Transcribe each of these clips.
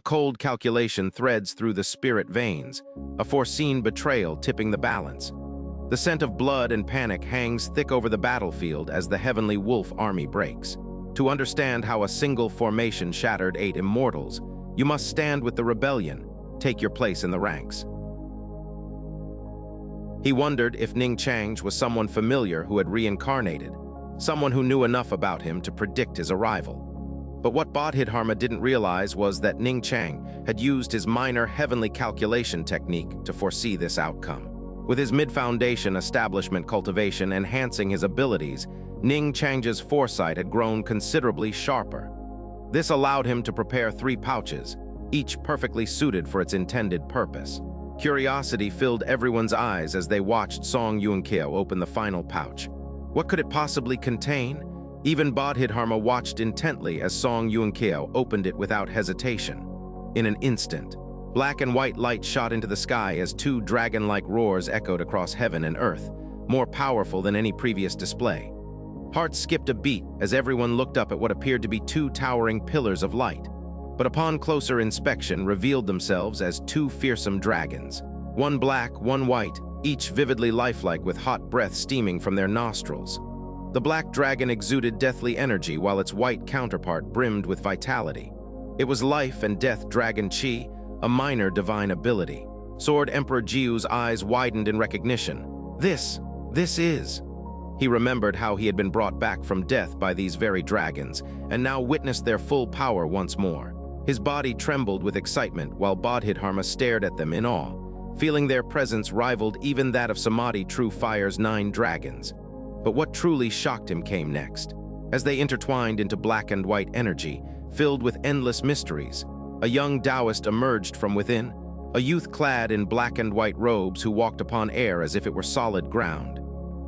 cold calculation threads through the spirit veins, a foreseen betrayal tipping the balance. The scent of blood and panic hangs thick over the battlefield as the heavenly wolf army breaks. To understand how a single formation shattered 8 immortals, you must stand with the rebellion, take your place in the ranks. He wondered if Ning Changge was someone familiar who had reincarnated, someone who knew enough about him to predict his arrival. But what Bodhidharma didn't realize was that Ning Changge had used his minor heavenly calculation technique to foresee this outcome. With his mid-foundation establishment cultivation enhancing his abilities, Ning Changge's foresight had grown considerably sharper. This allowed him to prepare 3 pouches, each perfectly suited for its intended purpose. Curiosity filled everyone's eyes as they watched Xianxia open the final pouch. What could it possibly contain? Even Bodhidharma watched intently as Xianxia opened it without hesitation. In an instant, black and white light shot into the sky as 2 dragon-like roars echoed across heaven and earth, more powerful than any previous display. Hearts skipped a beat as everyone looked up at what appeared to be 2 towering pillars of light, but upon closer inspection revealed themselves as 2 fearsome dragons. One black, one white, each vividly lifelike with hot breath steaming from their nostrils. The black dragon exuded deathly energy while its white counterpart brimmed with vitality. It was life and death dragon chi, a minor divine ability. Sword Emperor Jiu's eyes widened in recognition. This is... He remembered how he had been brought back from death by these very dragons, and now witnessed their full power once more. His body trembled with excitement while Bodhidharma stared at them in awe, feeling their presence rivaled even that of Samadhi True Fire's 9 dragons. But what truly shocked him came next. As they intertwined into black and white energy, filled with endless mysteries, a young Taoist emerged from within, a youth clad in black and white robes who walked upon air as if it were solid ground.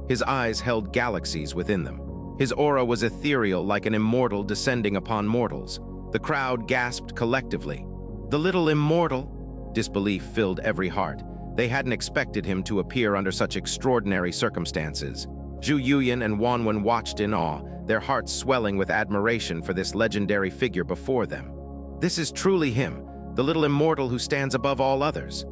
His eyes held galaxies within them. His aura was ethereal like an immortal descending upon mortals. The crowd gasped collectively. The little immortal? Disbelief filled every heart. They hadn't expected him to appear under such extraordinary circumstances. Zhu Yuyan and Wanwen watched in awe, their hearts swelling with admiration for this legendary figure before them. This is truly him, the little immortal who stands above all others.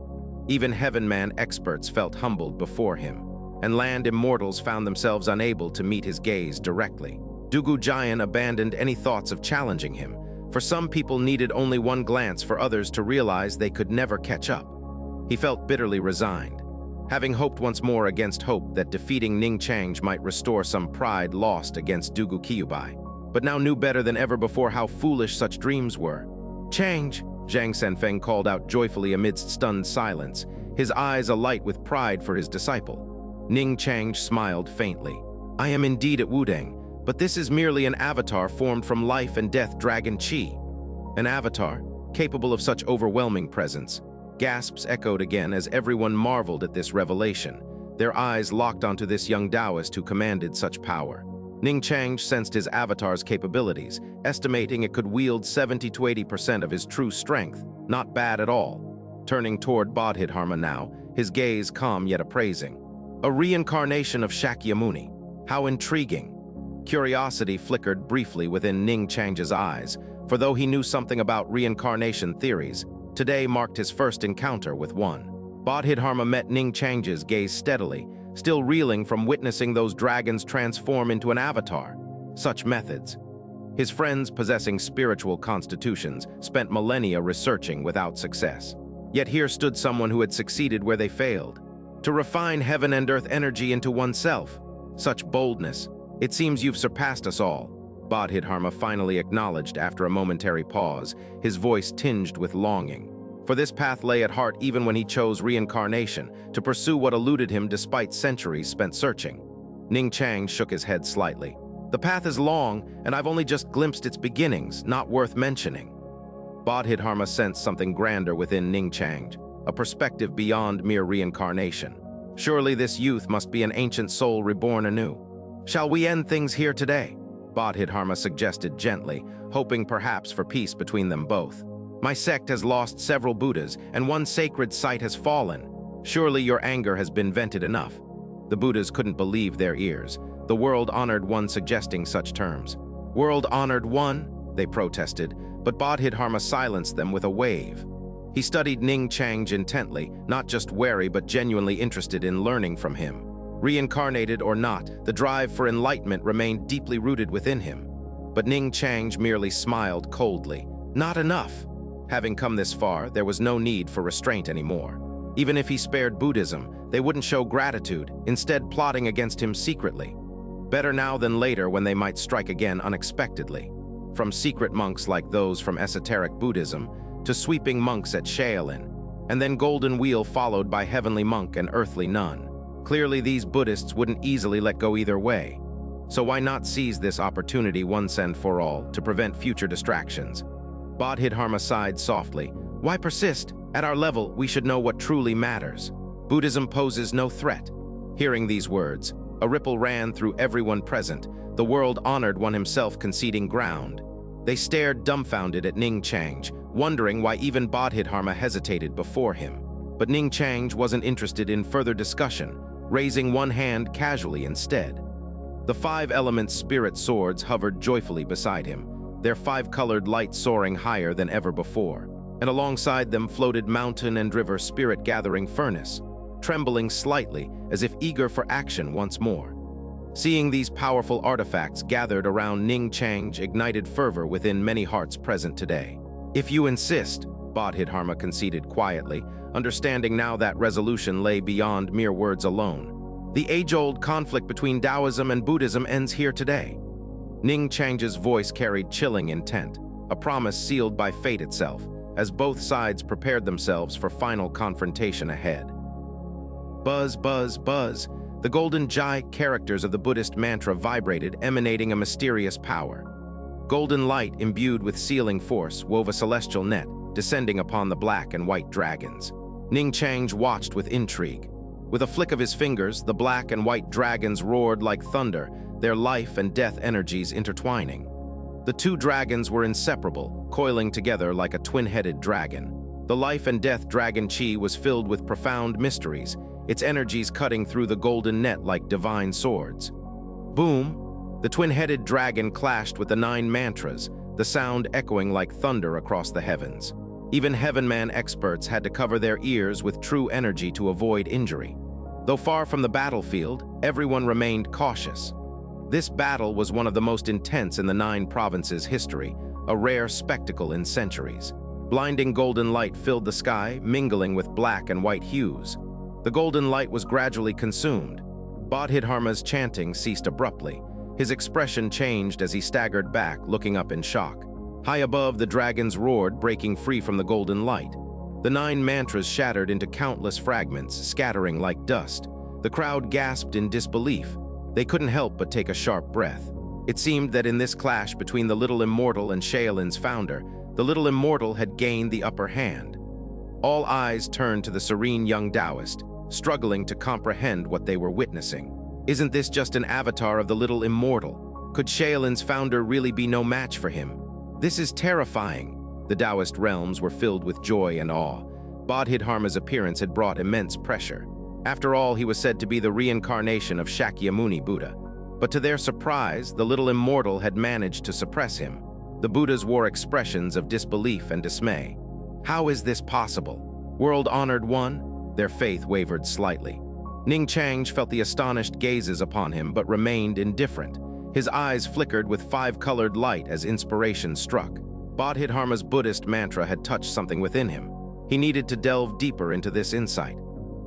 Even Heavenman experts felt humbled before him, and land immortals found themselves unable to meet his gaze directly. Dugu Jian abandoned any thoughts of challenging him, for some people needed only one glance for others to realize they could never catch up. He felt bitterly resigned, having hoped once more against hope that defeating Ning Changge might restore some pride lost against Dugu Kyubai, but now knew better than ever before how foolish such dreams were. "Changge!" Zhang Senfeng called out joyfully amidst stunned silence, his eyes alight with pride for his disciple. Ning Changge smiled faintly. "I am indeed at Wudang, but this is merely an avatar formed from life and death dragon chi." An avatar, capable of such overwhelming presence. Gasps echoed again as everyone marveled at this revelation, their eyes locked onto this young Taoist who commanded such power. Ning Changge sensed his avatar's capabilities, estimating it could wield 70 to 80% of his true strength. Not bad at all. Turning toward Bodhidharma now, his gaze calm yet appraising. A reincarnation of Shakyamuni. How intriguing. Curiosity flickered briefly within Ning Changge's eyes, for though he knew something about reincarnation theories, today marked his first encounter with one. Bodhidharma met Ning Changge's gaze steadily, still reeling from witnessing those dragons transform into an avatar. Such methods. His friends, possessing spiritual constitutions, spent millennia researching without success. Yet here stood someone who had succeeded where they failed. To refine heaven and earth energy into oneself. Such boldness. It seems you've surpassed us all, Bodhidharma finally acknowledged after a momentary pause, his voice tinged with longing. For this path lay at heart even when he chose reincarnation, to pursue what eluded him despite centuries spent searching. Ning Changge shook his head slightly. "The path is long, and I've only just glimpsed its beginnings, not worth mentioning." Bodhidharma sensed something grander within Ning Changge, a perspective beyond mere reincarnation. Surely this youth must be an ancient soul reborn anew. "Shall we end things here today?" Bodhidharma suggested gently, hoping perhaps for peace between them both. "My sect has lost several Buddhas, and one sacred site has fallen. Surely your anger has been vented enough." The Buddhas couldn't believe their ears, the world-honored one suggesting such terms. "World-honored one?" they protested, but Bodhidharma silenced them with a wave. He studied Ning Changge intently, not just wary but genuinely interested in learning from him. Reincarnated or not, the drive for enlightenment remained deeply rooted within him. But Ning Changge merely smiled coldly. Not enough. Having come this far, there was no need for restraint anymore. Even if he spared Buddhism, they wouldn't show gratitude, instead plotting against him secretly. Better now than later when they might strike again unexpectedly. From secret monks like those from esoteric Buddhism, to sweeping monks at Xianxia, and then golden wheel followed by heavenly monk and earthly nun. Clearly these Buddhists wouldn't easily let go either way. So why not seize this opportunity once and for all to prevent future distractions? Bodhidharma sighed softly. Why persist? At our level, we should know what truly matters. Buddhism poses no threat. Hearing these words, a ripple ran through everyone present, the world-honored one himself conceding ground. They stared dumbfounded at Ning Changge, wondering why even Bodhidharma hesitated before him. But Ning Changge wasn't interested in further discussion, raising one hand casually instead. The five-element spirit swords hovered joyfully beside him, their five-colored light soaring higher than ever before, and alongside them floated mountain and river spirit-gathering furnace, trembling slightly as if eager for action once more. Seeing these powerful artifacts gathered around Ning Changge ignited fervor within many hearts present today. If you insist, Bodhidharma conceded quietly, understanding now that resolution lay beyond mere words alone. The age-old conflict between Taoism and Buddhism ends here today. Ning Changge's voice carried chilling intent, a promise sealed by fate itself, as both sides prepared themselves for final confrontation ahead. Buzz, buzz, buzz. The golden jai characters of the Buddhist mantra vibrated, emanating a mysterious power. Golden light imbued with sealing force wove a celestial net, descending upon the black and white dragons. Ning Changge watched with intrigue. With a flick of his fingers, the black and white dragons roared like thunder, their life and death energies intertwining. The two dragons were inseparable, coiling together like a twin-headed dragon. The life and death dragon chi was filled with profound mysteries, its energies cutting through the golden net like divine swords. Boom! The twin-headed dragon clashed with the 9 mantras, the sound echoing like thunder across the heavens. Even Heavenman experts had to cover their ears with true energy to avoid injury. Though far from the battlefield, everyone remained cautious. This battle was one of the most intense in the 9 provinces' history, a rare spectacle in centuries. Blinding golden light filled the sky, mingling with black and white hues. The golden light was gradually consumed. Bodhidharma's chanting ceased abruptly. His expression changed as he staggered back, looking up in shock. High above, the dragons roared, breaking free from the golden light. The 9 mantras shattered into countless fragments, scattering like dust. The crowd gasped in disbelief. They couldn't help but take a sharp breath. It seemed that in this clash between the Little Immortal and Xianxia's founder, the Little Immortal had gained the upper hand. All eyes turned to the serene young Taoist, struggling to comprehend what they were witnessing. Isn't this just an avatar of the Little Immortal? Could Xianxia's founder really be no match for him? This is terrifying. The Taoist realms were filled with joy and awe. Bodhidharma's appearance had brought immense pressure. After all, he was said to be the reincarnation of Shakyamuni Buddha. But to their surprise, the Little Immortal had managed to suppress him. The Buddhas wore expressions of disbelief and dismay. How is this possible? World-honored one? Their faith wavered slightly. Ning Changge felt the astonished gazes upon him but remained indifferent. His eyes flickered with 5-colored light as inspiration struck. Bodhidharma's Buddhist mantra had touched something within him. He needed to delve deeper into this insight.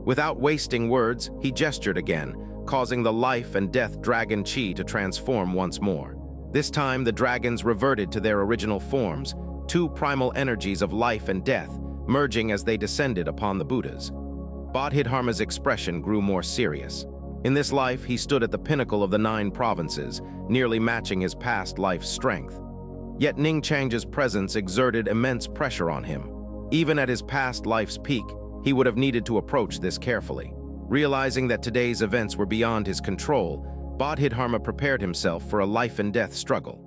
Without wasting words, he gestured again, causing the life and death dragon chi to transform once more. This time, the dragons reverted to their original forms, 2 primal energies of life and death, merging as they descended upon the Buddhas. Bodhidharma's expression grew more serious. In this life, he stood at the pinnacle of the 9 provinces, nearly matching his past life's strength. Yet Ning Changge's presence exerted immense pressure on him. Even at his past life's peak, he would have needed to approach this carefully. Realizing that today's events were beyond his control, Bodhidharma prepared himself for a life-and-death struggle.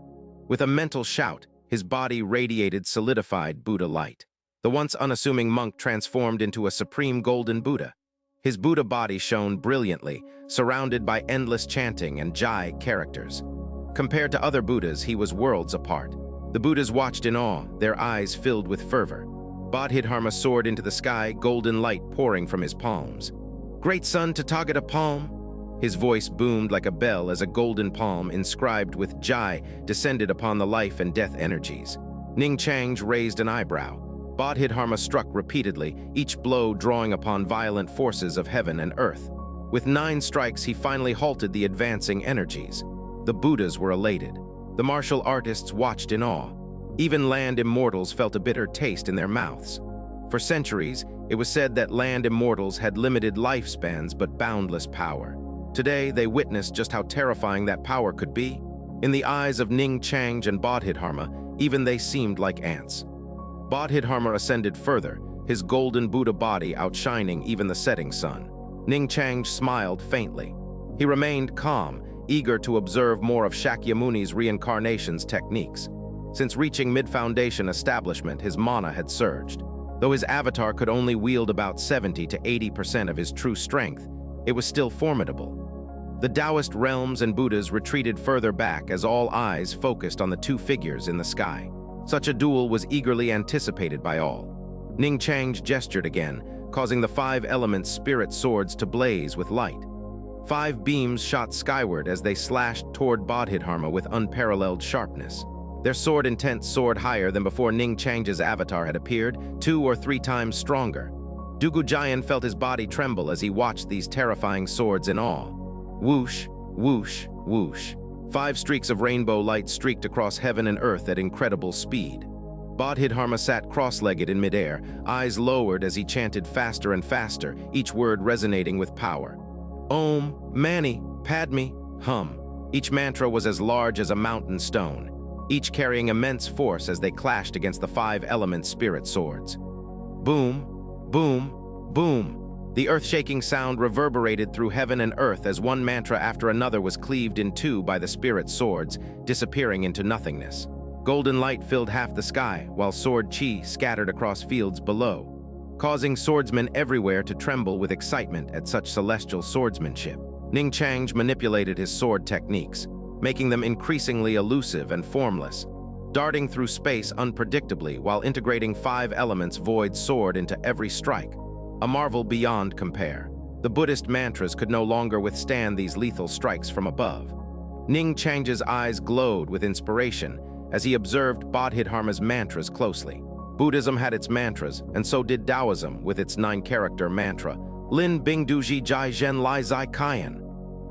With a mental shout, his body radiated solidified Buddha light. The once unassuming monk transformed into a supreme golden Buddha. His Buddha body shone brilliantly, surrounded by endless chanting and jai characters. Compared to other Buddhas, he was worlds apart. The Buddhas watched in awe, their eyes filled with fervor. Bodhidharma soared into the sky, golden light pouring from his palms. "Great Son Tathagata Palm!" His voice boomed like a bell as a golden palm inscribed with Jai descended upon the life and death energies. Ning Changge raised an eyebrow. Bodhidharma struck repeatedly, each blow drawing upon violent forces of heaven and earth. With 9 strikes, he finally halted the advancing energies. The Buddhas were elated. The martial artists watched in awe. Even land immortals felt a bitter taste in their mouths. For centuries, it was said that land immortals had limited lifespans but boundless power. Today, they witnessed just how terrifying that power could be. In the eyes of Ning Changge and Bodhidharma, even they seemed like ants. Bodhidharma ascended further, his golden Buddha body outshining even the setting sun. Ning Changge smiled faintly. He remained calm, eager to observe more of Shakyamuni's reincarnation's techniques. Since reaching mid-foundation establishment, his mana had surged. Though his avatar could only wield about 70 to 80% of his true strength, it was still formidable. The Taoist realms and Buddhas retreated further back as all eyes focused on the 2 figures in the sky. Such a duel was eagerly anticipated by all. Ning Changge gestured again, causing the 5 elements spirit swords to blaze with light. 5 beams shot skyward as they slashed toward Bodhidharma with unparalleled sharpness. Their sword intent soared higher than before Ning Changge's avatar had appeared, 2 or 3 times stronger. Dugu Jian felt his body tremble as he watched these terrifying swords in awe. Whoosh, whoosh, whoosh. 5 streaks of rainbow light streaked across heaven and earth at incredible speed. Bodhidharma sat cross-legged in midair, eyes lowered as he chanted faster and faster, each word resonating with power. Om, Mani, Padme, Hum. Each mantra was as large as a mountain stone, each carrying immense force as they clashed against the 5 element spirit swords. Boom, boom, boom. The earth-shaking sound reverberated through heaven and earth as one mantra after another was cleaved in 2 by the spirit swords, disappearing into nothingness. Golden light filled half the sky, while sword chi scattered across fields below, causing swordsmen everywhere to tremble with excitement at such celestial swordsmanship. Ning Changge manipulated his sword techniques, making them increasingly elusive and formless, darting through space unpredictably while integrating 5 elements void sword into every strike. A marvel beyond compare. The Buddhist mantras could no longer withstand these lethal strikes from above. Ning Changge's eyes glowed with inspiration as he observed Bodhidharma's mantras closely. Buddhism had its mantras, and so did Taoism with its 9-character mantra, Lin Bing Du Ji Jai Zhen Lai Zai Kayan.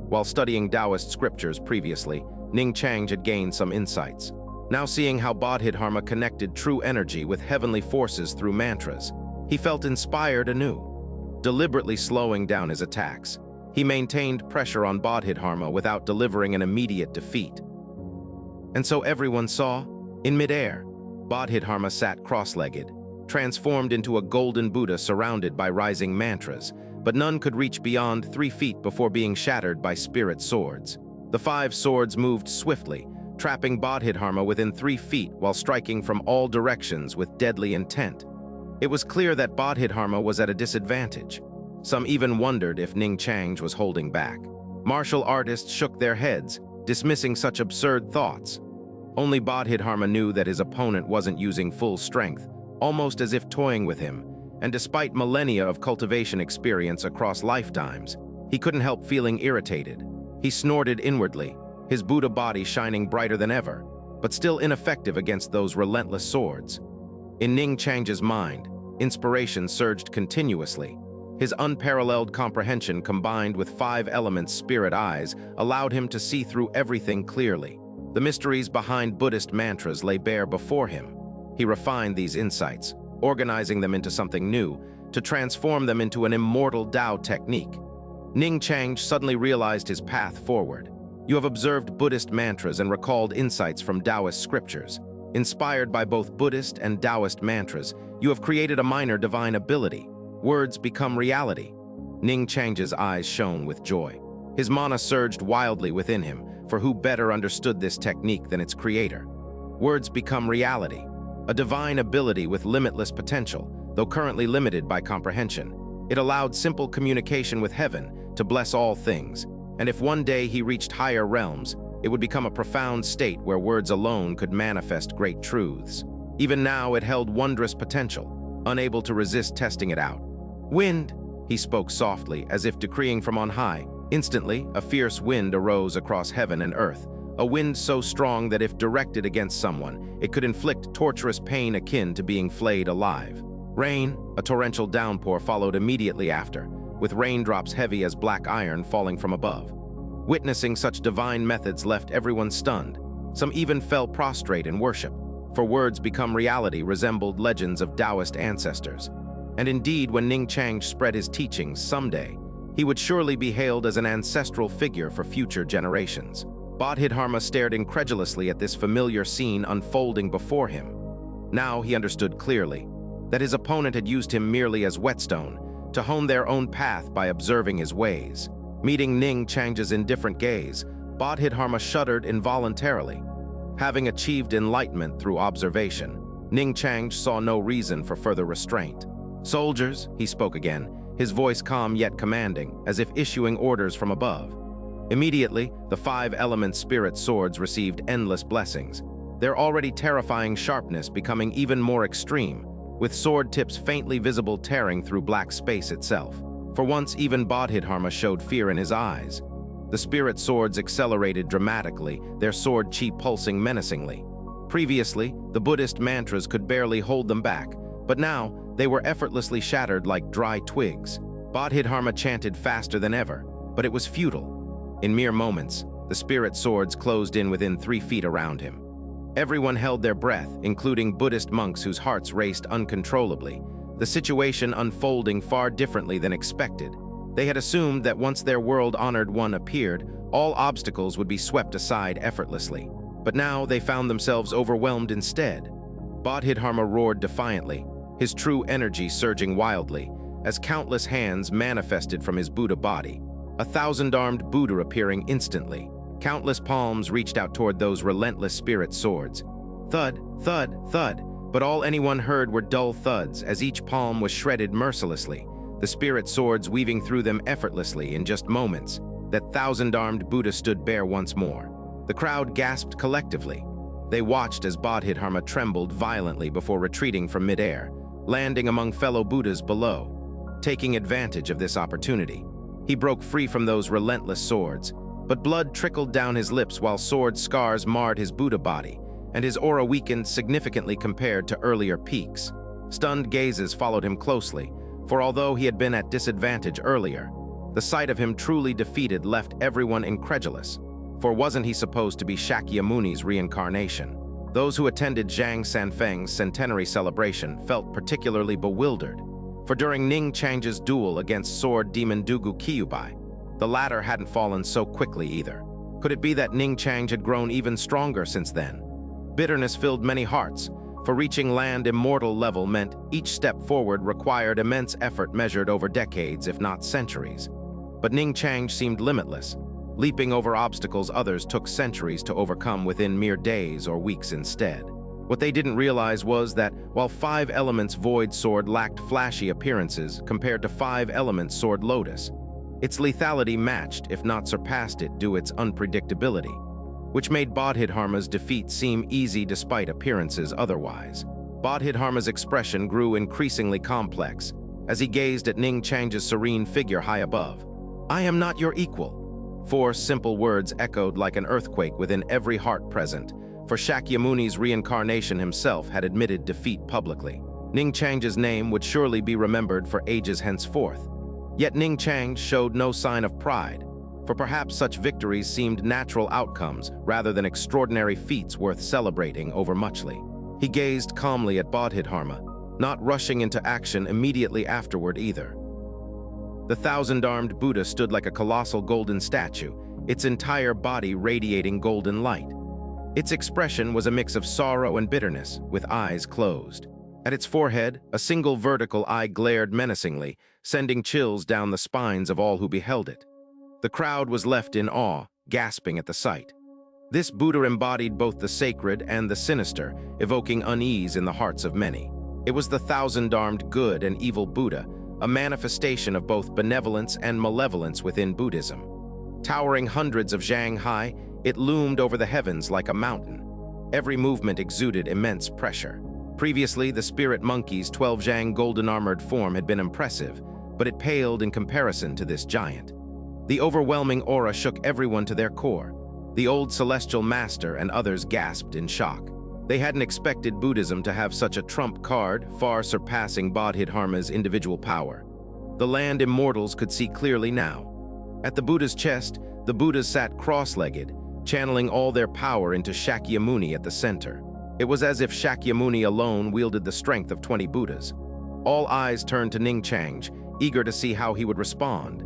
While studying Taoist scriptures previously, Ning Changge had gained some insights. Now seeing how Bodhidharma connected true energy with heavenly forces through mantras, he felt inspired anew. Deliberately slowing down his attacks, he maintained pressure on Bodhidharma without delivering an immediate defeat. And so everyone saw, in midair, Bodhidharma sat cross-legged, transformed into a golden Buddha surrounded by rising mantras, but none could reach beyond 3 feet before being shattered by spirit swords. The 5 swords moved swiftly, trapping Bodhidharma within 3 feet while striking from all directions with deadly intent. It was clear that Bodhidharma was at a disadvantage. Some even wondered if Ning Changge was holding back. Martial artists shook their heads, dismissing such absurd thoughts. Only Bodhidharma knew that his opponent wasn't using full strength, almost as if toying with him, and despite millennia of cultivation experience across lifetimes, he couldn't help feeling irritated. He snorted inwardly, his Buddha body shining brighter than ever, but still ineffective against those relentless swords. In Ning Changge's mind, inspiration surged continuously. His unparalleled comprehension combined with 5 elements spirit eyes allowed him to see through everything clearly. The mysteries behind Buddhist mantras lay bare before him. He refined these insights, organizing them into something new, to transform them into an immortal Tao technique. Ning Changge suddenly realized his path forward. You have observed Buddhist mantras and recalled insights from Taoist scriptures. Inspired by both Buddhist and Taoist mantras, you have created a minor divine ability. Words become reality. Ning Changge's eyes shone with joy. His mana surged wildly within him, for who better understood this technique than its creator? Words become reality, a divine ability with limitless potential, though currently limited by comprehension. It allowed simple communication with heaven to bless all things, and if one day he reached higher realms, it would become a profound state where words alone could manifest great truths. Even now, it held wondrous potential, unable to resist testing it out. "Wind," he spoke softly, as if decreeing from on high. Instantly, a fierce wind arose across heaven and earth, a wind so strong that if directed against someone, it could inflict torturous pain akin to being flayed alive. Rain, a torrential downpour followed immediately after, with raindrops heavy as black iron falling from above. Witnessing such divine methods left everyone stunned. Some even fell prostrate in worship, for words become reality resembled legends of Taoist ancestors. And indeed, when Ning Changge spread his teachings someday, he would surely be hailed as an ancestral figure for future generations. Bodhidharma stared incredulously at this familiar scene unfolding before him. Now he understood clearly that his opponent had used him merely as whetstone to hone their own path by observing his ways. Meeting Ning Changge's indifferent gaze, Bodhidharma shuddered involuntarily. Having achieved enlightenment through observation, Ning Changge saw no reason for further restraint. "Soldiers," he spoke again, his voice calm yet commanding, as if issuing orders from above. Immediately, the 5 element spirit swords received endless blessings, their already terrifying sharpness becoming even more extreme, with sword tips faintly visible tearing through black space itself. For once, even Bodhidharma showed fear in his eyes. The spirit swords accelerated dramatically, their sword chi pulsing menacingly. Previously, the Buddhist mantras could barely hold them back, but now they were effortlessly shattered like dry twigs. Bodhidharma chanted faster than ever, but it was futile. In mere moments, the spirit swords closed in within 3 feet around him. Everyone held their breath, including Buddhist monks whose hearts raced uncontrollably, the situation unfolding far differently than expected. They had assumed that once their world-honored one appeared, all obstacles would be swept aside effortlessly. But now they found themselves overwhelmed instead. Bodhidharma roared defiantly, his true energy surging wildly, as countless hands manifested from his Buddha body. 1,000-armed Buddha appearing instantly. Countless palms reached out toward those relentless spirit swords. Thud, thud, thud, but all anyone heard were dull thuds as each palm was shredded mercilessly, the spirit swords weaving through them effortlessly in just moments. That 1,000-armed Buddha stood bare once more. The crowd gasped collectively. They watched as Bodhidharma trembled violently before retreating from midair, landing among fellow Buddhas below. Taking advantage of this opportunity, he broke free from those relentless swords, but blood trickled down his lips while sword scars marred his Buddha body, and his aura weakened significantly compared to earlier peaks. Stunned gazes followed him closely, for although he had been at disadvantage earlier, the sight of him truly defeated left everyone incredulous. For wasn't he supposed to be Shakyamuni's reincarnation? Those who attended Zhang Sanfeng's centenary celebration felt particularly bewildered, for during Ning Changge's duel against sword demon Dugu Kyubai, the latter hadn't fallen so quickly either. Could it be that Ning Changge had grown even stronger since then? Bitterness filled many hearts, for reaching land immortal level meant each step forward required immense effort measured over decades, if not centuries. But Ning Changge seemed limitless, leaping over obstacles others took centuries to overcome within mere days or weeks instead. What they didn't realize was that while 5 Elements Void Sword lacked flashy appearances compared to 5 Elements Sword Lotus, its lethality matched, if not surpassed it, due to its unpredictability, which made Bodhidharma's defeat seem easy despite appearances otherwise. Bodhidharma's expression grew increasingly complex as he gazed at Ning Changge's serene figure high above. "I am not your equal." 4 simple words echoed like an earthquake within every heart present, for Shakyamuni's reincarnation himself had admitted defeat publicly. Ning Changge's name would surely be remembered for ages henceforth. Yet Ning Changge showed no sign of pride, for perhaps such victories seemed natural outcomes rather than extraordinary feats worth celebrating over muchly. He gazed calmly at Bodhidharma, not rushing into action immediately afterward either. The 1,000-armed Buddha stood like a colossal golden statue, its entire body radiating golden light. Its expression was a mix of sorrow and bitterness, with eyes closed. At its forehead, a single vertical eye glared menacingly, sending chills down the spines of all who beheld it. The crowd was left in awe, gasping at the sight. This Buddha embodied both the sacred and the sinister, evoking unease in the hearts of many. It was the 1,000-armed good and evil Buddha, a manifestation of both benevolence and malevolence within Buddhism. Towering hundreds of zhang high, it loomed over the heavens like a mountain. Every movement exuded immense pressure. Previously, the spirit monkey's 12 zhang golden-armored form had been impressive, but it paled in comparison to this giant. The overwhelming aura shook everyone to their core. The old celestial master and others gasped in shock. They hadn't expected Buddhism to have such a trump card, far surpassing Bodhidharma's individual power. The land immortals could see clearly now. At the Buddha's chest, the Buddhas sat cross-legged, channeling all their power into Shakyamuni at the center. It was as if Shakyamuni alone wielded the strength of 20 Buddhas. All eyes turned to Ning Changge, eager to see how he would respond.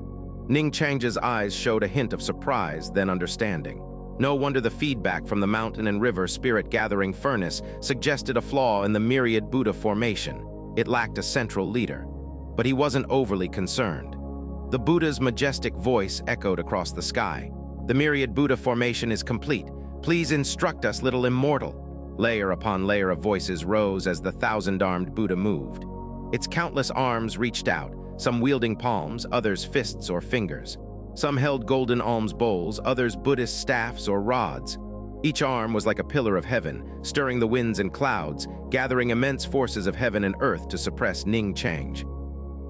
Ning Changge's eyes showed a hint of surprise, then understanding. No wonder the feedback from the mountain and river spirit-gathering furnace suggested a flaw in the myriad Buddha formation. It lacked a central leader. But he wasn't overly concerned. The Buddha's majestic voice echoed across the sky. "The myriad Buddha formation is complete. Please instruct us, little immortal." Layer upon layer of voices rose as the thousand-armed Buddha moved. Its countless arms reached out, some wielding palms, others fists or fingers. Some held golden alms bowls, others Buddhist staffs or rods. Each arm was like a pillar of heaven, stirring the winds and clouds, gathering immense forces of heaven and earth to suppress Ning Changge.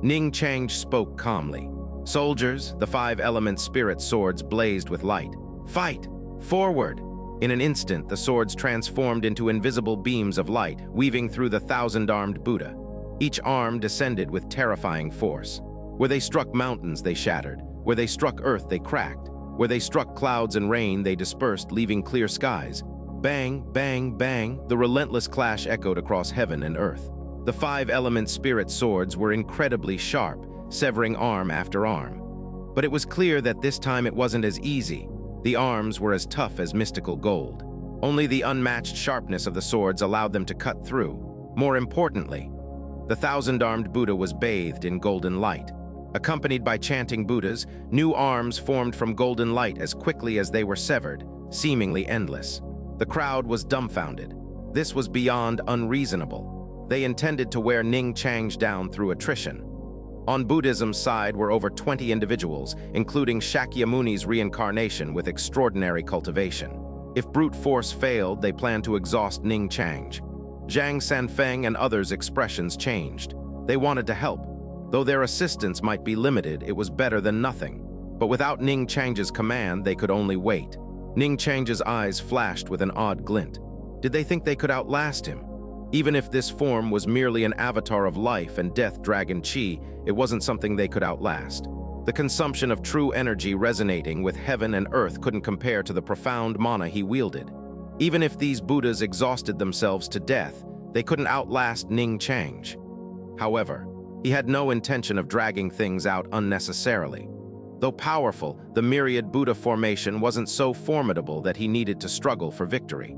Ning Changge spoke calmly. "Soldiers, the 5-element spirit swords blazed with light. Fight! Forward!" In an instant, the swords transformed into invisible beams of light, weaving through the thousand-armed Buddha. Each arm descended with terrifying force. Where they struck mountains, they shattered. Where they struck earth, they cracked. Where they struck clouds and rain, they dispersed, leaving clear skies. Bang, bang, bang, the relentless clash echoed across heaven and earth. The 5-element spirit swords were incredibly sharp, severing arm after arm. But it was clear that this time it wasn't as easy. The arms were as tough as mystical gold. Only the unmatched sharpness of the swords allowed them to cut through. More importantly, the thousand-armed Buddha was bathed in golden light. Accompanied by chanting Buddhas, new arms formed from golden light as quickly as they were severed, seemingly endless. The crowd was dumbfounded. This was beyond unreasonable. They intended to wear Ning Changge down through attrition. On Buddhism's side were over 20 individuals, including Shakyamuni's reincarnation with extraordinary cultivation. If brute force failed, they planned to exhaust Ning Changge. Zhang Sanfeng and others' expressions changed. They wanted to help. Though their assistance might be limited, it was better than nothing. But without Ning Changge's command, they could only wait. Ning Changge's eyes flashed with an odd glint. Did they think they could outlast him? Even if this form was merely an avatar of life and death dragon Qi, it wasn't something they could outlast. The consumption of true energy resonating with heaven and earth couldn't compare to the profound mana he wielded. Even if these Buddhas exhausted themselves to death, they couldn't outlast Ning Changge. However, he had no intention of dragging things out unnecessarily. Though powerful, the myriad Buddha formation wasn't so formidable that he needed to struggle for victory.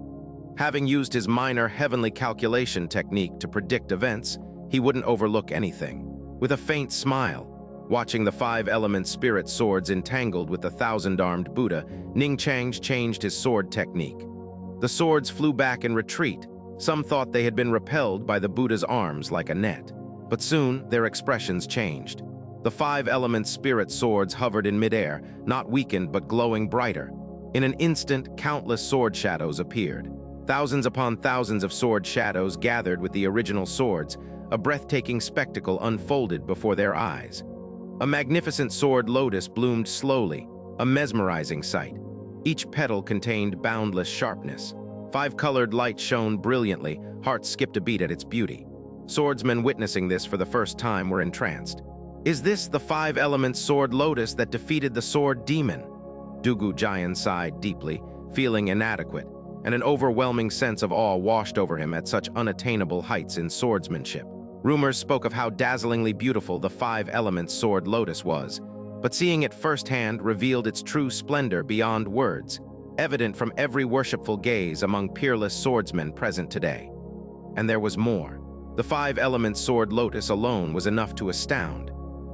Having used his minor heavenly calculation technique to predict events, he wouldn't overlook anything. With a faint smile, watching the 5-element spirit swords entangled with the thousand-armed Buddha, Ning Changge changed his sword technique. The swords flew back in retreat. Some thought they had been repelled by the Buddha's arms like a net. But soon, their expressions changed. The 5-element spirit swords hovered in midair, not weakened but glowing brighter. In an instant, countless sword shadows appeared. Thousands upon thousands of sword shadows gathered with the original swords. A breathtaking spectacle unfolded before their eyes. A magnificent sword lotus bloomed slowly, a mesmerizing sight. Each petal contained boundless sharpness. 5-colored light shone brilliantly, hearts skipped a beat at its beauty. Swordsmen witnessing this for the first time were entranced. "Is this the 5-element sword lotus that defeated the sword demon?" Dugu Jian sighed deeply, feeling inadequate, and an overwhelming sense of awe washed over him at such unattainable heights in swordsmanship. Rumors spoke of how dazzlingly beautiful the 5-element sword lotus was, but seeing it firsthand revealed its true splendor beyond words, evident from every worshipful gaze among peerless swordsmen present today. And there was more. The 5-element sword lotus alone was enough to astound.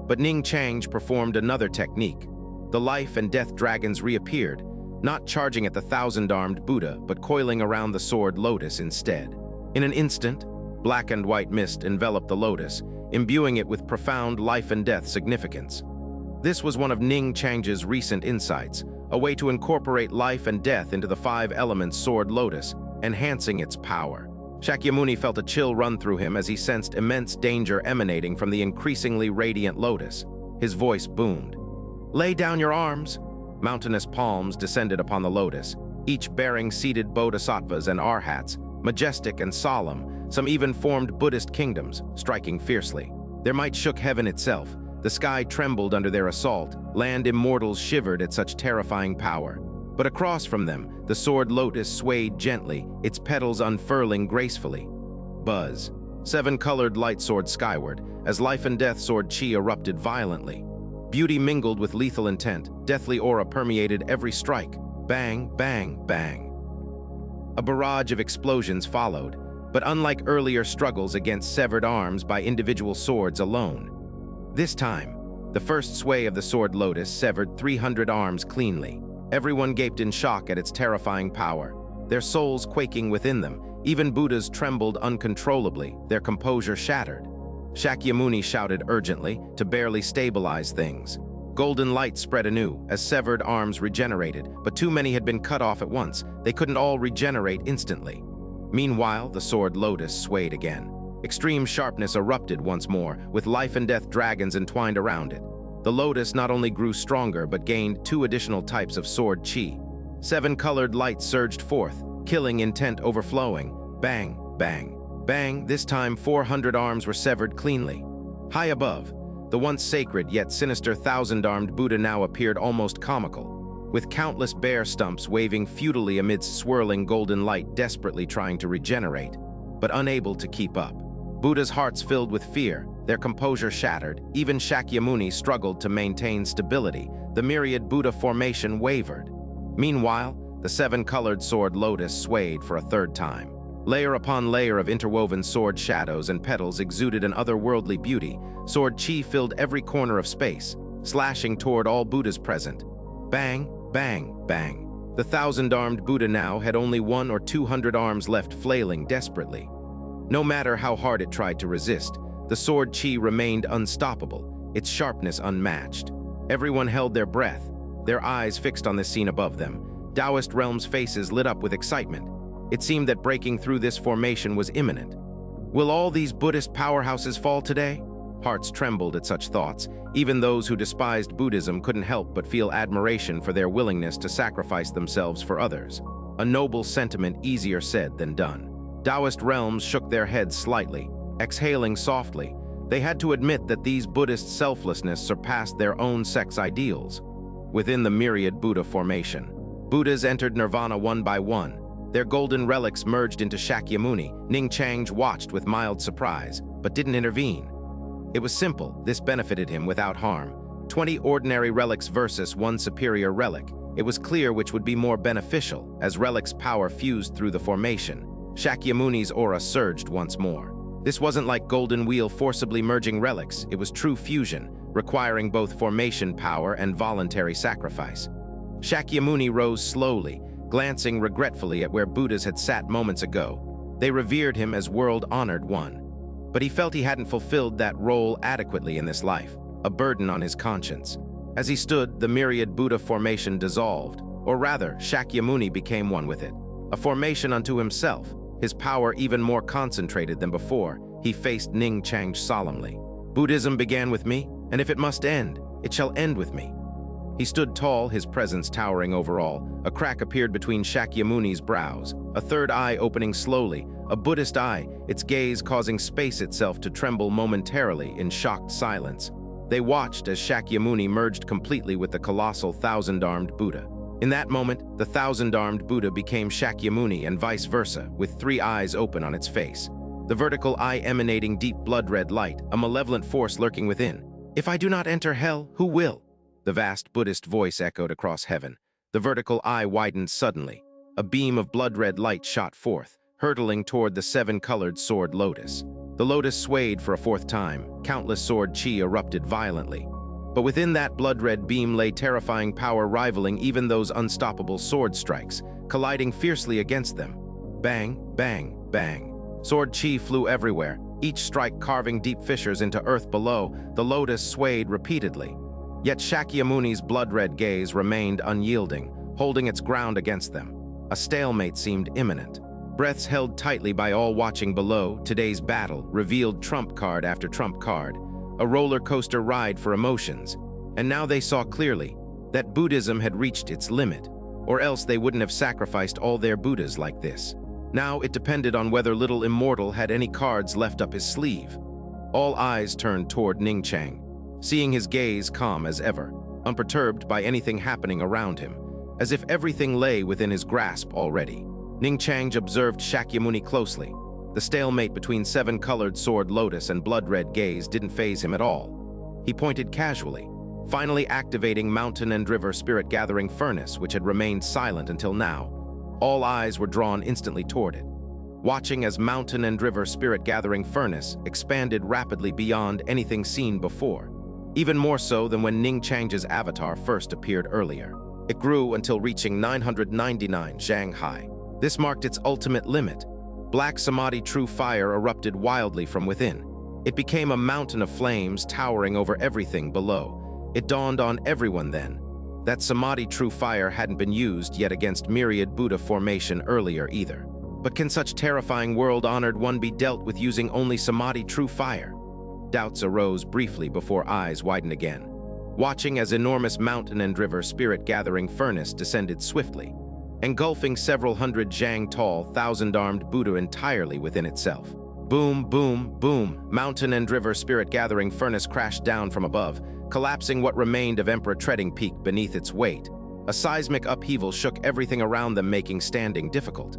But Ning Changge performed another technique. The life and death dragons reappeared, not charging at the thousand-armed Buddha, but coiling around the sword lotus instead. In an instant, black and white mist enveloped the lotus, imbuing it with profound life and death significance. This was one of Ning Changge's recent insights, a way to incorporate life and death into the 5-element sword lotus, enhancing its power. Shakyamuni felt a chill run through him as he sensed immense danger emanating from the increasingly radiant lotus. His voice boomed. "Lay down your arms." Mountainous palms descended upon the lotus, each bearing seated bodhisattvas and arhats, majestic and solemn. Some even formed Buddhist kingdoms, striking fiercely. Their might shook heaven itself. The sky trembled under their assault. Land immortals shivered at such terrifying power. But across from them, the sword lotus swayed gently, its petals unfurling gracefully. Buzz. 7-colored light soared skyward, as life and death sword chi erupted violently. Beauty mingled with lethal intent. Deathly aura permeated every strike. Bang, bang, bang. A barrage of explosions followed, but unlike earlier struggles against severed arms by individual swords alone, this time, the first sway of the sword lotus severed 300 arms cleanly. Everyone gaped in shock at its terrifying power, their souls quaking within them. Even Buddhas trembled uncontrollably, their composure shattered. Shakyamuni shouted urgently to barely stabilize things. Golden light spread anew as severed arms regenerated, but too many had been cut off at once. They couldn't all regenerate instantly. Meanwhile, the sword lotus swayed again. Extreme sharpness erupted once more, with life and death dragons entwined around it. The lotus not only grew stronger, but gained 2 additional types of sword chi. 7-colored light surged forth, killing intent overflowing. Bang, bang, bang. This time 400 arms were severed cleanly. High above, the once sacred yet sinister 1,000-armed Buddha now appeared almost comical, with countless bear stumps waving futilely amidst swirling golden light, desperately trying to regenerate, but unable to keep up. Buddha's hearts filled with fear, their composure shattered. Even Shakyamuni struggled to maintain stability. The myriad Buddha formation wavered. Meanwhile, the 7-colored sword lotus swayed for a third time. Layer upon layer of interwoven sword shadows and petals exuded an otherworldly beauty. Sword chi filled every corner of space, slashing toward all Buddhas present. Bang, bang, bang. The 1,000-armed Buddha now had only 100 or 200 arms left, flailing desperately. No matter how hard it tried to resist, the sword chi remained unstoppable, its sharpness unmatched. Everyone held their breath, their eyes fixed on the scene above them. Taoist realms' faces lit up with excitement. It seemed that breaking through this formation was imminent. Will all these Buddhist powerhouses fall today? Hearts trembled at such thoughts. Even those who despised Buddhism couldn't help but feel admiration for their willingness to sacrifice themselves for others. A noble sentiment, easier said than done. Taoist realms shook their heads slightly, exhaling softly. They had to admit that these Buddhist selflessness surpassed their own sect's ideals. Within the myriad Buddha formation, Buddhas entered nirvana one by one. Their golden relics merged into Shakyamuni. Ning Changge watched with mild surprise, but didn't intervene. It was simple. This benefited him without harm. 20 ordinary relics versus 1 superior relic. It was clear which would be more beneficial, as relics' power fused through the formation. Shakyamuni's aura surged once more. This wasn't like Golden Wheel forcibly merging relics. It was true fusion, requiring both formation power and voluntary sacrifice. Shakyamuni rose slowly, glancing regretfully at where Buddhas had sat moments ago. They revered him as world-honored one. But he felt he hadn't fulfilled that role adequately in this life, a burden on his conscience. As he stood, the myriad Buddha formation dissolved, or rather, Shakyamuni became one with it, a formation unto himself, his power even more concentrated than before. He faced Ning Changge solemnly. Buddhism began with me, and if it must end, it shall end with me. He stood tall, his presence towering over all. A crack appeared between Shakyamuni's brows, a third eye opening slowly, a Buddhist eye, its gaze causing space itself to tremble momentarily in shocked silence. They watched as Shakyamuni merged completely with the colossal 1,000-armed Buddha. In that moment, the 1,000-armed Buddha became Shakyamuni and vice versa, with 3 eyes open on its face. The vertical eye emanating deep blood-red light, a malevolent force lurking within. If I do not enter hell, who will? The vast Buddhist voice echoed across heaven. The vertical eye widened suddenly. A beam of blood-red light shot forth, hurtling toward the 7-colored sword lotus. The lotus swayed for a 4th time. Countless sword chi erupted violently. But within that blood-red beam lay terrifying power rivaling even those unstoppable sword strikes, colliding fiercely against them. Bang, bang, bang. Sword chi flew everywhere, each strike carving deep fissures into earth below. The lotus swayed repeatedly. Yet Shakyamuni's blood-red gaze remained unyielding, holding its ground against them. A stalemate seemed imminent. Breaths held tightly by all watching below, today's battle revealed trump card after trump card, a roller coaster ride for emotions. And now they saw clearly that Buddhism had reached its limit, or else they wouldn't have sacrificed all their Buddhas like this. Now it depended on whether little immortal had any cards left up his sleeve. All eyes turned toward Ning Changge, seeing his gaze calm as ever, unperturbed by anything happening around him, as if everything lay within his grasp already. Ning Changge observed Shakyamuni closely. The stalemate between seven-colored sword lotus and blood-red gaze didn't faze him at all. He pointed casually, finally activating Mountain and River Spirit Gathering Furnace, which had remained silent until now. All eyes were drawn instantly toward it, watching as Mountain and River Spirit Gathering Furnace expanded rapidly beyond anything seen before, even more so than when Ning Changge's avatar first appeared earlier. It grew until reaching 999 Zhang high. This marked its ultimate limit. Black Samadhi true fire erupted wildly from within. It became a mountain of flames towering over everything below. It dawned on everyone then that Samadhi true fire hadn't been used yet against myriad Buddha formation earlier either. But can such terrifying world-honored one be dealt with using only Samadhi true fire? Doubts arose briefly before eyes widened again, watching as enormous Mountain and River Spirit Gathering Furnace descended swiftly, engulfing several hundred Zhang-tall, thousand-armed Buddha entirely within itself. Boom, boom, boom, Mountain and River Spirit Gathering Furnace crashed down from above, collapsing what remained of Emperor Treading Peak beneath its weight. A seismic upheaval shook everything around them, making standing difficult.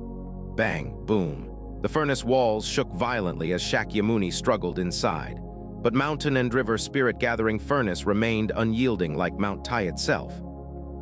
Bang, boom. The furnace walls shook violently as Shakyamuni struggled inside, but Mountain and River Spirit Gathering Furnace remained unyielding like Mount Tai itself.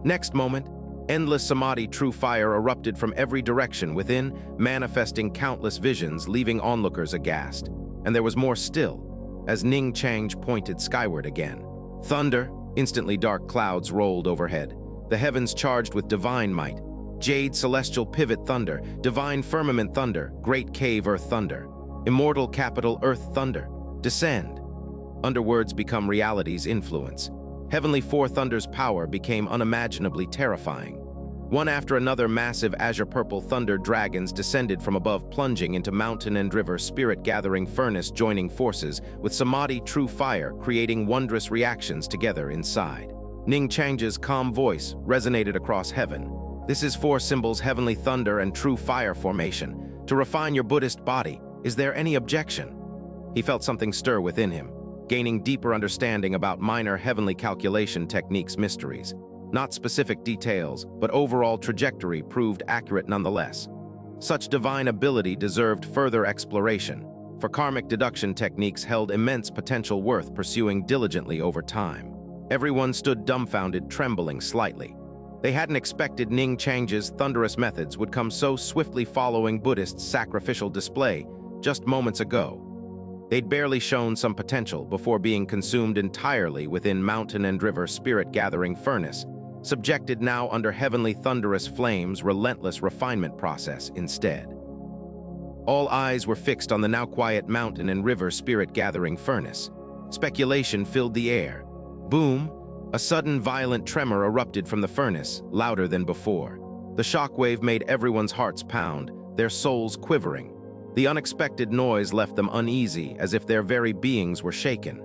Next moment, endless Samadhi true fire erupted from every direction within, manifesting countless visions, leaving onlookers aghast. And there was more still, as Ning Changge pointed skyward again. Thunder, instantly dark clouds rolled overhead, the heavens charged with divine might. Jade celestial pivot thunder, divine firmament thunder, great cave earth thunder, immortal capital earth thunder, descend. Underwords become reality's influence. Heavenly Four Thunder's power became unimaginably terrifying. One after another, massive azure-purple thunder dragons descended from above, plunging into Mountain and River Spirit Gathering Furnace, joining forces with Samadhi true fire, creating wondrous reactions together inside. Ning Changge's calm voice resonated across heaven. This is Four Symbols Heavenly Thunder and True Fire Formation. To refine your Buddhist body, is there any objection? He felt something stir within him, gaining deeper understanding about minor heavenly calculation techniques mysteries. Not specific details, but overall trajectory proved accurate nonetheless. Such divine ability deserved further exploration, for karmic deduction techniques held immense potential worth pursuing diligently over time. Everyone stood dumbfounded, trembling slightly. They hadn't expected Ning Changge's thunderous methods would come so swiftly following Buddhists' sacrificial display just moments ago. They'd barely shown some potential before being consumed entirely within Mountain and River Spirit Gathering Furnace, subjected now under heavenly thunderous flames' relentless refinement process instead. All eyes were fixed on the now quiet Mountain and River Spirit Gathering Furnace. Speculation filled the air. Boom! A sudden violent tremor erupted from the furnace, louder than before. The shockwave made everyone's hearts pound, their souls quivering. The unexpected noise left them uneasy, as if their very beings were shaken.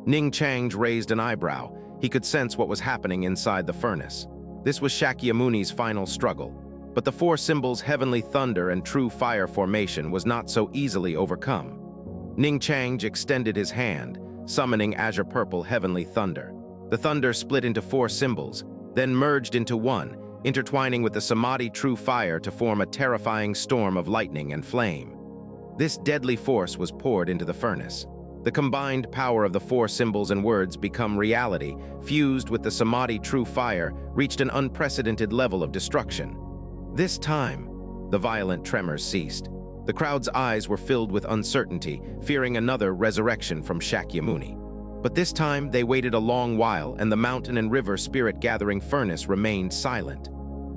Ning Changge raised an eyebrow. He could sense what was happening inside the furnace. This was Shakyamuni's final struggle. But the Four Symbols Heavenly Thunder and True Fire Formation was not so easily overcome. Ning Changge extended his hand, summoning Azure Purple Heavenly Thunder. The thunder split into four symbols, then merged into one, intertwining with the Samadhi true fire to form a terrifying storm of lightning and flame. This deadly force was poured into the furnace. The combined power of the four symbols and words become reality, fused with the Samadhi true fire, reached an unprecedented level of destruction. This time, the violent tremors ceased. The crowd's eyes were filled with uncertainty, fearing another resurrection from Shakyamuni. But this time, they waited a long while, and the Mountain and River Spirit Gathering Furnace remained silent.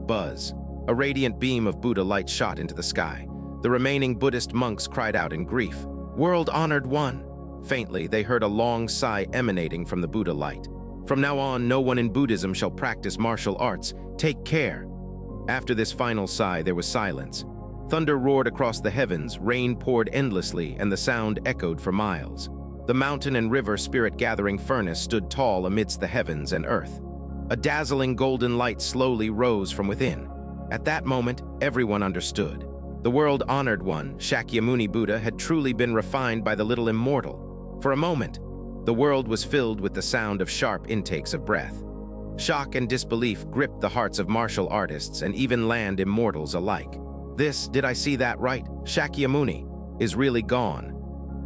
Buzz. A radiant beam of Buddha light shot into the sky. The remaining Buddhist monks cried out in grief. "World-honored one!" Faintly, they heard a long sigh emanating from the Buddha light. From now on, no one in Buddhism shall practice martial arts. Take care." After this final sigh, there was silence. Thunder roared across the heavens, rain poured endlessly, and the sound echoed for miles. The mountain and river spirit-gathering furnace stood tall amidst the heavens and earth. A dazzling golden light slowly rose from within. At that moment, everyone understood. The world-honored one, Shakyamuni Buddha, had truly been refined by the little immortal. For a moment, the world was filled with the sound of sharp intakes of breath. Shock and disbelief gripped the hearts of martial artists and even land immortals alike. This, did I see that right? Shakyamuni is really gone.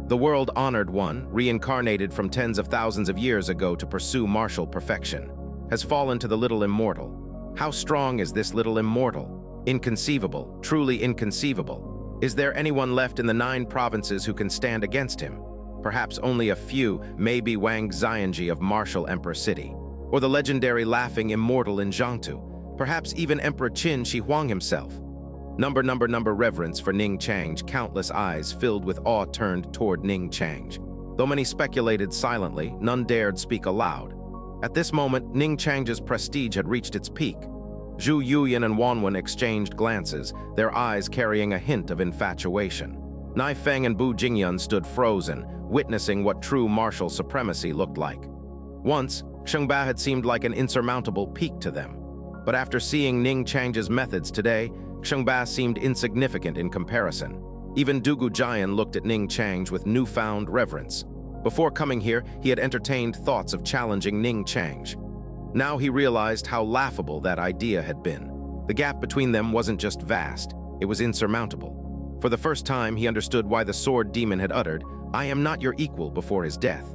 The world-honored one, reincarnated from tens of thousands of years ago to pursue martial perfection, has fallen to the little immortal. How strong is this little immortal? Inconceivable, truly inconceivable. Is there anyone left in the 9 provinces who can stand against him? Perhaps only a few, maybe Wang Xianxia of Martial Emperor City, or the legendary laughing immortal in Jiangtu, perhaps even Emperor Qin Shi Huang himself. Number reverence for Ning Changge. Countless eyes filled with awe turned toward Ning Changge. Though many speculated silently, none dared speak aloud. At this moment, Ning Changge's prestige had reached its peak. Zhu Yuyan and Wanwen exchanged glances, their eyes carrying a hint of infatuation. Nai Feng and Bu Jingyun stood frozen, witnessing what true martial supremacy looked like. Once, Xianxia had seemed like an insurmountable peak to them. But after seeing Ning Changge's methods today, Xianxia seemed insignificant in comparison. Even Dugu Jian looked at Ning Changge with newfound reverence. Before coming here, he had entertained thoughts of challenging Ning Changge. Now he realized how laughable that idea had been. The gap between them wasn't just vast, it was insurmountable. For the first time, he understood why the sword demon had uttered, "I am not your equal," before his death.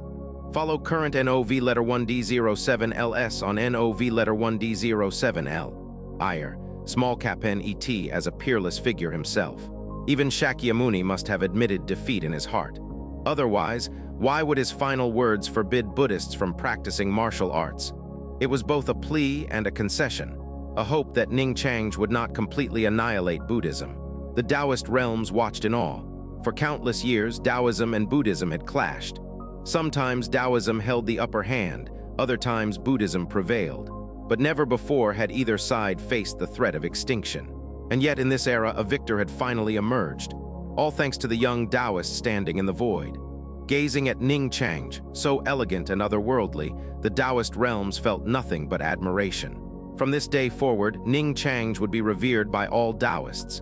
Follow current NOV letter 1D07LS on NOV letter 1D07L. Ire, small cap NET as a peerless figure himself. Even Shakyamuni must have admitted defeat in his heart. Otherwise, why would his final words forbid Buddhists from practicing martial arts? It was both a plea and a concession, a hope that Ning Changge would not completely annihilate Buddhism. The Taoist realms watched in awe. For countless years, Taoism and Buddhism had clashed. Sometimes Taoism held the upper hand, other times Buddhism prevailed. But never before had either side faced the threat of extinction. And yet in this era, a victor had finally emerged, all thanks to the young Taoist standing in the void. Gazing at Ning Changge, so elegant and otherworldly, the Taoist realms felt nothing but admiration. From this day forward, Ning Changge would be revered by all Taoists.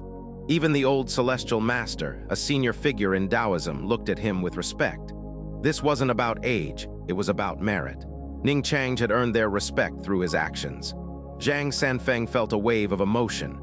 Even the old celestial master, a senior figure in Taoism, looked at him with respect. This wasn't about age, it was about merit. Ning Changge had earned their respect through his actions. Zhang Sanfeng felt a wave of emotion.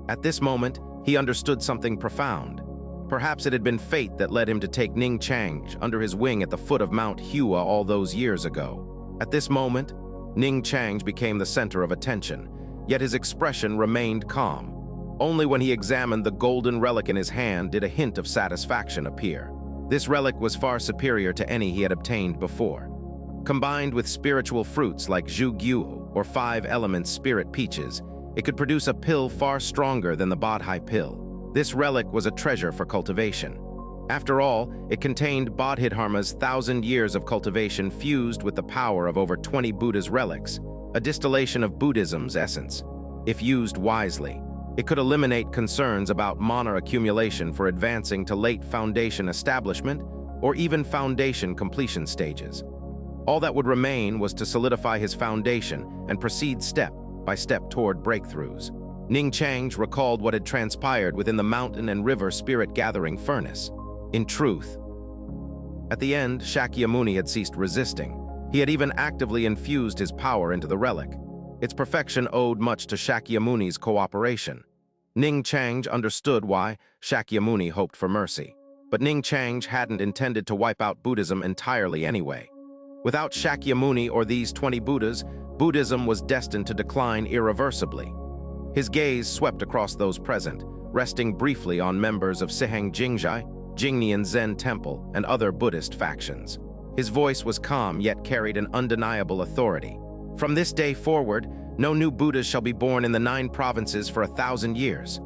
At this moment, he understood something profound. Perhaps it had been fate that led him to take Ning Changge under his wing at the foot of Mount Hua all those years ago. At this moment, Ning Changge became the center of attention, yet his expression remained calm. Only when he examined the golden relic in his hand did a hint of satisfaction appear. This relic was far superior to any he had obtained before. Combined with spiritual fruits like Zhu Gyu or 5 elements spirit peaches, it could produce a pill far stronger than the Bodhi pill. This relic was a treasure for cultivation. After all, it contained Bodhidharma's 1,000 years of cultivation fused with the power of over 20 Buddha's relics, a distillation of Buddhism's essence. If used wisely, it could eliminate concerns about mana accumulation for advancing to late foundation establishment or even foundation completion stages. All that would remain was to solidify his foundation and proceed step by step toward breakthroughs. Ning Changge recalled what had transpired within the mountain and river spirit-gathering furnace. In truth, at the end, Shakyamuni had ceased resisting. He had even actively infused his power into the relic. Its perfection owed much to Shakyamuni's cooperation. Ning Changge understood why Shakyamuni hoped for mercy. But Ning Changge hadn't intended to wipe out Buddhism entirely anyway. Without Shakyamuni or these 20 Buddhas, Buddhism was destined to decline irreversibly. His gaze swept across those present, resting briefly on members of Siheng Jingjai, Jingnian Zen Temple, and other Buddhist factions. His voice was calm yet carried an undeniable authority. From this day forward, no new Buddhas shall be born in the 9 provinces for 1,000 years.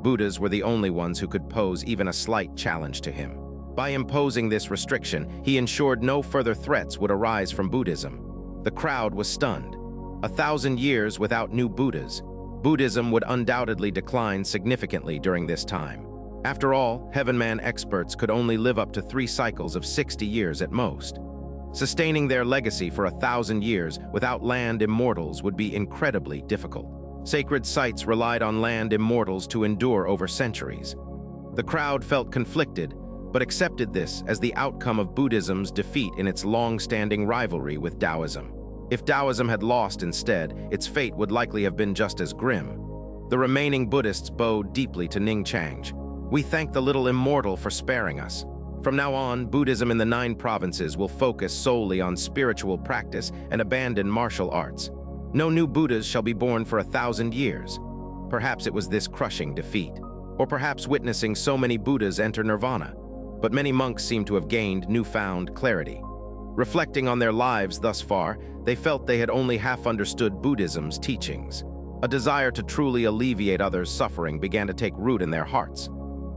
Buddhas were the only ones who could pose even a slight challenge to him. By imposing this restriction, he ensured no further threats would arise from Buddhism. The crowd was stunned. 1,000 years without new Buddhas. Buddhism would undoubtedly decline significantly during this time. After all, Heavenman experts could only live up to 3 cycles of 60 years at most. Sustaining their legacy for 1,000 years without land immortals would be incredibly difficult. Sacred sites relied on land immortals to endure over centuries. The crowd felt conflicted, but accepted this as the outcome of Buddhism's defeat in its long-standing rivalry with Taoism. If Taoism had lost instead, its fate would likely have been just as grim. The remaining Buddhists bowed deeply to Ning Changge. "We thank the little immortal for sparing us. From now on, Buddhism in the 9 provinces will focus solely on spiritual practice and abandon martial arts. No new Buddhas shall be born for 1,000 years." Perhaps it was this crushing defeat, or perhaps witnessing so many Buddhas enter nirvana. But many monks seem to have gained newfound clarity. Reflecting on their lives thus far, they felt they had only half understood Buddhism's teachings. A desire to truly alleviate others' suffering began to take root in their hearts.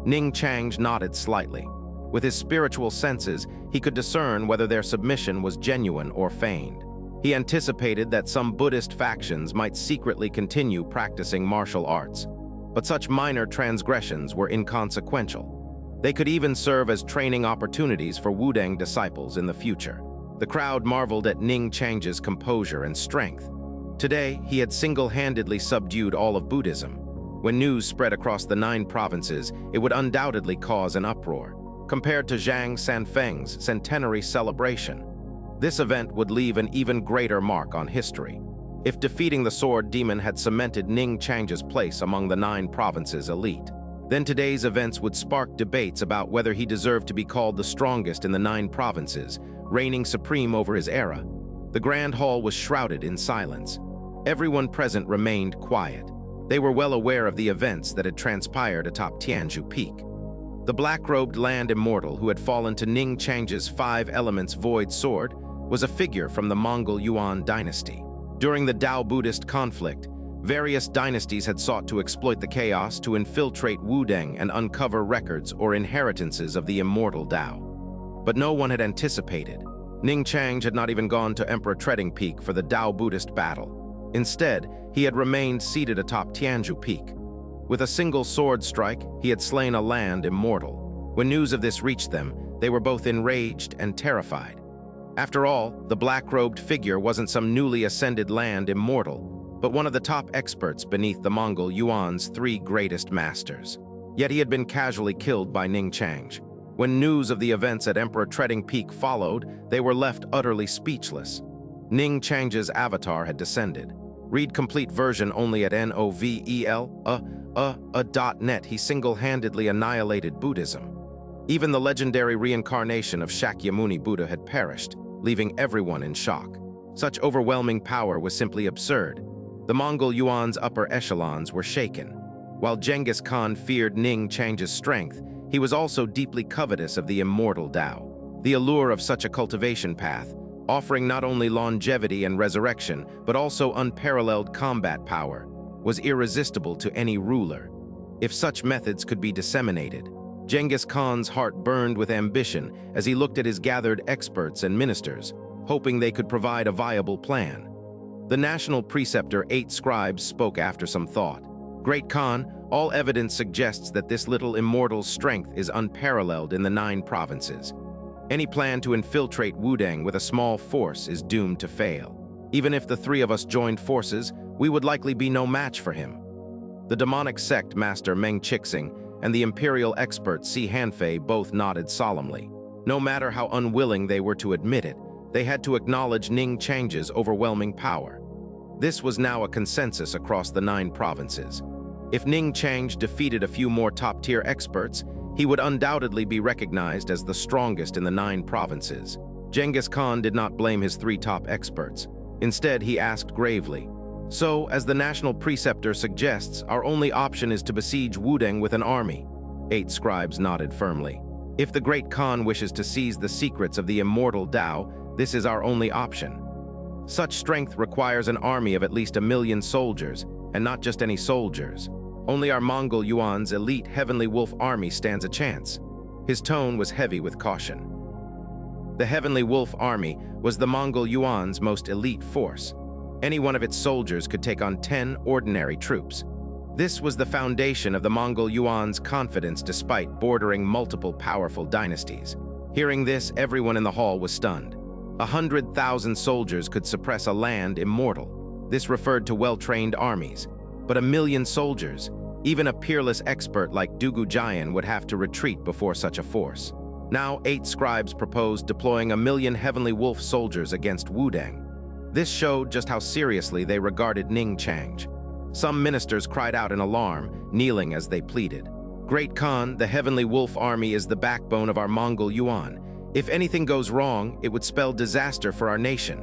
Ning Changge nodded slightly. With his spiritual senses, he could discern whether their submission was genuine or feigned. He anticipated that some Buddhist factions might secretly continue practicing martial arts, but such minor transgressions were inconsequential. They could even serve as training opportunities for Wudang disciples in the future. The crowd marveled at Ning Changge's composure and strength. Today, he had single-handedly subdued all of Buddhism. When news spread across the 9 provinces, it would undoubtedly cause an uproar. Compared to Zhang Sanfeng's centenary celebration, this event would leave an even greater mark on history. If defeating the Sword Demon had cemented Ning Changge's place among the 9 provinces' elite, then today's events would spark debates about whether he deserved to be called the strongest in the 9 provinces, reigning supreme over his era. The Grand Hall was shrouded in silence. Everyone present remained quiet. They were well aware of the events that had transpired atop Tianzhu Peak. The black-robed land immortal who had fallen to Ning Changge's 5 elements void sword was a figure from the Mongol Yuan dynasty. During the Tao-Buddhist conflict, various dynasties had sought to exploit the chaos to infiltrate Wudang and uncover records or inheritances of the immortal Tao. But no one had anticipated. Ning Changge had not even gone to Emperor Treading Peak for the Tao-Buddhist battle. Instead, he had remained seated atop Tianzhu Peak. With a single sword strike, he had slain a land immortal. When news of this reached them, they were both enraged and terrified. After all, the black-robed figure wasn't some newly ascended land immortal, but one of the top experts beneath the Mongol Yuan's 3 greatest masters. Yet he had been casually killed by Ning Changge. When news of the events at Emperor Treading Peak followed, they were left utterly speechless. Ning Changge's avatar had descended. Read complete version only at novel.net. He single-handedly annihilated Buddhism. Even the legendary reincarnation of Shakyamuni Buddha had perished, leaving everyone in shock. Such overwhelming power was simply absurd. The Mongol Yuan's upper echelons were shaken. While Genghis Khan feared Ning Changge's strength, he was also deeply covetous of the immortal Tao. The allure of such a cultivation path, offering not only longevity and resurrection, but also unparalleled combat power, was irresistible to any ruler. If such methods could be disseminated, Genghis Khan's heart burned with ambition as he looked at his gathered experts and ministers, hoping they could provide a viable plan. The national preceptor 8 scribes spoke after some thought. "Great Khan, all evidence suggests that this little immortal's strength is unparalleled in the 9 provinces. Any plan to infiltrate Wudang with a small force is doomed to fail. Even if the 3 of us joined forces, we would likely be no match for him." The demonic sect master Meng Chixing and the imperial expert Si Hanfei both nodded solemnly. No matter how unwilling they were to admit it, they had to acknowledge Ning Changge's overwhelming power. This was now a consensus across the 9 provinces. If Ning Changge defeated a few more top-tier experts, he would undoubtedly be recognized as the strongest in the 9 provinces. Genghis Khan did not blame his 3 top experts. Instead, he asked gravely, "So, as the national preceptor suggests, our only option is to besiege Wudang with an army?" 8 scribes nodded firmly. "If the great Khan wishes to seize the secrets of the immortal Tao, this is our only option. Such strength requires an army of at least 1,000,000 soldiers, and not just any soldiers. Only our Mongol Yuan's elite Heavenly Wolf army stands a chance." His tone was heavy with caution. The Heavenly Wolf Army was the Mongol Yuan's most elite force. Any one of its soldiers could take on 10 ordinary troops. This was the foundation of the Mongol Yuan's confidence despite bordering multiple powerful dynasties. Hearing this, everyone in the hall was stunned. 100,000 soldiers could suppress a land immortal. This referred to well-trained armies. But 1,000,000 soldiers, even a peerless expert like Dugu Jian would have to retreat before such a force. Now, 8 scribes proposed deploying 1,000,000 Heavenly Wolf soldiers against Wudang. This showed just how seriously they regarded Ning Changge. Some ministers cried out in alarm, kneeling as they pleaded. "Great Khan, the Heavenly Wolf Army is the backbone of our Mongol Yuan. If anything goes wrong, it would spell disaster for our nation."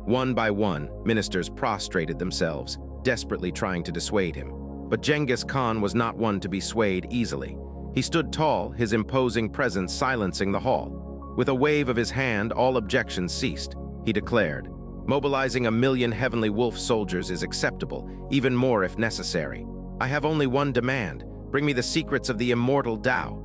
One by one, ministers prostrated themselves, desperately trying to dissuade him. But Genghis Khan was not one to be swayed easily. He stood tall, his imposing presence silencing the hall. With a wave of his hand, all objections ceased. He declared, "Mobilizing 1,000,000 Heavenly Wolf soldiers is acceptable, even more if necessary. I have only one demand. Bring me the secrets of the immortal Tao."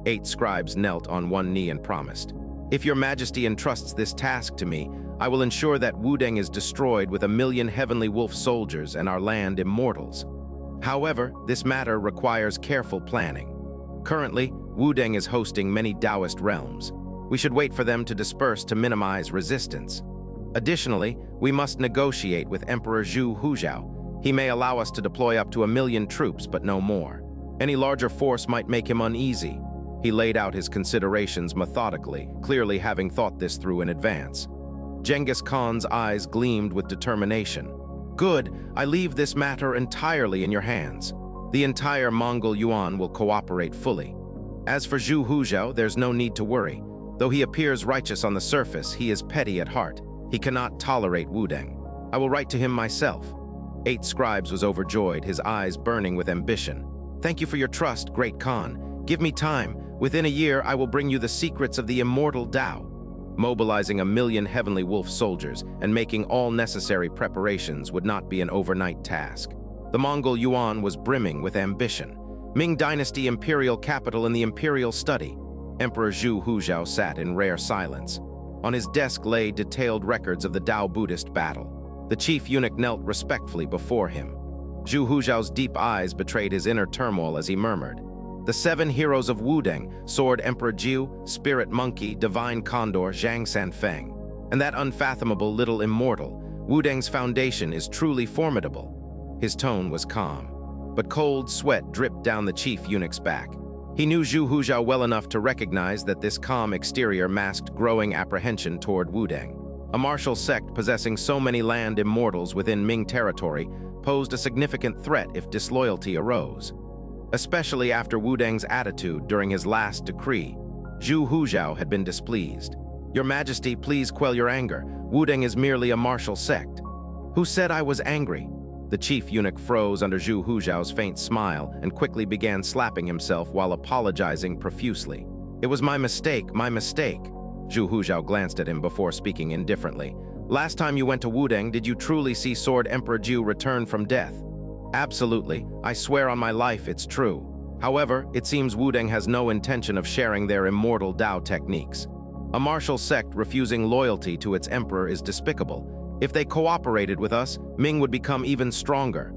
8 scribes knelt on one knee and promised, "If your majesty entrusts this task to me, I will ensure that Wudang is destroyed with 1,000,000 Heavenly Wolf soldiers and our land immortals. However, this matter requires careful planning. Currently, Wudang is hosting many Taoist realms. We should wait for them to disperse to minimize resistance. Additionally, we must negotiate with Emperor Zhu Huzhao. He may allow us to deploy up to 1,000,000 troops, but no more. Any larger force might make him uneasy." He laid out his considerations methodically, clearly having thought this through in advance. Genghis Khan's eyes gleamed with determination. "Good, I leave this matter entirely in your hands. The entire Mongol Yuan will cooperate fully. As for Zhu Huzhao, there's no need to worry. Though he appears righteous on the surface, he is petty at heart. He cannot tolerate Wudang. I will write to him myself." 8 scribes was overjoyed, his eyes burning with ambition. "Thank you for your trust, Great Khan. Give me time. Within a year, I will bring you the secrets of the immortal Tao." Mobilizing 1,000,000 Heavenly Wolf soldiers and making all necessary preparations would not be an overnight task. The Mongol Yuan was brimming with ambition. Ming Dynasty imperial capital in the imperial study. Emperor Zhu Huzhao sat in rare silence. On his desk lay detailed records of the Tao Buddhist battle. The chief eunuch knelt respectfully before him. Zhu Huzhao's deep eyes betrayed his inner turmoil as he murmured, "The 7 heroes of Wudang, Sword Emperor Jiu, Spirit Monkey, Divine Condor, Zhang Sanfeng. And that unfathomable little immortal, Wudang's foundation is truly formidable." His tone was calm, but cold sweat dripped down the chief eunuch's back. He knew Zhu Huzhao well enough to recognize that this calm exterior masked growing apprehension toward Wudang. A martial sect possessing so many land immortals within Ming territory posed a significant threat if disloyalty arose. Especially after Wudang's attitude during his last decree, Zhu Huzhao had been displeased. "Your Majesty, please quell your anger. Wudang is merely a martial sect." "Who said I was angry?" The chief eunuch froze under Zhu Huzhao's faint smile and quickly began slapping himself while apologizing profusely. "It was my mistake, my mistake." Zhu Huzhao glanced at him before speaking indifferently. "Last time you went to Wudang, did you truly see Sword Emperor Jiu return from death?" "Absolutely. I swear on my life it's true. However, it seems Wudang has no intention of sharing their immortal Tao techniques. A martial sect refusing loyalty to its emperor is despicable. If they cooperated with us, Ming would become even stronger."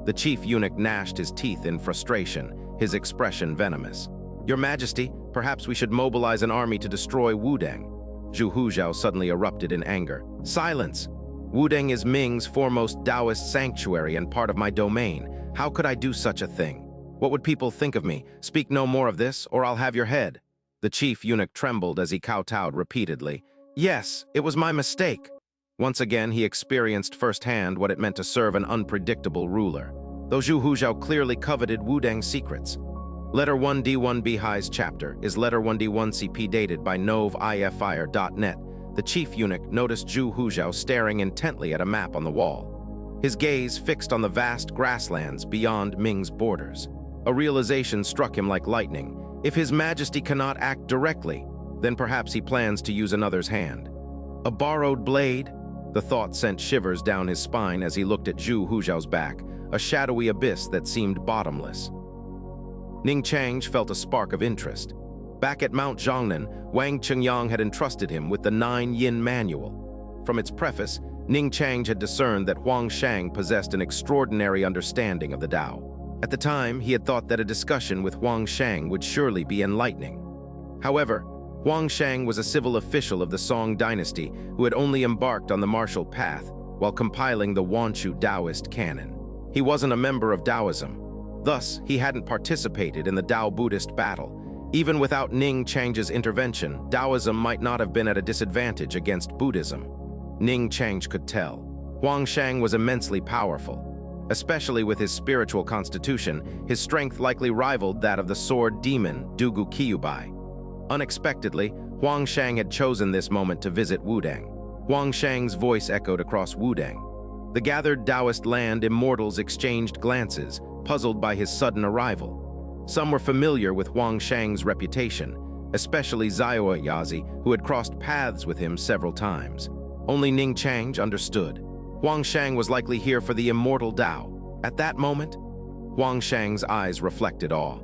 The chief eunuch gnashed his teeth in frustration, his expression venomous. "Your Majesty, perhaps we should mobilize an army to destroy Wudang." Zhu Huzhao suddenly erupted in anger. "Silence! Wudang is Ming's foremost Taoist sanctuary and part of my domain. How could I do such a thing? What would people think of me? Speak no more of this, or I'll have your head." The chief eunuch trembled as he kowtowed repeatedly. "Yes, it was my mistake." Once again, he experienced firsthand what it meant to serve an unpredictable ruler. Though Zhu Huzhao clearly coveted Wudang's secrets. Letter 1D1B Hai's chapter is Letter 1D1CP dated by novifire.net. The chief eunuch noticed Zhu Huzhao staring intently at a map on the wall. His gaze fixed on the vast grasslands beyond Ming's borders. A realization struck him like lightning. If His Majesty cannot act directly, then perhaps he plans to use another's hand. A borrowed blade? The thought sent shivers down his spine as he looked at Zhu Huzhao's back, a shadowy abyss that seemed bottomless. Ning Changge felt a spark of interest. Back at Mount Zhongnan, Wang Qingyang had entrusted him with the 9 Yin Manual. From its preface, Ning Changge had discerned that Huang Shang possessed an extraordinary understanding of the Tao. At the time, he had thought that a discussion with Huang Shang would surely be enlightening. However, Huang Shang was a civil official of the Song dynasty who had only embarked on the martial path while compiling the Wanchu Taoist canon. He wasn't a member of Taoism. Thus, he hadn't participated in the Tao-Buddhist battle. Even without Ning Changge's intervention, Taoism might not have been at a disadvantage against Buddhism. Ning Changge could tell. Huang Shang was immensely powerful. Especially with his spiritual constitution, his strength likely rivaled that of the sword demon Dugu Kyubai. Unexpectedly, Huang Shang had chosen this moment to visit Wudang. Huang Shang's voice echoed across Wudang. The gathered Taoist land immortals exchanged glances, puzzled by his sudden arrival. Some were familiar with Huang Shang's reputation, especially Zioa Yazi, who had crossed paths with him several times. Only Ning Changge understood. Huang Shang was likely here for the immortal Tao. At that moment, Huang Shang's eyes reflected awe.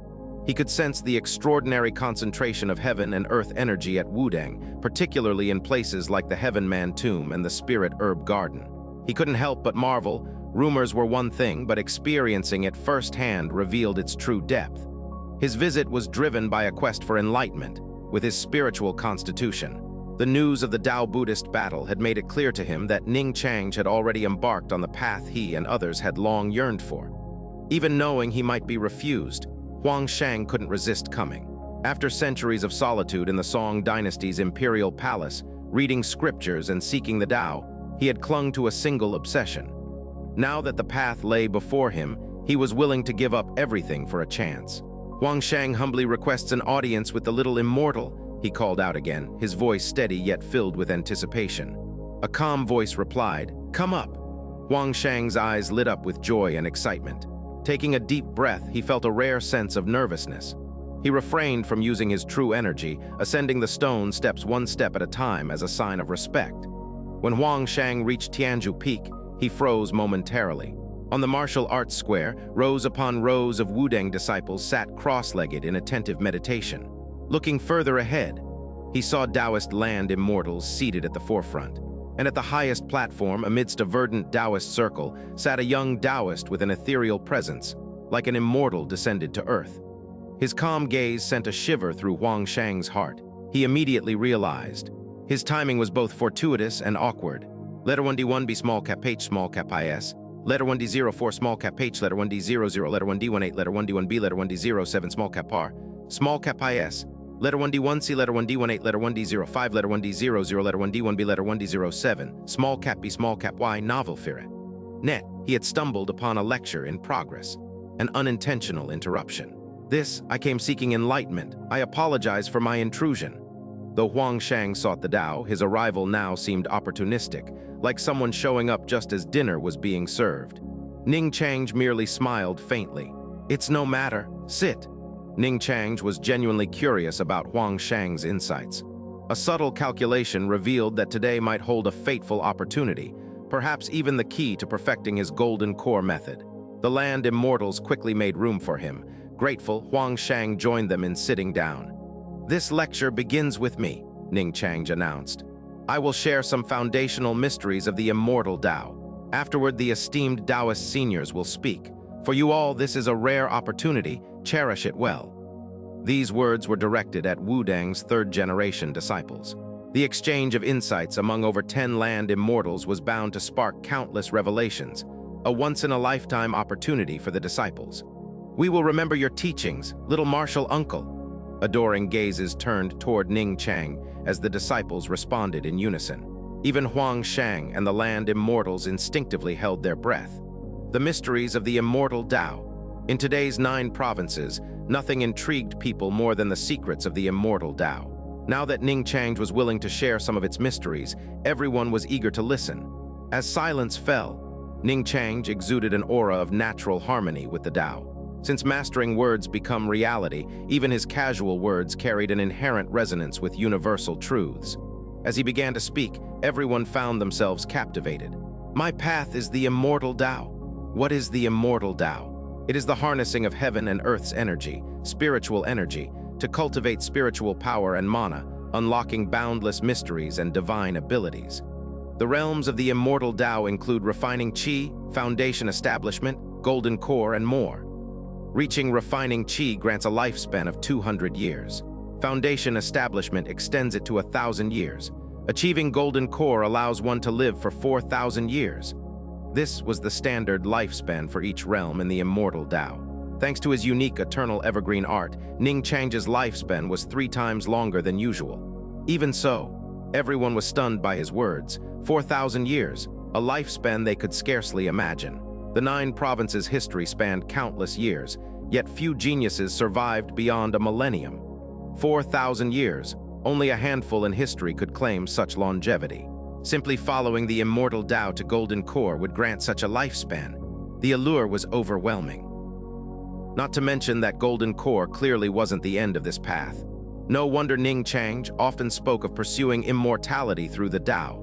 He could sense the extraordinary concentration of heaven and earth energy at Wudang, particularly in places like the Heaven Man Tomb and the Spirit Herb Garden. He couldn't help but marvel. Rumors were one thing, but experiencing it firsthand revealed its true depth. His visit was driven by a quest for enlightenment, with his spiritual constitution. The news of the Tao-Buddhist battle had made it clear to him that Ning Changge had already embarked on the path he and others had long yearned for. Even knowing he might be refused, Huang Shang couldn't resist coming. After centuries of solitude in the Song dynasty's imperial palace, reading scriptures and seeking the Tao, he had clung to a single obsession. Now that the path lay before him, he was willing to give up everything for a chance. Huang Shang humbly requests an audience with the little immortal, he called out again, his voice steady yet filled with anticipation. A calm voice replied, "Come up." Huang Shang's eyes lit up with joy and excitement. Taking a deep breath, he felt a rare sense of nervousness. He refrained from using his true energy, ascending the stone steps one step at a time as a sign of respect. When Huang Shang reached Tianzhu Peak, he froze momentarily. On the martial arts square, rows upon rows of Wudang disciples sat cross-legged in attentive meditation. Looking further ahead, he saw Taoist land immortals seated at the forefront. And at the highest platform, amidst a verdant Taoist circle, sat a young Taoist with an ethereal presence, like an immortal descended to earth. His calm gaze sent a shiver through Huang Shang's heart. He immediately realized. His timing was both fortuitous and awkward. Letter 1D1 B small cap H small cap IS. Letter 1D04 small cap H, letter 1D00, letter 1D18, letter 1D1B, letter 1D07 small cap R. Small cap IS. Letter 1D1C, letter 1D18, letter 1D05, letter 1D00, letter 1D1B, letter 1D07, small cap B, small cap Y, novel fira. Net, he had stumbled upon a lecture in progress, an unintentional interruption. This, I came seeking enlightenment. I apologize for my intrusion. Though Huang Shang sought the Tao, his arrival now seemed opportunistic, like someone showing up just as dinner was being served. Ning Changge merely smiled faintly. "It's no matter. Sit." Ning Changge was genuinely curious about Huang Shang's insights. A subtle calculation revealed that today might hold a fateful opportunity, perhaps even the key to perfecting his golden core method. The land immortals quickly made room for him. Grateful, Huang Shang joined them in sitting down. "This lecture begins with me," Ning Changge announced. "I will share some foundational mysteries of the immortal Tao. Afterward, the esteemed Taoist seniors will speak. For you all, this is a rare opportunity. Cherish it well." These words were directed at Wudang's third-generation disciples. The exchange of insights among over 10 land immortals was bound to spark countless revelations, a once-in-a-lifetime opportunity for the disciples. "We will remember your teachings, little martial uncle." Adoring gazes turned toward Ning Changge as the disciples responded in unison. Even Huang Shang and the land immortals instinctively held their breath. The mysteries of the immortal Tao. In today's 9 provinces, nothing intrigued people more than the secrets of the immortal Tao. Now that Ning Changge was willing to share some of its mysteries, everyone was eager to listen. As silence fell, Ning Changge exuded an aura of natural harmony with the Tao. Since mastering words become reality, even his casual words carried an inherent resonance with universal truths. As he began to speak, everyone found themselves captivated. "My path is the immortal Tao." What is the immortal Tao? It is the harnessing of heaven and earth's energy, spiritual energy, to cultivate spiritual power and mana, unlocking boundless mysteries and divine abilities. The realms of the immortal Tao include refining Qi, foundation establishment, golden core, and more. Reaching refining Qi grants a lifespan of 200 years. Foundation establishment extends it to 1,000 years. Achieving golden core allows one to live for 4,000 years. This was the standard lifespan for each realm in the immortal Tao. Thanks to his unique Eternal Evergreen Art, Ning Changge's lifespan was 3 times longer than usual. Even so, everyone was stunned by his words. 4,000 years, a lifespan they could scarcely imagine. The 9 provinces' history spanned countless years, yet few geniuses survived beyond a millennium. 4,000 years, only a handful in history could claim such longevity. Simply following the immortal Tao to golden core would grant such a lifespan. The allure was overwhelming. Not to mention that golden core clearly wasn't the end of this path. No wonder Ning Changge often spoke of pursuing immortality through the Tao.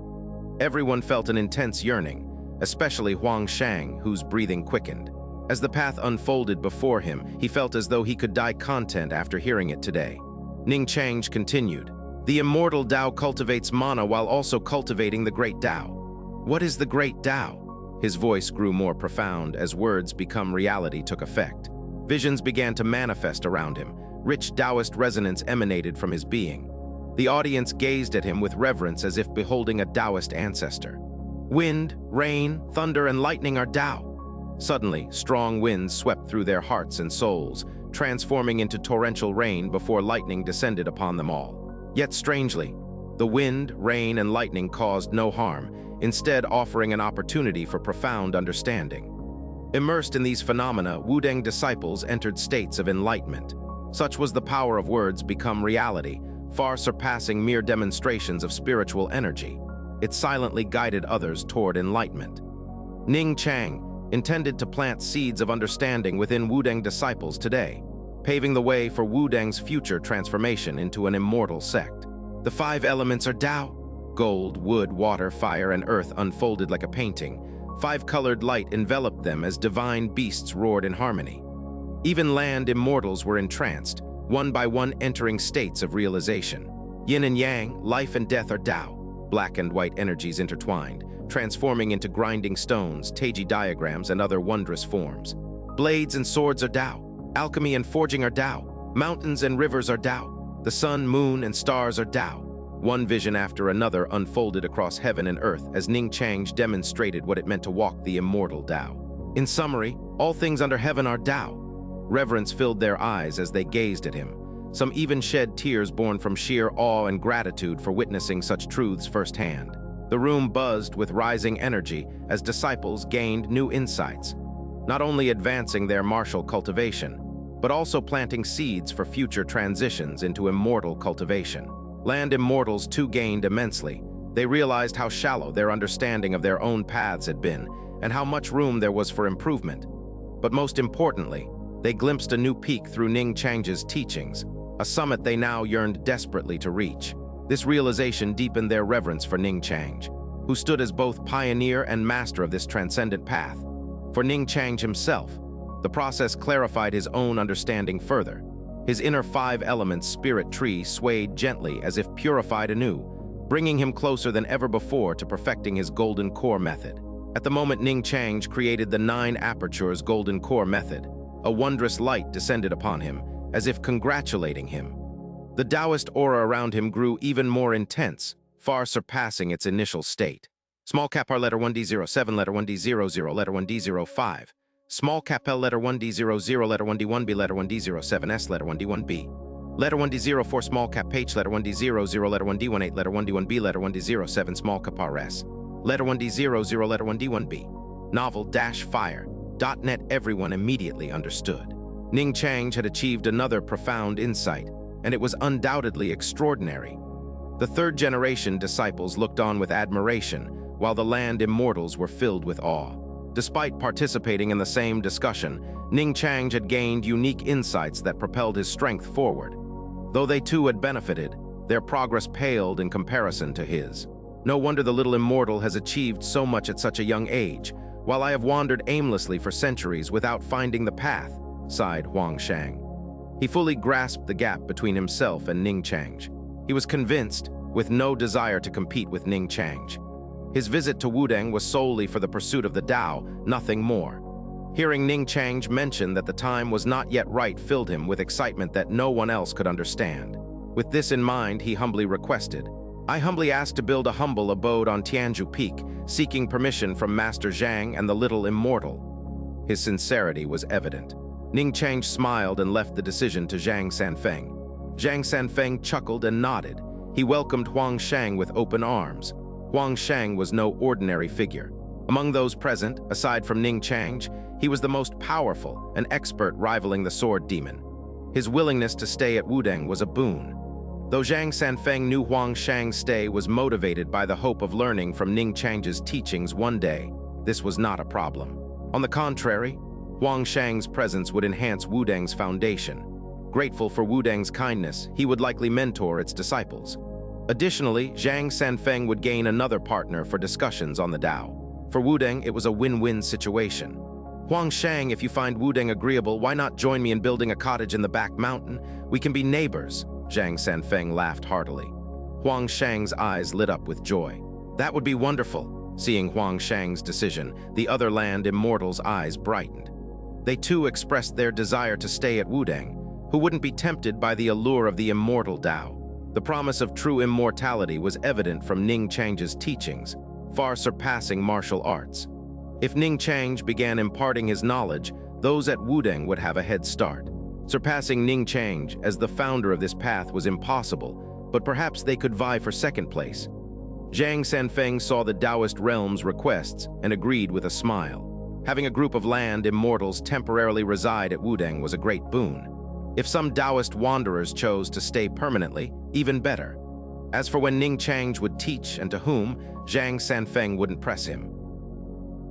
Everyone felt an intense yearning, especially Huang Shang, whose breathing quickened. As the path unfolded before him, he felt as though he could die content after hearing it today. Ning Changge continued, "The immortal Tao cultivates mana while also cultivating the great Tao." What is the great Tao? His voice grew more profound as words become reality took effect. Visions began to manifest around him. Rich Taoist resonance emanated from his being. The audience gazed at him with reverence as if beholding a Taoist ancestor. Wind, rain, thunder, and lightning are Tao. Suddenly, strong winds swept through their hearts and souls, transforming into torrential rain before lightning descended upon them all. Yet strangely, the wind, rain, and lightning caused no harm, instead offering an opportunity for profound understanding. Immersed in these phenomena, Wudang disciples entered states of enlightenment. Such was the power of words become reality, far surpassing mere demonstrations of spiritual energy. It silently guided others toward enlightenment. Ning Changge intended to plant seeds of understanding within Wudang disciples today, paving the way for Wudang's future transformation into an immortal sect. The 5 elements are Tao. Gold, wood, water, fire, and earth unfolded like a painting. 5-colored light enveloped them as divine beasts roared in harmony. Even land immortals were entranced, one by one entering states of realization. Yin and yang, life and death are Tao. Black and white energies intertwined, transforming into grinding stones, Taiji diagrams, and other wondrous forms. Blades and swords are Tao. Alchemy and forging are Tao. Mountains and rivers are Tao. The sun, moon, and stars are Tao. One vision after another unfolded across heaven and earth as Ning Changge demonstrated what it meant to walk the immortal Tao. In summary, all things under heaven are Tao. Reverence filled their eyes as they gazed at him. Some even shed tears born from sheer awe and gratitude for witnessing such truths firsthand. The room buzzed with rising energy as disciples gained new insights, not only advancing their martial cultivation, but also planting seeds for future transitions into immortal cultivation. Land immortals too gained immensely. They realized how shallow their understanding of their own paths had been, and how much room there was for improvement. But most importantly, they glimpsed a new peak through Ning Changge's teachings, a summit they now yearned desperately to reach. This realization deepened their reverence for Ning Changge, who stood as both pioneer and master of this transcendent path. For Ning Changge himself, the process clarified his own understanding further. His inner 5-element spirit tree swayed gently as if purified anew, bringing him closer than ever before to perfecting his golden core method. At the moment Ning Changge created the 9 apertures golden core method, a wondrous light descended upon him, as if congratulating him. The Taoist aura around him grew even more intense, far surpassing its initial state. Small cap R letter 1D07, letter 1D00, letter 1D05. Small cap L letter 1D00, letter 1D1B, letter 1D07S, letter 1D1B. Letter 1D04, small cap H, letter 1D00, letter 1D18, letter 1D1B, letter 1D07, small cap RS. Letter 1D00, letter 1D1B. Novel-fire.net. Everyone immediately understood. Ning Changge had achieved another profound insight, and it was undoubtedly extraordinary. The 3rd-generation disciples looked on with admiration, while the land immortals were filled with awe. Despite participating in the same discussion, Ning Changge had gained unique insights that propelled his strength forward. Though they too had benefited, their progress paled in comparison to his. No wonder the little immortal has achieved so much at such a young age, while I have wandered aimlessly for centuries without finding the path, sighed Huang Shang. He fully grasped the gap between himself and Ning Changge. He was convinced, with no desire to compete with Ning Changge. His visit to Wudang was solely for the pursuit of the Tao, nothing more. Hearing Ning Changge mention that the time was not yet right filled him with excitement that no one else could understand. With this in mind, he humbly requested, "I humbly ask to build a humble abode on Tianzhu Peak, seeking permission from Master Zhang and the Little Immortal." His sincerity was evident. Ning Changge smiled and left the decision to Zhang Sanfeng. Zhang Sanfeng chuckled and nodded. He welcomed Huang Shang with open arms. Huang Shang was no ordinary figure. Among those present, aside from Ning Changge, he was the most powerful, an expert rivaling the sword demon. His willingness to stay at Wudang was a boon. Though Zhang Sanfeng knew Huang Shang's stay was motivated by the hope of learning from Ning Changge's teachings one day, this was not a problem. On the contrary, Huang Shang's presence would enhance Wudang's foundation. Grateful for Wudang's kindness, he would likely mentor its disciples. Additionally, Zhang Sanfeng would gain another partner for discussions on the Tao. For Wudang, it was a win-win situation. "Huang Shang, if you find Wudang agreeable, why not join me in building a cottage in the back mountain? We can be neighbors." Zhang Sanfeng laughed heartily. Huang Shang's eyes lit up with joy. "That would be wonderful." Seeing Huang Shang's decision, the other land immortals' eyes brightened. They too expressed their desire to stay at Wudang, who wouldn't be tempted by the allure of the immortal Tao. The promise of true immortality was evident from Ning Changge's teachings, far surpassing martial arts. If Ning Changge began imparting his knowledge, those at Wudang would have a head start. Surpassing Ning Changge as the founder of this path was impossible, but perhaps they could vie for second place. Zhang Sanfeng saw the Taoist realm's requests and agreed with a smile. Having a group of land immortals temporarily reside at Wudang was a great boon. If some Taoist wanderers chose to stay permanently, even better. As for when Ning Changge would teach and to whom, Zhang Sanfeng wouldn't press him.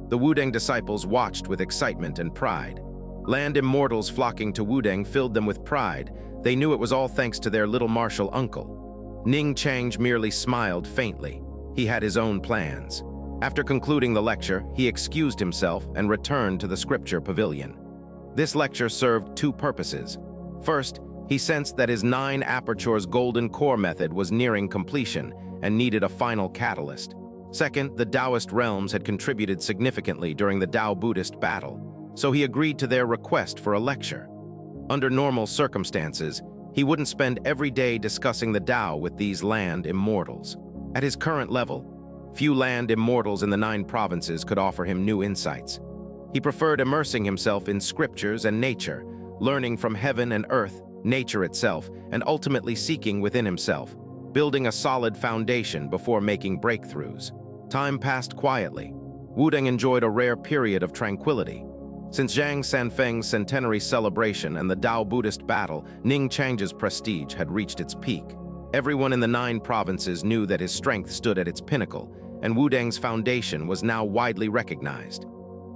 The Wudang disciples watched with excitement and pride. Land immortals flocking to Wudang filled them with pride. They knew it was all thanks to their little martial uncle. Ning Changge merely smiled faintly. He had his own plans. After concluding the lecture, he excused himself and returned to the scripture pavilion. This lecture served two purposes. First, he sensed that his 9 apertures golden core method was nearing completion and needed a final catalyst. Second, the Taoist realms had contributed significantly during the Tao-Buddhist battle, so he agreed to their request for a lecture. Under normal circumstances, he wouldn't spend every day discussing the Tao with these land immortals. At his current level, few land immortals in the 9 provinces could offer him new insights. He preferred immersing himself in scriptures and nature, learning from heaven and earth, nature itself, and ultimately seeking within himself, building a solid foundation before making breakthroughs. Time passed quietly. Wudang enjoyed a rare period of tranquility. Since Zhang Sanfeng's centenary celebration and the Tao-Buddhist battle, Ning Changge's prestige had reached its peak. Everyone in the 9 provinces knew that his strength stood at its pinnacle, and Wudang's foundation was now widely recognized.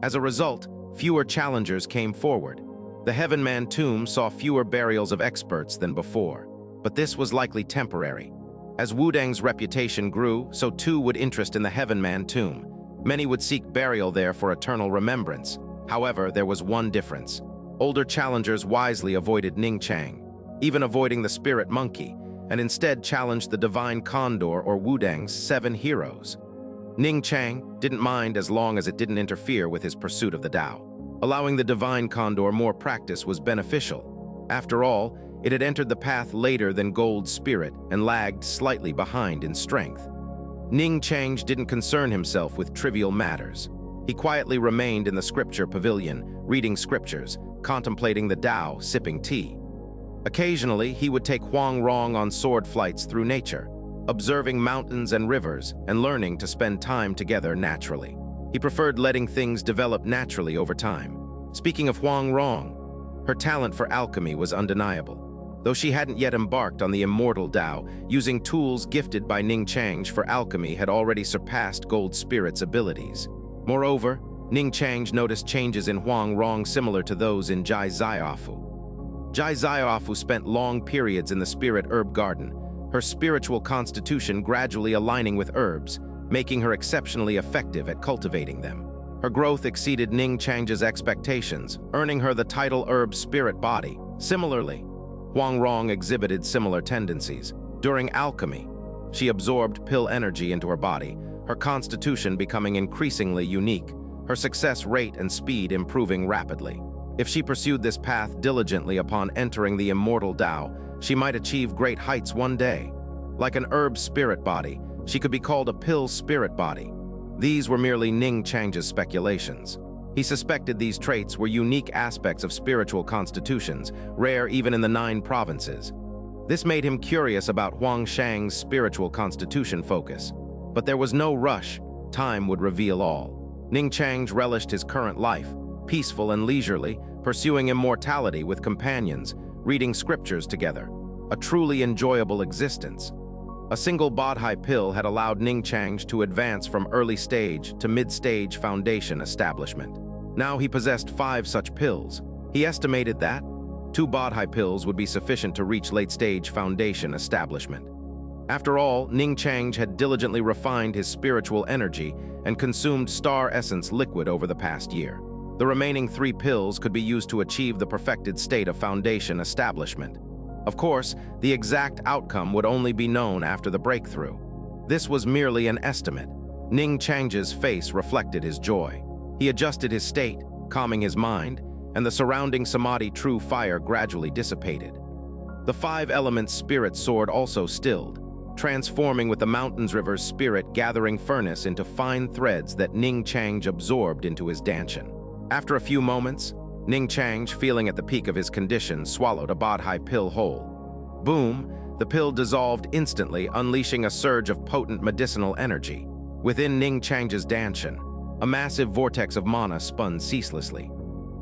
As a result, fewer challengers came forward. The Heaven Man tomb saw fewer burials of experts than before, but this was likely temporary. As Wudang's reputation grew, so too would interest in the Heaven Man tomb. Many would seek burial there for eternal remembrance. However, there was one difference. Older challengers wisely avoided Ning Changge, even avoiding the spirit monkey, and instead challenged the divine condor or Wudang's 7 heroes. Ning Changge didn't mind as long as it didn't interfere with his pursuit of the Tao. Allowing the divine condor more practice was beneficial. After all, it had entered the path later than Gold's spirit and lagged slightly behind in strength. Ning Changge didn't concern himself with trivial matters. He quietly remained in the scripture pavilion, reading scriptures, contemplating the Tao, sipping tea. Occasionally, he would take Huang Rong on sword flights through nature, observing mountains and rivers and learning to spend time together naturally. He preferred letting things develop naturally over time. Speaking of Huang Rong, her talent for alchemy was undeniable. Though she hadn't yet embarked on the immortal Tao, using tools gifted by Ning Changge for alchemy had already surpassed Gold Spirit's abilities. Moreover, Ning Changge noticed changes in Huang Rong similar to those in Jai Xiaofu. Jai Xiaofu spent long periods in the spirit herb garden, her spiritual constitution gradually aligning with herbs, making her exceptionally effective at cultivating them. Her growth exceeded Ning Changge's expectations, earning her the title Herb Spirit Body. Similarly, Huang Rong exhibited similar tendencies. During alchemy, she absorbed pill energy into her body, her constitution becoming increasingly unique, her success rate and speed improving rapidly. If she pursued this path diligently upon entering the immortal Tao, she might achieve great heights one day. Like an herb spirit body, she could be called a pill spirit body. These were merely Ning Changge's speculations. He suspected these traits were unique aspects of spiritual constitutions, rare even in the 9 provinces. This made him curious about Huang Shang's spiritual constitution focus. But there was no rush. Time would reveal all. Ning Changge relished his current life, peaceful and leisurely, pursuing immortality with companions, reading scriptures together. A truly enjoyable existence. A single Bodhi pill had allowed Ning Changge to advance from early stage to mid-stage foundation establishment. Now he possessed 5 such pills. He estimated that 2 Bodhi pills would be sufficient to reach late-stage foundation establishment. After all, Ning Changge had diligently refined his spiritual energy and consumed star essence liquid over the past year. The remaining 3 pills could be used to achieve the perfected state of foundation establishment. Of course, the exact outcome would only be known after the breakthrough. This was merely an estimate. Ning Changge's face reflected his joy. He adjusted his state, calming his mind, and the surrounding samadhi true fire gradually dissipated. The 5-element spirit sword also stilled, transforming with the mountain's river's spirit gathering furnace into fine threads that Ning Changge absorbed into his dantian. After a few moments, Ning Changge, feeling at the peak of his condition, swallowed a Bodhi pill whole. Boom! The pill dissolved instantly, unleashing a surge of potent medicinal energy. Within Ning Changge's dantian, a massive vortex of mana spun ceaselessly.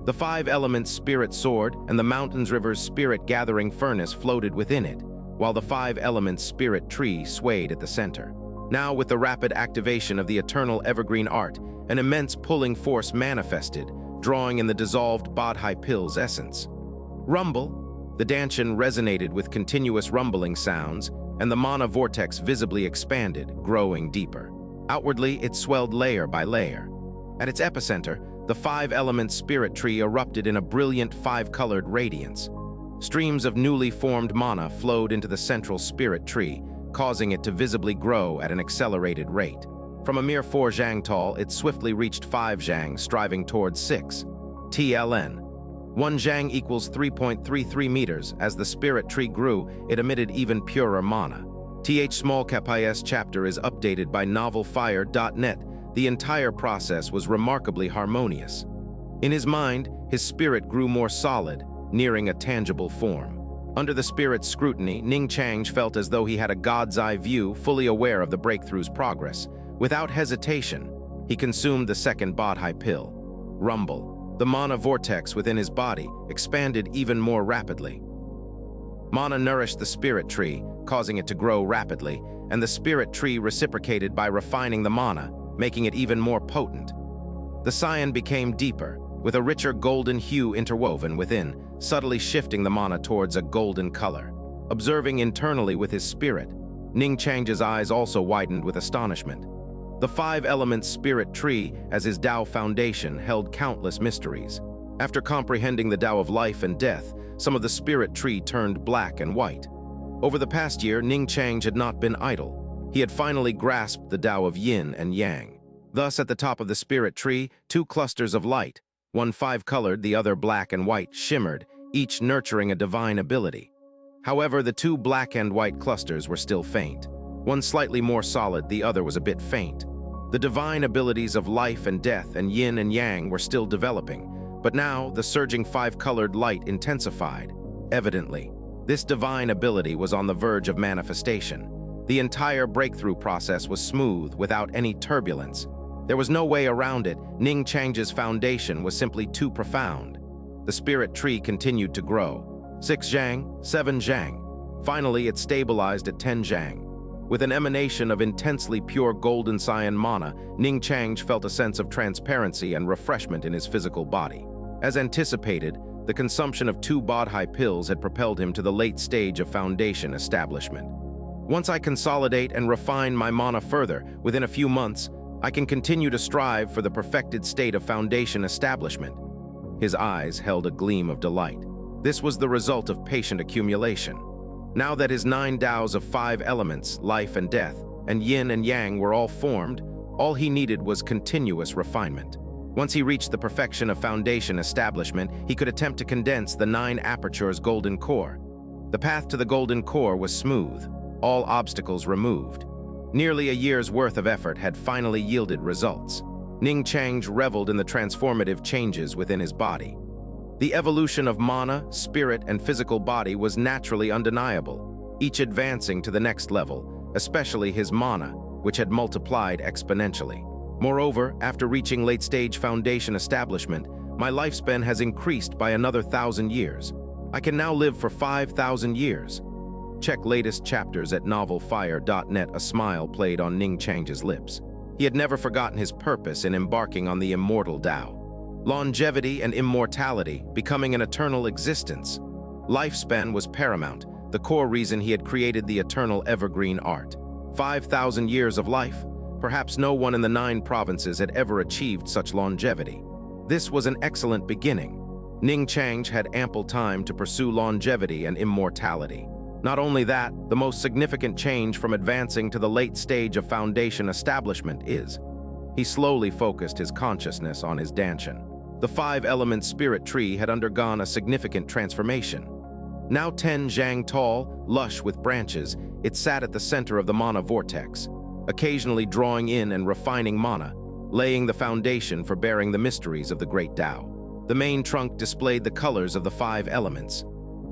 The 5-element spirit sword and the mountain's river's spirit gathering furnace floated within it, while the 5-element spirit tree swayed at the center. Now, with the rapid activation of the Eternal Evergreen Art, an immense pulling force manifested, drawing in the dissolved Bodhi pill's essence. Rumble! The dantian resonated with continuous rumbling sounds, and the mana vortex visibly expanded, growing deeper. Outwardly, it swelled layer by layer. At its epicenter, the 5-element spirit tree erupted in a brilliant 5-colored radiance. Streams of newly formed mana flowed into the central spirit tree, causing it to visibly grow at an accelerated rate. From a mere 4 zhang tall, it swiftly reached 5 zhang, striving towards 6 TLN. 1 zhang equals 3.33 meters. As the spirit tree grew, it emitted even purer mana. Small Cap IS chapter is updated by novelfire.net. The entire process was remarkably harmonious. In his mind, his spirit grew more solid, nearing a tangible form. Under the spirit's scrutiny, Ning Changge felt as though he had a god's eye view, fully aware of the breakthrough's progress. Without hesitation, he consumed the second Bodhi pill. Rumble. The mana vortex within his body expanded even more rapidly. Mana nourished the spirit tree, causing it to grow rapidly, and the spirit tree reciprocated by refining the mana, making it even more potent. The cyan became deeper, with a richer golden hue interwoven within, subtly shifting the mana towards a golden color. Observing internally with his spirit, Ning Changge's eyes also widened with astonishment. The 5-element spirit tree, as his Tao foundation, held countless mysteries. After comprehending the Tao of life and death, some of the spirit tree turned black and white. Over the past year, Ning Changge had not been idle. He had finally grasped the Tao of yin and yang. Thus, at the top of the spirit tree, 2 clusters of light, one 5-colored, the other black and white, shimmered, each nurturing a divine ability. However, the 2 black and white clusters were still faint. One slightly more solid, the other was a bit faint. The divine abilities of life and death and yin and yang were still developing, but now the surging 5-colored light intensified. Evidently, this divine ability was on the verge of manifestation. The entire breakthrough process was smooth, without any turbulence. There was no way around it. Ning Changge's foundation was simply too profound. The spirit tree continued to grow. 6 zhang, 7 zhang. Finally, it stabilized at 10 zhang. With an emanation of intensely pure golden cyan mana, Ning Changge felt a sense of transparency and refreshment in his physical body. As anticipated, the consumption of 2 Bodhi pills had propelled him to the late stage of foundation establishment. Once I consolidate and refine my mana further, within a few months, I can continue to strive for the perfected state of foundation establishment. His eyes held a gleam of delight. This was the result of patient accumulation. Now that his 9 Taos of 5 elements, life and death, and yin and yang were all formed, all he needed was continuous refinement. Once he reached the perfection of foundation establishment, he could attempt to condense the 9 apertures golden core. The path to the golden core was smooth, all obstacles removed. Nearly a year's worth of effort had finally yielded results. Ning Changge reveled in the transformative changes within his body. The evolution of mana, spirit, and physical body was naturally undeniable, each advancing to the next level, especially his mana, which had multiplied exponentially. Moreover, after reaching late-stage foundation establishment, my lifespan has increased by another 1,000 years. I can now live for 5,000 years. Check latest chapters at novelfire.net. A smile played on Ning Changge's lips. He had never forgotten his purpose in embarking on the immortal Tao. Longevity and immortality, becoming an eternal existence. Lifespan was paramount, the core reason he had created the Eternal Evergreen Art. 5,000 years of life. Perhaps no one in the 9 provinces had ever achieved such longevity. This was an excellent beginning. Ning Changge had ample time to pursue longevity and immortality. Not only that, the most significant change from advancing to the late stage of foundation establishment is, he slowly focused his consciousness on his Danshan. The 5-element spirit tree had undergone a significant transformation. Now 10 zhang tall, lush with branches, it sat at the center of the mana vortex, occasionally drawing in and refining mana, laying the foundation for bearing the mysteries of the great Tao. The main trunk displayed the colors of the 5 elements.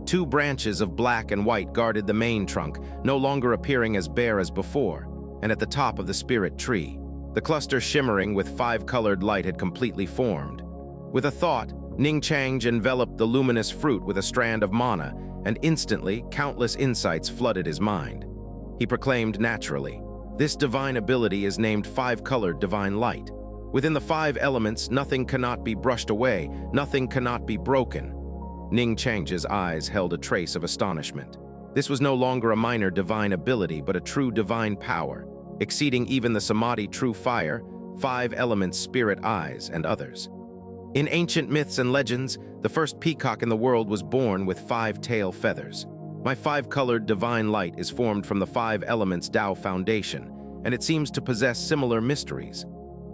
2 branches of black and white guarded the main trunk, no longer appearing as bare as before, and at the top of the spirit tree, the cluster shimmering with 5-colored light had completely formed. With a thought, Ning Changge enveloped the luminous fruit with a strand of mana, and instantly, countless insights flooded his mind. He proclaimed naturally, "This divine ability is named 5-colored divine light. Within the 5 elements, nothing cannot be brushed away, nothing cannot be broken." Ning Changge's eyes held a trace of astonishment. This was no longer a minor divine ability, but a true divine power, exceeding even the Samadhi true fire, 5 elements spirit eyes, and others. In ancient myths and legends, the first peacock in the world was born with 5 tail feathers. My 5-colored divine light is formed from the 5 elements Tao foundation, and it seems to possess similar mysteries.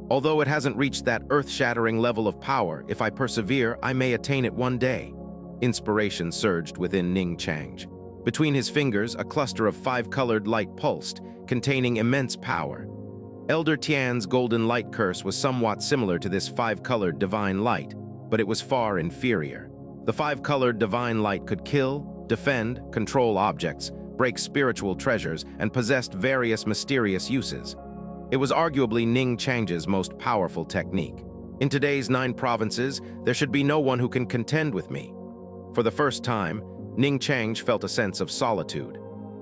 Although it hasn't reached that earth-shattering level of power, if I persevere, I may attain it one day. Inspiration surged within Ning Changge. Between his fingers, a cluster of 5-colored light pulsed, containing immense power. Elder Tian's golden light curse was somewhat similar to this 5-colored divine light, but it was far inferior. The 5-colored divine light could kill, defend, control objects, break spiritual treasures, and possessed various mysterious uses. It was arguably Ning Changge's most powerful technique. In today's 9 provinces, there should be no one who can contend with me. For the first time, Ning Changge felt a sense of solitude.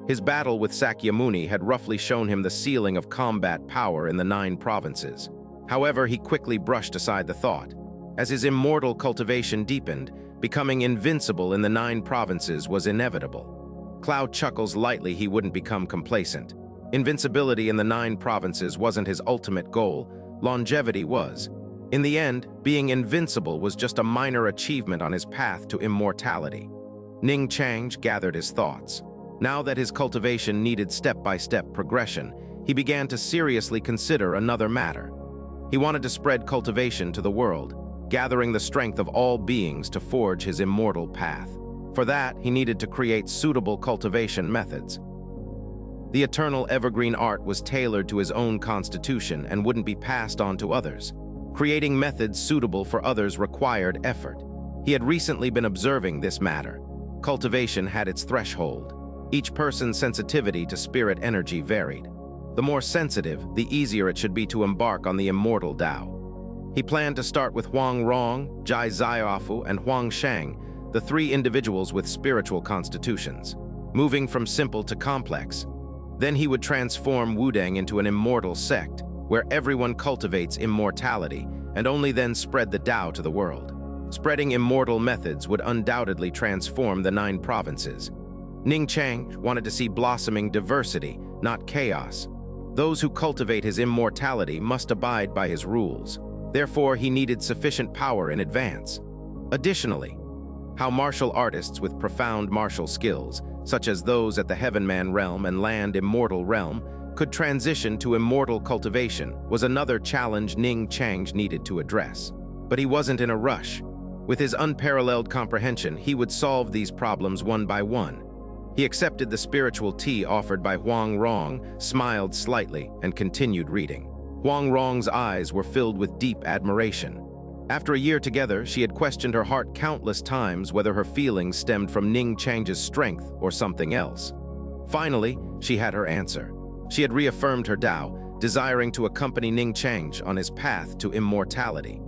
His battle with Sakyamuni had roughly shown him the ceiling of combat power in the 9 provinces. However, he quickly brushed aside the thought. As his immortal cultivation deepened, becoming invincible in the 9 provinces was inevitable. Cloud chuckles lightly. He wouldn't become complacent. Invincibility in the 9 provinces wasn't his ultimate goal, longevity was. In the end, being invincible was just a minor achievement on his path to immortality. Ning Changge gathered his thoughts. Now that his cultivation needed step-by-step progression, he began to seriously consider another matter. He wanted to spread cultivation to the world, gathering the strength of all beings to forge his immortal path. For that, he needed to create suitable cultivation methods. The Eternal Evergreen Art was tailored to his own constitution and wouldn't be passed on to others. Creating methods suitable for others required effort. He had recently been observing this matter. Cultivation had its threshold. Each person's sensitivity to spirit energy varied. The more sensitive, the easier it should be to embark on the immortal Tao. He planned to start with Huang Rong, Jai Xiaofu, and Huang Shang, the 3 individuals with spiritual constitutions, moving from simple to complex. Then he would transform Wudang into an immortal sect, where everyone cultivates immortality, and only then spread the Tao to the world. Spreading immortal methods would undoubtedly transform the 9 provinces. Ning Changge wanted to see blossoming diversity, not chaos. Those who cultivate his immortality must abide by his rules. Therefore, he needed sufficient power in advance. Additionally, How martial artists with profound martial skills, such as those at the Heavenman realm and Land Immortal realm, could transition to immortal cultivation was another challenge Ning Changge needed to address. But he wasn't in a rush. With his unparalleled comprehension, he would solve these problems one by one. He accepted the spiritual tea offered by Huang Rong, smiled slightly, and continued reading. Huang Rong's eyes were filled with deep admiration. After a year together, she had questioned her heart countless times whether her feelings stemmed from Ning Changge's strength or something else. Finally, she had her answer. She had reaffirmed her Tao, desiring to accompany Ning Changge on his path to immortality.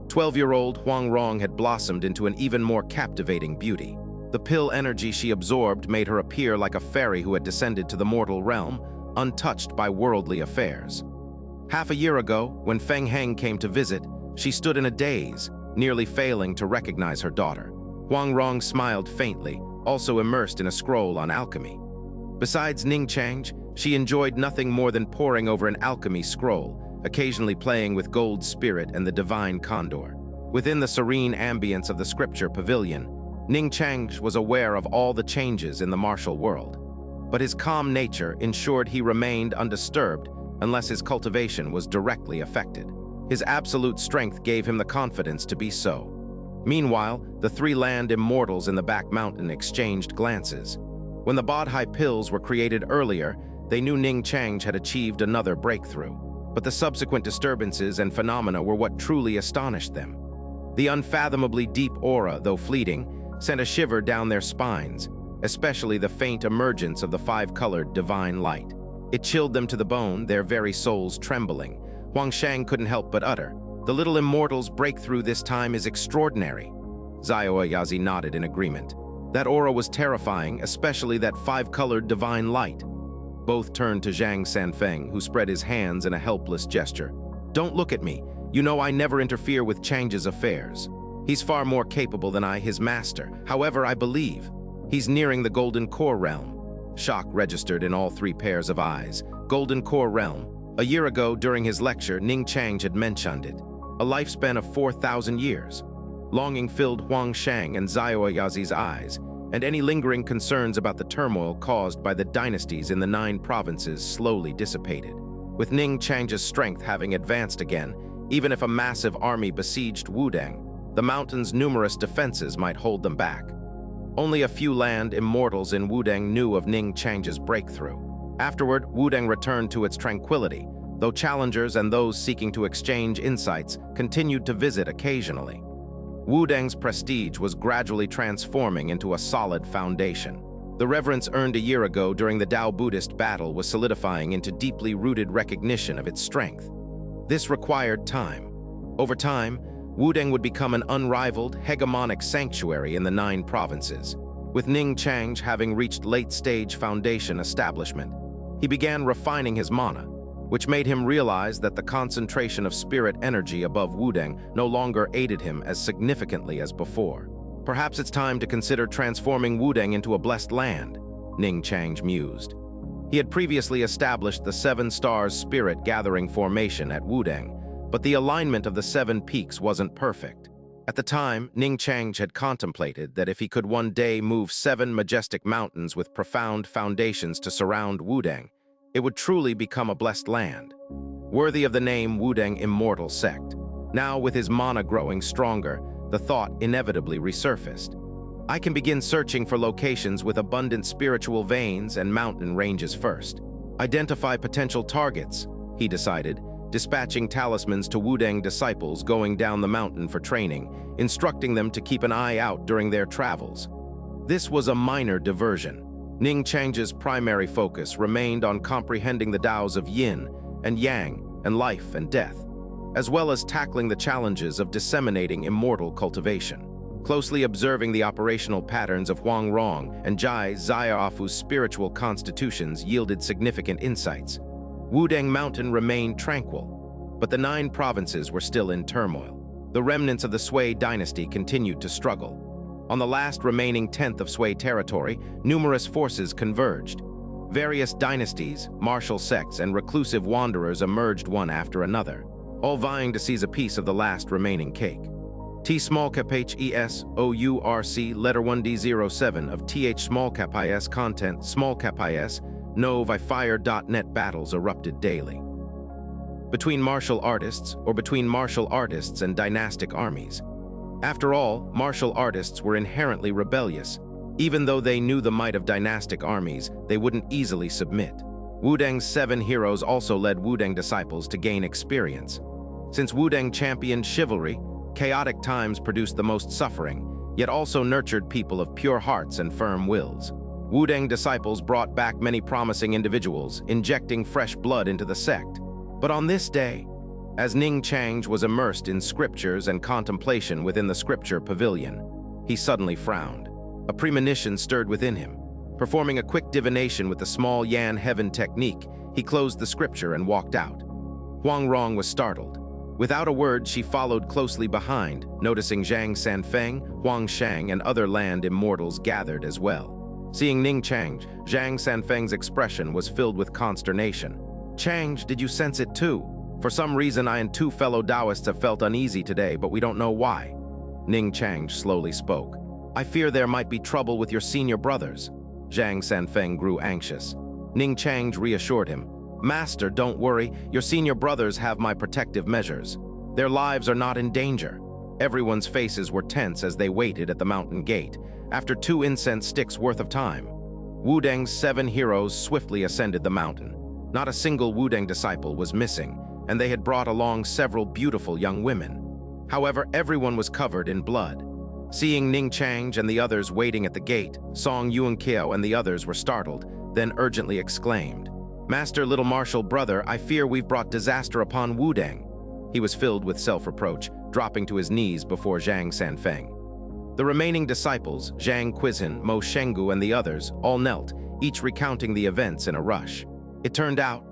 12-year-old Huang Rong had blossomed into an even more captivating beauty. The pill energy she absorbed made her appear like a fairy who had descended to the mortal realm, untouched by worldly affairs. Half a year ago, when Feng Heng came to visit, she stood in a daze, nearly failing to recognize her daughter. Huang Rong smiled faintly, also immersed in a scroll on alchemy. Besides Ning Changge, she enjoyed nothing more than poring over an alchemy scroll, occasionally playing with Gold Spirit and the Divine Condor. Within the serene ambience of the scripture pavilion, Ning Changge was aware of all the changes in the martial world. But his calm nature ensured he remained undisturbed unless his cultivation was directly affected. His absolute strength gave him the confidence to be so. Meanwhile, the three land immortals in the back mountain exchanged glances. When the Bodhi pills were created earlier, they knew Ning Changge had achieved another breakthrough. But the subsequent disturbances and phenomena were what truly astonished them. The unfathomably deep aura, though fleeting, sent a shiver down their spines, especially the faint emergence of the five-colored divine light. It chilled them to the bone, their very souls trembling. Huang Shang couldn't help but utter, "The little immortal's breakthrough this time is extraordinary." Xiaoyazi nodded in agreement. That aura was terrifying, especially that five-colored divine light. Both turned to Zhang Sanfeng, who spread his hands in a helpless gesture. "Don't look at me. You know I never interfere with Changge's affairs. He's far more capable than I, his master. However, I believe he's nearing the Golden Core realm." Shock registered in all three pairs of eyes. Golden Core realm. A year ago, during his lecture, Ning Changge had mentioned it. A lifespan of 4,000 years. Longing filled Huang Shang and Xiaoyazi's eyes, and any lingering concerns about the turmoil caused by the dynasties in the 9 provinces slowly dissipated. With Ning Changge's strength having advanced again, even if a massive army besieged Wudang, the mountain's numerous defenses might hold them back. Only a few land immortals in Wudang knew of Ning Changge's breakthrough. Afterward, Wudang returned to its tranquility, though challengers and those seeking to exchange insights continued to visit occasionally. Wudang's prestige was gradually transforming into a solid foundation. The reverence earned a year ago during the Tao Buddhist battle was solidifying into deeply rooted recognition of its strength. This required time. Over time, Wudang would become an unrivaled, hegemonic sanctuary in the 9 provinces. With Ning Changge having reached late-stage foundation establishment, he began refining his mana, which made him realize that the concentration of spirit energy above Wudang no longer aided him as significantly as before. Perhaps it's time to consider transforming Wudang into a blessed land, Ning Changge mused. He had previously established the 7 Stars Spirit Gathering Formation at Wudang, but the alignment of the 7 peaks wasn't perfect. At the time, Ning Changge had contemplated that if he could one day move 7 majestic mountains with profound foundations to surround Wudang, it would truly become a blessed land, worthy of the name Wudang Immortal Sect. Now, with his mana growing stronger, the thought inevitably resurfaced. I can begin searching for locations with abundant spiritual veins and mountain ranges first. Identify potential targets, he decided, dispatching talismans to Wudang disciples going down the mountain for training, instructing them to keep an eye out during their travels. This was a minor diversion. Ning Changge's primary focus remained on comprehending the Taos of Yin and Yang and life and death, as well as tackling the challenges of disseminating immortal cultivation. Closely observing the operational patterns of Huang Rong and Jai Xiaofu's spiritual constitutions yielded significant insights. Wudang Mountain remained tranquil, but the 9 provinces were still in turmoil. The remnants of the Sui dynasty continued to struggle. On the last remaining 10th of Sui territory, numerous forces converged. Various dynasties, martial sects, and reclusive wanderers emerged one after another, all vying to seize a piece of the last remaining cake. T small cap HESOURC letter 1D07 of TH small cap IS content small cap IS Nov I Fire.net battles erupted daily. Between martial artists or between martial artists and dynastic armies. After all, martial artists were inherently rebellious. Even though they knew the might of dynastic armies, they wouldn't easily submit. Wudang's 7 heroes also led Wudang disciples to gain experience. Since Wudang championed chivalry, chaotic times produced the most suffering, yet also nurtured people of pure hearts and firm wills. Wudang disciples brought back many promising individuals, injecting fresh blood into the sect. But on this day, as Ning Changge was immersed in scriptures and contemplation within the scripture pavilion, he suddenly frowned. A premonition stirred within him. Performing a quick divination with the small Yan heaven technique, he closed the scripture and walked out. Huang Rong was startled. Without a word, she followed closely behind, noticing Zhang Sanfeng, Huang Shang, and other land immortals gathered as well. Seeing Ning Changge, Zhang Sanfeng's expression was filled with consternation. "Changge, did you sense it too? For some reason, I and 2 fellow Taoists have felt uneasy today, but we don't know why." Ning Changge slowly spoke. "I fear there might be trouble with your senior brothers." Zhang Sanfeng grew anxious. Ning Changge reassured him. "Master, don't worry. Your senior brothers have my protective measures. Their lives are not in danger." Everyone's faces were tense as they waited at the mountain gate. After 2 incense sticks worth of time, Wudang's 7 heroes swiftly ascended the mountain. Not a single Wudang disciple was missing, and they had brought along several beautiful young women. However, everyone was covered in blood. Seeing Ning Changge and the others waiting at the gate, Song Yuanqiao and the others were startled, then urgently exclaimed, "Master, little martial brother, I fear we've brought disaster upon Wudang." He was filled with self-reproach, dropping to his knees before Zhang Sanfeng. The remaining disciples, Zhang Quizhen, Mo Shengu, and the others, all knelt, each recounting the events in a rush. It turned out,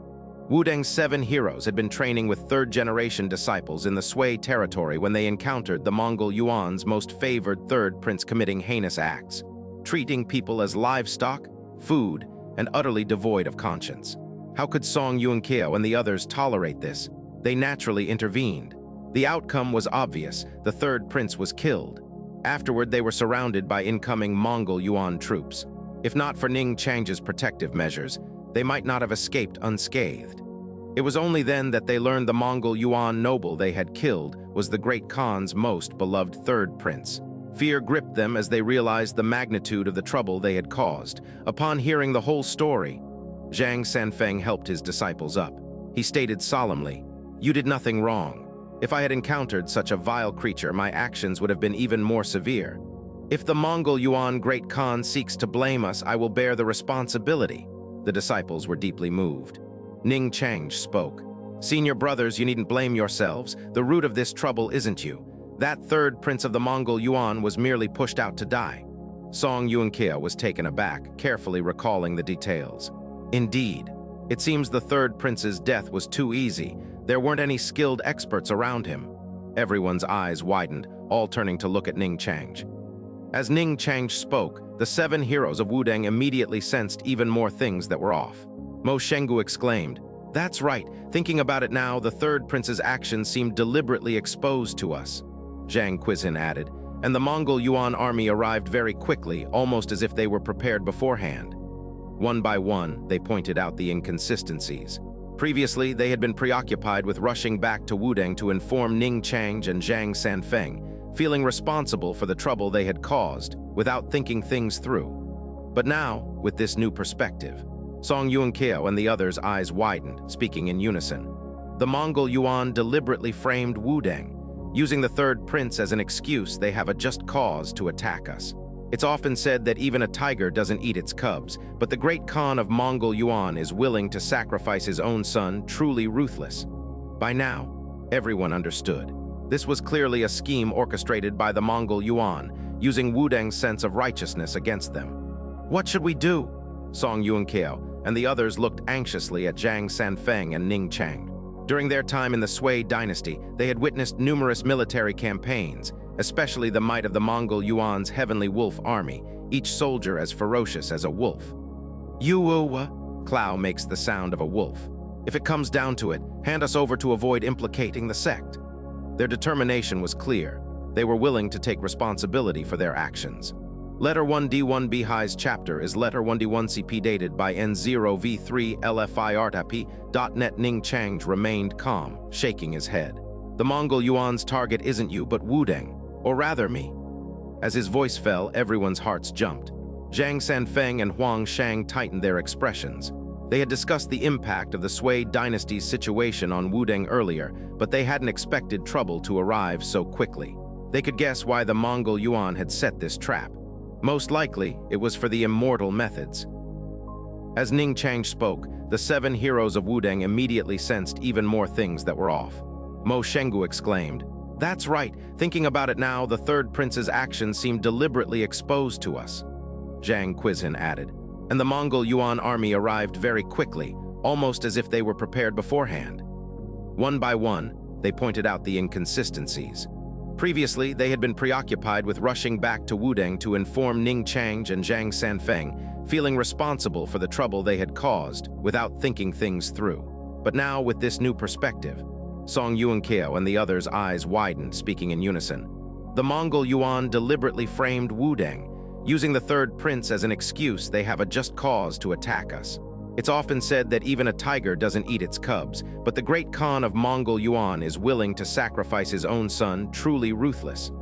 Wudang's 7 heroes had been training with 3rd-generation disciples in the Sui territory when they encountered the Mongol Yuan's most favored 3rd prince committing heinous acts, treating people as livestock, food, and utterly devoid of conscience. How could Song Yuanqiao and the others tolerate this? They naturally intervened. The outcome was obvious. The 3rd prince was killed. Afterward, they were surrounded by incoming Mongol Yuan troops. If not for Ning Changge's protective measures, they might not have escaped unscathed. It was only then that they learned the Mongol Yuan noble they had killed was the Great Khan's most beloved 3rd prince. Fear gripped them as they realized the magnitude of the trouble they had caused. Upon hearing the whole story, Zhang Sanfeng helped his disciples up. He stated solemnly, "You did nothing wrong. If I had encountered such a vile creature, my actions would have been even more severe. If the Mongol Yuan Great Khan seeks to blame us, I will bear the responsibility." The disciples were deeply moved. Ning Changge spoke. "Senior brothers, you needn't blame yourselves. The root of this trouble isn't you. That 3rd prince of the Mongol Yuan was merely pushed out to die." Song Yuanqiao was taken aback, carefully recalling the details. "Indeed, it seems the 3rd prince's death was too easy. There weren't any skilled experts around him." Everyone's eyes widened, all turning to look at Ning Changge. As Ning Changge spoke, the 7 heroes of Wudang immediately sensed even more things that were off. Mo Shengu exclaimed, "That's right. Thinking about it now, the 3rd prince's actions seemed deliberately exposed to us." Zhang Quizhen added, "And the Mongol Yuan army arrived very quickly, almost as if they were prepared beforehand." One by one, they pointed out the inconsistencies. Previously, they had been preoccupied with rushing back to Wudang to inform Ning Changge and Zhang Sanfeng, feeling responsible for the trouble they had caused, without thinking things through. But now, with this new perspective, Song Yuanqiao and the others' eyes widened, speaking in unison. The Mongol Yuan deliberately framed Wudang. Using the 3rd prince as an excuse, they have a just cause to attack us. It's often said that even a tiger doesn't eat its cubs, but the Great Khan of Mongol Yuan is willing to sacrifice his own son, truly ruthless. By now, everyone understood. This was clearly a scheme orchestrated by the Mongol Yuan, using Wudang's sense of righteousness against them. "What should we do?" Song Yuanqiao and the others looked anxiously at Zhang Sanfeng and Ning Changge. During their time in the Sui dynasty, they had witnessed numerous military campaigns, especially the might of the Mongol Yuan's heavenly wolf army, each soldier as ferocious as a wolf. "Yuwa," Clow makes the sound of a wolf. "If it comes down to it, hand us over to avoid implicating the sect." Their determination was clear. They were willing to take responsibility for their actions. Letter 1D1 Bhi's chapter is Letter 1D1 CP dated by N0V3 LFIRTAP.net. Ning Changge remained calm, shaking his head. The Mongol Yuan's target isn't you, but Wudang, or rather me. As his voice fell, everyone's hearts jumped. Zhang Sanfeng and Huang Shang tightened their expressions. They had discussed the impact of the Sui dynasty's situation on Wudang earlier, but they hadn't expected trouble to arrive so quickly. They could guess why the Mongol Yuan had set this trap. Most likely, it was for the immortal methods. As Ning Changge spoke, the 7 heroes of Wudang immediately sensed even more things that were off. Mo Shengu exclaimed, "That's right, thinking about it now, the third prince's actions seem deliberately exposed to us." Zhang Quizhin added, "And the Mongol Yuan army arrived very quickly, almost as if they were prepared beforehand." One by one, they pointed out the inconsistencies. Previously, they had been preoccupied with rushing back to Wudang to inform Ning Changge and Zhang Sanfeng, feeling responsible for the trouble they had caused without thinking things through. But now, with this new perspective, Song Yuanqiao and the others' eyes widened, speaking in unison. The Mongol Yuan deliberately framed Wudang. Using the third prince as an excuse, they have a just cause to attack us. It's often said that even a tiger doesn't eat its cubs, but the great Khan of Mongol Yuan is willing to sacrifice his own son, truly ruthless.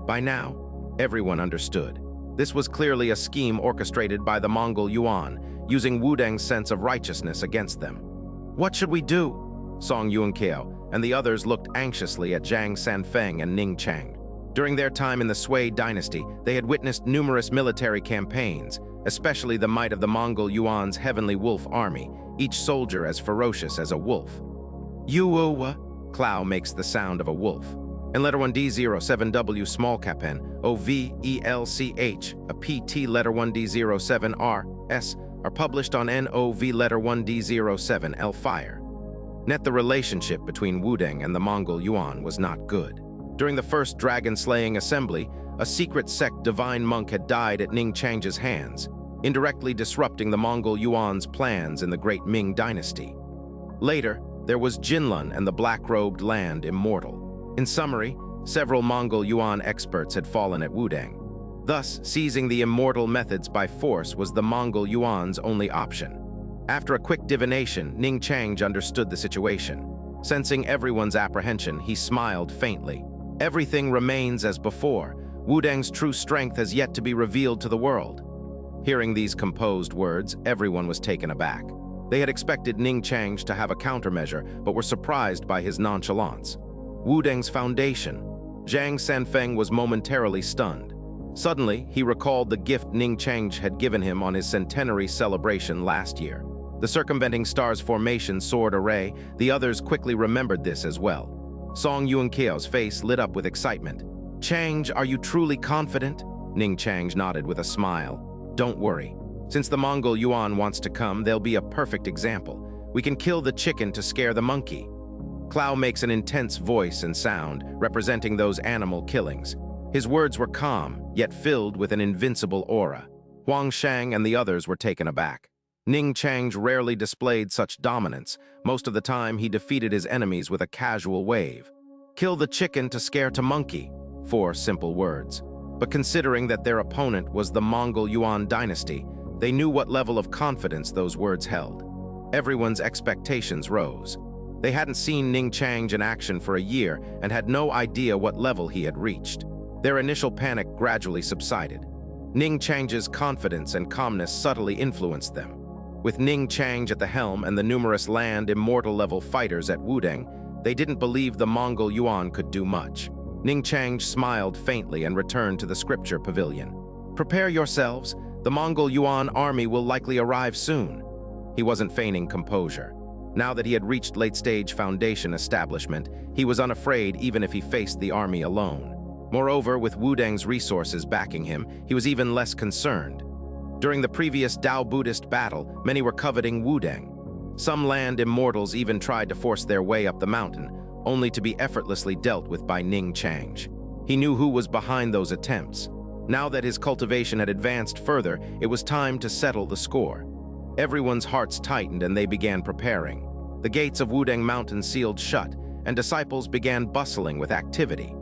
By now, everyone understood. This was clearly a scheme orchestrated by the Mongol Yuan, using Wudang's sense of righteousness against them. "What should we do?" Song Yuanqiao and the others looked anxiously at Zhang Sanfeng and Ning Changge. During their time in the Sui dynasty, they had witnessed numerous military campaigns, especially the might of the Mongol Yuan's Heavenly Wolf army, each soldier as ferocious as a wolf. Yuwa, Clow makes the sound of a wolf. And letter 1D07W small capen, OVELCH, a PT letter 1D07RS, are published on NOV letter 1D07L Fire. Net the relationship between Wudang and the Mongol Yuan was not good. During the first dragon-slaying assembly, a secret sect divine monk had died at Ning Changge's hands, indirectly disrupting the Mongol Yuan's plans in the Great Ming dynasty. Later, there was Jinlun and the black-robed land immortal. In summary, several Mongol Yuan experts had fallen at Wudang. Thus, seizing the immortal methods by force was the Mongol Yuan's only option. After a quick divination, Ning Changge understood the situation. Sensing everyone's apprehension, he smiled faintly. Everything remains as before. Wudang's true strength has yet to be revealed to the world. Hearing these composed words, everyone was taken aback. They had expected Ning Changge to have a countermeasure, but were surprised by his nonchalance. Wudang's foundation. Zhang Sanfeng was momentarily stunned. Suddenly, he recalled the gift Ning Changge had given him on his centenary celebration last year. The circumventing stars formation sword array, the others quickly remembered this as well. Song Yuanqiao's face lit up with excitement. "Changge, are you truly confident?" Ning Changge nodded with a smile. "Don't worry. Since the Mongol Yuan wants to come, they'll be a perfect example. We can kill the chicken to scare the monkey." Clow makes an intense voice and sound, representing those animal killings. His words were calm, yet filled with an invincible aura. Huang Shang and the others were taken aback. Ning Changge rarely displayed such dominance. Most of the time, he defeated his enemies with a casual wave. "Kill the chicken to scare to monkey," 4 simple words. But considering that their opponent was the Mongol Yuan dynasty, they knew what level of confidence those words held. Everyone's expectations rose. They hadn't seen Ning Changge in action for a year and had no idea what level he had reached. Their initial panic gradually subsided. Ning Changge's confidence and calmness subtly influenced them. With Ning Changge at the helm and the numerous land immortal-level fighters at Wudang, they didn't believe the Mongol Yuan could do much. Ning Changge smiled faintly and returned to the scripture pavilion. "Prepare yourselves. The Mongol Yuan army will likely arrive soon." He wasn't feigning composure. Now that he had reached late-stage foundation establishment, he was unafraid even if he faced the army alone. Moreover, with Wudang's resources backing him, he was even less concerned. During the previous Tao Buddhist battle, many were coveting Wudang. Some land immortals even tried to force their way up the mountain, only to be effortlessly dealt with by Ning Changge. He knew who was behind those attempts. Now that his cultivation had advanced further, it was time to settle the score. Everyone's hearts tightened and they began preparing. The gates of Wudang Mountain sealed shut, and disciples began bustling with activity.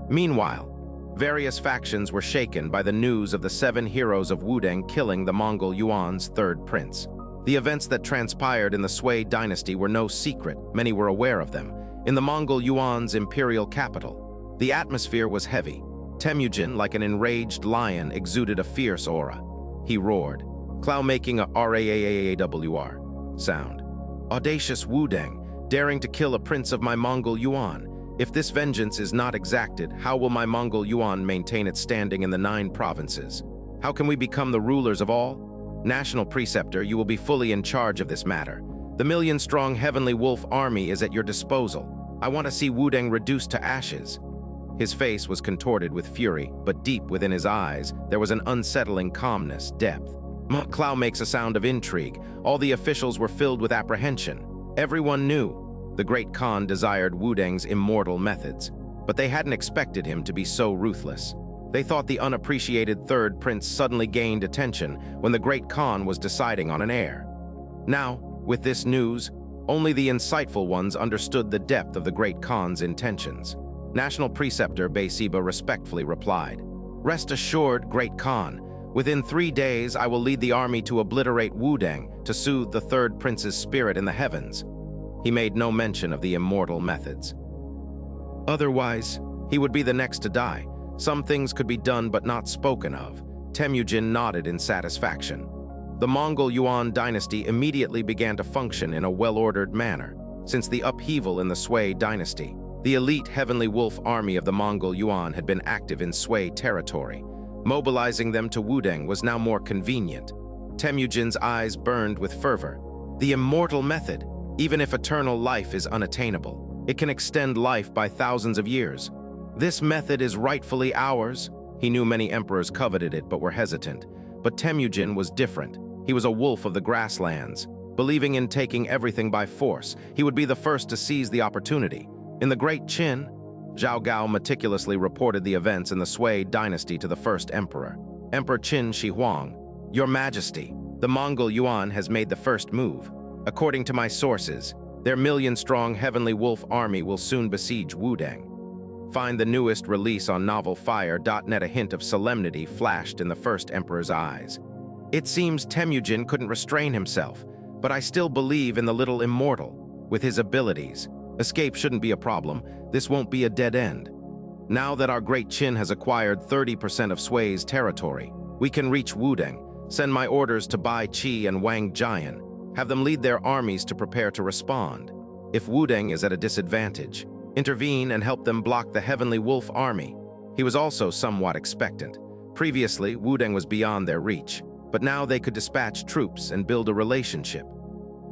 Meanwhile, various factions were shaken by the news of the 7 heroes of Wudang killing the Mongol Yuan's third prince. The events that transpired in the Sui dynasty were no secret, many were aware of them. In the Mongol Yuan's imperial capital, the atmosphere was heavy. Temujin, like an enraged lion, exuded a fierce aura. He roared, making a raawr sound. Audacious Wudang, daring to kill a prince of my Mongol Yuan. If this vengeance is not exacted, how will my Mongol Yuan maintain its standing in the 9 provinces? How can we become the rulers of all? National Preceptor, you will be fully in charge of this matter. The million-strong Heavenly Wolf army is at your disposal. I want to see Wudang reduced to ashes. His face was contorted with fury, but deep within his eyes, there was an unsettling calmness, depth. Clow makes a sound of intrigue. All the officials were filled with apprehension. Everyone knew the Great Khan desired Wudang's immortal methods, but they hadn't expected him to be so ruthless. They thought the unappreciated third prince suddenly gained attention when the Great Khan was deciding on an heir. Now, with this news, only the insightful ones understood the depth of the Great Khan's intentions. National Preceptor Beisiba respectfully replied, "Rest assured, Great Khan, within 3 days I will lead the army to obliterate Wudang to soothe the third prince's spirit in the heavens." He made no mention of the immortal methods. Otherwise, he would be the next to die. Some things could be done but not spoken of. Temujin nodded in satisfaction. The Mongol Yuan dynasty immediately began to function in a well-ordered manner. Since the upheaval in the Sui dynasty, the elite Heavenly Wolf army of the Mongol Yuan had been active in Sui territory. Mobilizing them to Wudang was now more convenient. Temujin's eyes burned with fervor. The immortal method, even if eternal life is unattainable, it can extend life by thousands of years. This method is rightfully ours. He knew many emperors coveted it but were hesitant. But Temujin was different. He was a wolf of the grasslands. Believing in taking everything by force, he would be the first to seize the opportunity. In the Great Qin, Zhao Gao meticulously reported the events in the Sui dynasty to the first emperor. Emperor Qin Shi Huang, "Your Majesty, the Mongol Yuan has made the first move. According to my sources, their million-strong Heavenly Wolf army will soon besiege Wudang." Find the newest release on novelfire.net. A hint of solemnity flashed in the first emperor's eyes. It seems Temujin couldn't restrain himself, but I still believe in the little immortal. With his abilities, escape shouldn't be a problem. This won't be a dead end. Now that our Great Qin has acquired 30% of Sui's territory, we can reach Wudang. Send my orders to Bai Qi and Wang Jian. Have them lead their armies to prepare to respond. If Wudang is at a disadvantage, intervene and help them block the Heavenly Wolf army. He was also somewhat expectant. Previously, Wudang was beyond their reach, but now they could dispatch troops and build a relationship.